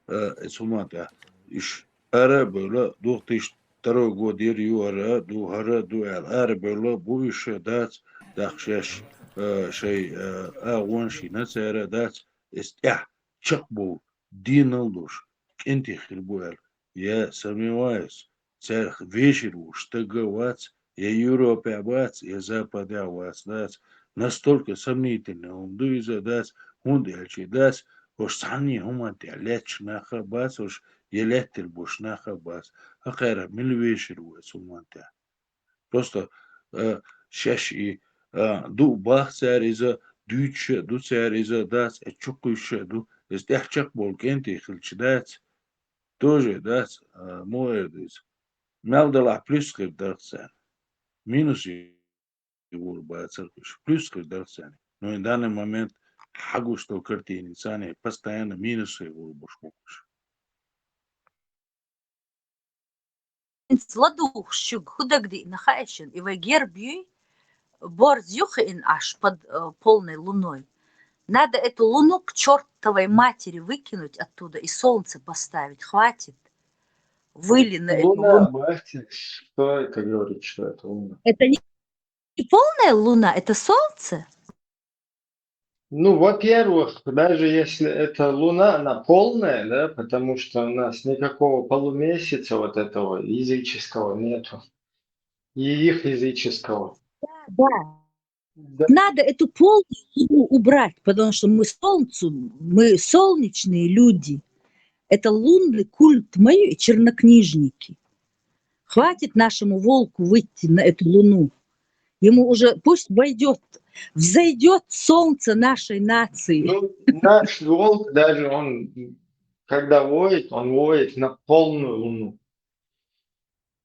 [SPEAKER 8] эсумата иш ара böyle duhtiş taro godir yu ara du hara du el ara böyle bu işe da dakşeş şey awan şi nasara da ist ya çok bu dinaldur enti khilbuel ya samivais царь вечер что говорить я Европе абац я Западе абац да настолько сомнительно он дует да он дальше да وش عني هما تعلاتش ناخا باس وش يلات البوش ناخا باس أخيرا من الويشر وسوما تاع просто شاش دو باخ ساريزا دوتش دو ساريزا داس اتشوكوش دو استحشق بولكنتي خلش داس тоже داس موردز مالدلا плюс خير دارسان минус يقول باتصرفش плюс خير دارسان но в данный момент حقو что картины сани постоянно минусы его башкуш.
[SPEAKER 12] Сладух щук худагди нахаешен и вегербью борзюхин аж под полной луной. Надо эту луну к чертовой матери выкинуть оттуда и солнце поставить. Хватит. Выли на эту
[SPEAKER 19] Луна,
[SPEAKER 12] луну.
[SPEAKER 19] мастер, что это говорит, что это луна?
[SPEAKER 12] Это не полная луна, это солнце.
[SPEAKER 19] Ну, во-первых, даже если это луна, она полная, да, потому что у нас никакого полумесяца вот этого языческого нету. И их языческого.
[SPEAKER 12] Да.
[SPEAKER 19] Да.
[SPEAKER 12] Надо эту полную луну убрать, потому что мы солнечные люди. Это лунный культ мы и чернокнижники. Хватит нашему волку выйти на эту луну. Ему уже пусть взойдет солнце нашей нации.
[SPEAKER 19] Ну, наш волк даже он, когда воет, он воет на полную луну,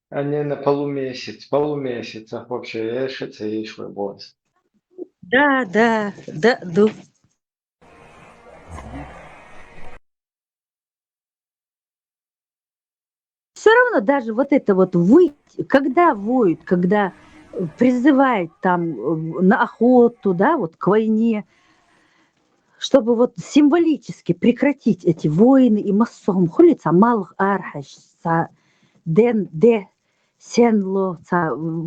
[SPEAKER 19] а не на полумесяц. Полумесяца вообще ешется и швыбос.
[SPEAKER 12] Да. Все равно даже вот это вот выть, когда воют, когда призывает там на охоту, да, вот к войне, чтобы вот символически прекратить эти войны и массовым хулица малых архаш, де сенло,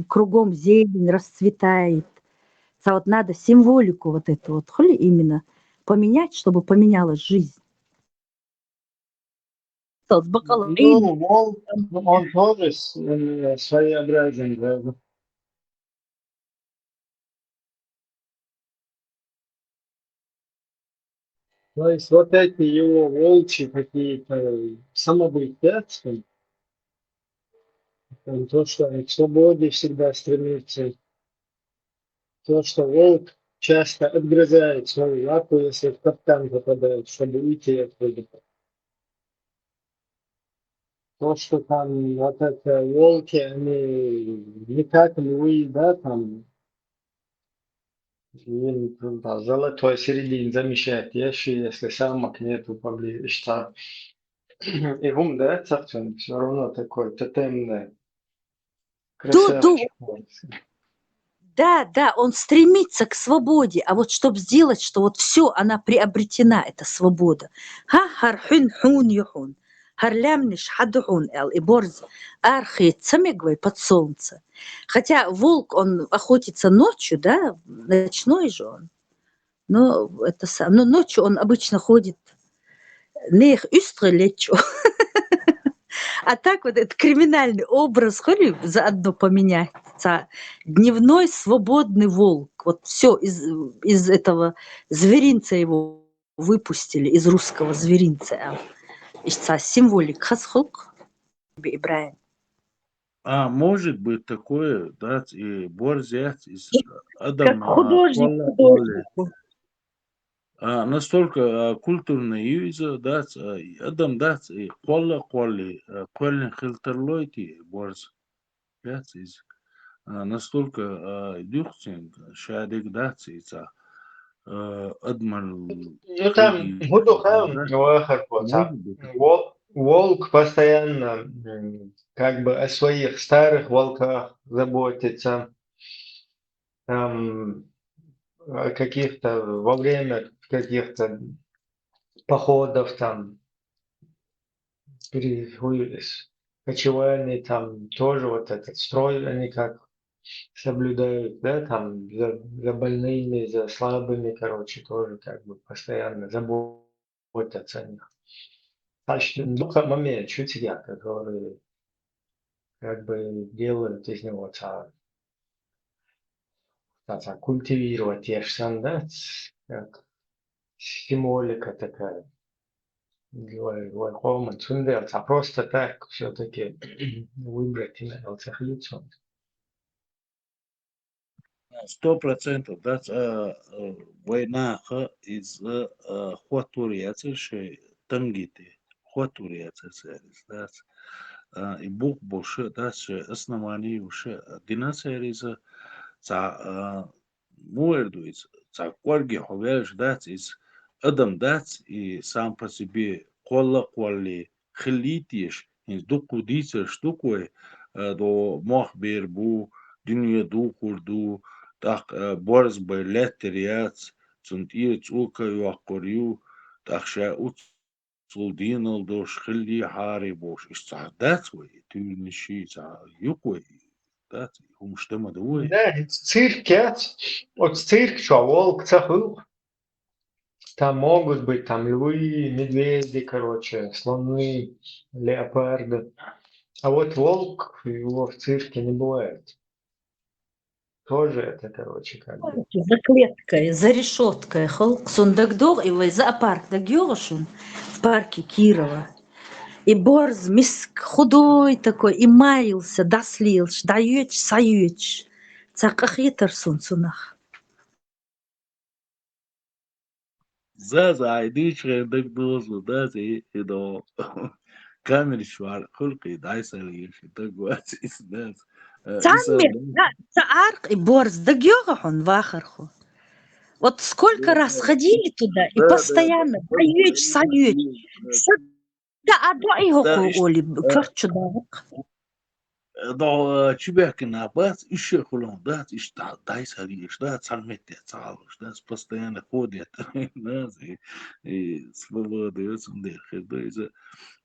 [SPEAKER 12] кругом зелень расцветает. Вот надо символику вот эту вот хули именно поменять, чтобы поменялась жизнь.
[SPEAKER 19] Ну, волк, он тоже своеобразен, да. То есть вот эти его волчьи какие-то самобытия, то, что он к свободе всегда стремится, то, что волк часто отгрызает свою лапу, если в капкан попадает, чтобы уйти оттуда. То, что там вот это волки, они никак львы, да, там золотой середин замещает если самок нету поблизости. И гум, да, царствен, все равно такой тотемный красавчик.
[SPEAKER 12] Да, он стремится к свободе, а вот чтобы сделать, что вот все, она приобретена, эта свобода. Хархун хун юхун, харлямниш хадхун эл и борз архи цамегвай под солнце. Хотя волк, он охотится ночью, да, ночной же он. Но ночью он обычно ходит нех лечу. А так вот этот криминальный образ, заодно поменять. Дневной свободный волк. Вот все из этого зверинца его выпустили, из русского зверинца. Символик хасхук Ибраим.
[SPEAKER 8] Может быть такое, да, и борзец из Адама.
[SPEAKER 12] Как художник.
[SPEAKER 8] Настолько культурный юза, да, Адам, да, и колли хилтерлойти борз, да, из настолько дюхтинг, шадик, да, это Адман.
[SPEAKER 19] Ну там гудухан, волк постоянно как бы о своих старых волках заботится, там, о каких-то, во время каких-то походов, там, кочевальный, там, тоже вот этот строй они как соблюдают, да, там, за больными, за слабыми, короче, тоже как бы постоянно заботятся о них. Значит, в момент чуть я, которые как бы делают из него культивировать ешсан, да, как символика такая. Хоман Цундер, а просто так все-таки выбрать именно лицо.
[SPEAKER 8] 100%, да, война из хватуриацы, что тангиты, хватуриацы, да, и бух больше, да, что основание уже динасериза, за муэрдуиц, за кварги ховелш, да, из адам, да, и сам по себе колли хлитиш, из дуку дицер штукой, до махбер бу, dünya du kurdu, tak borz bei letteriats, sunt ihr zuka yuaqoriu, tak sha utsuldinal do shkhili hari bosh. That's way, tu nishi za yukwe. That's humshtema da way.
[SPEAKER 19] Да, цирк, вот цирк, что волк цахыл, там могут быть там львы, медведи, короче, слоны, леопарды. А вот волк, его в цирке не бывает. Тоже это, короче, как бы.
[SPEAKER 12] За клеткой, за решеткой. Сундагдор и зоопарк Дагёршин в парке Кирова. И борз миск худой такой, и маялся, да слилш, да юч, саюч. Цаках етер сунах.
[SPEAKER 8] За айдич редак дозу, да, и до камер швар, хулки дайсали еши, так вот, да.
[SPEAKER 12] Цаммер, да, цаарк и борз Дагёршин вахарху. Вот сколько раз ходили туда, и постоянно даёч, саюч. Да, а да и оли, кварчу давак.
[SPEAKER 8] Да, чебяки на бац, еще хулон, да, и что, дайсали еши, да, царметте, цалуш, да, постоянно ходят, да, и свобода, да,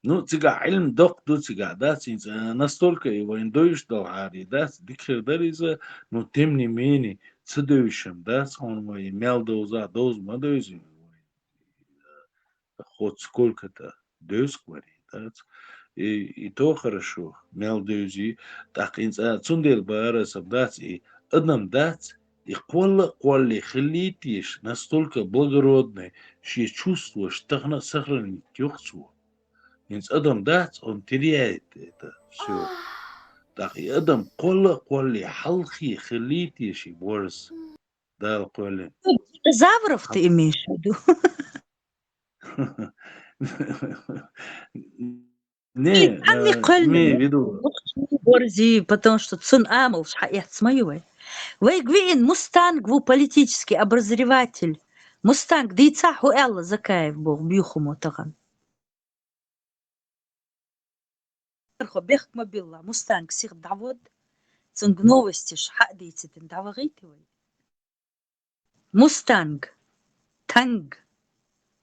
[SPEAKER 8] ну, цыга, ильм док, до цыга, да, настолько его индуиш долари, да, дикшердариза, но тем не менее, цедующим, да, он мой имел доза, доз мадози, хоть сколько-то доз говорит, да, и то хорошо, мел дози, так цундел барасов, да, и одном, да, и колли хлитиш настолько благородный, что чувствуешь, что сохранить тёхцу. Адам, да, он теряет это все. Так, и Адам, колли, халхи, хлити, ши, борс. Да, колли.
[SPEAKER 12] Динозавров ты имеешь в виду?
[SPEAKER 8] Не, имею в виду.
[SPEAKER 12] Борзи, потому что цун амл, шхаят смоювай. Вейгвин, Мустанг, ву политический обозреватель. Мустанг, дейцаху Элла Закаев был, бьюхуму таган. Бех мобилла, Мустанг, сих давод. Цунг новости, шхак дейцитин, давагитивай. Мустанг, танг.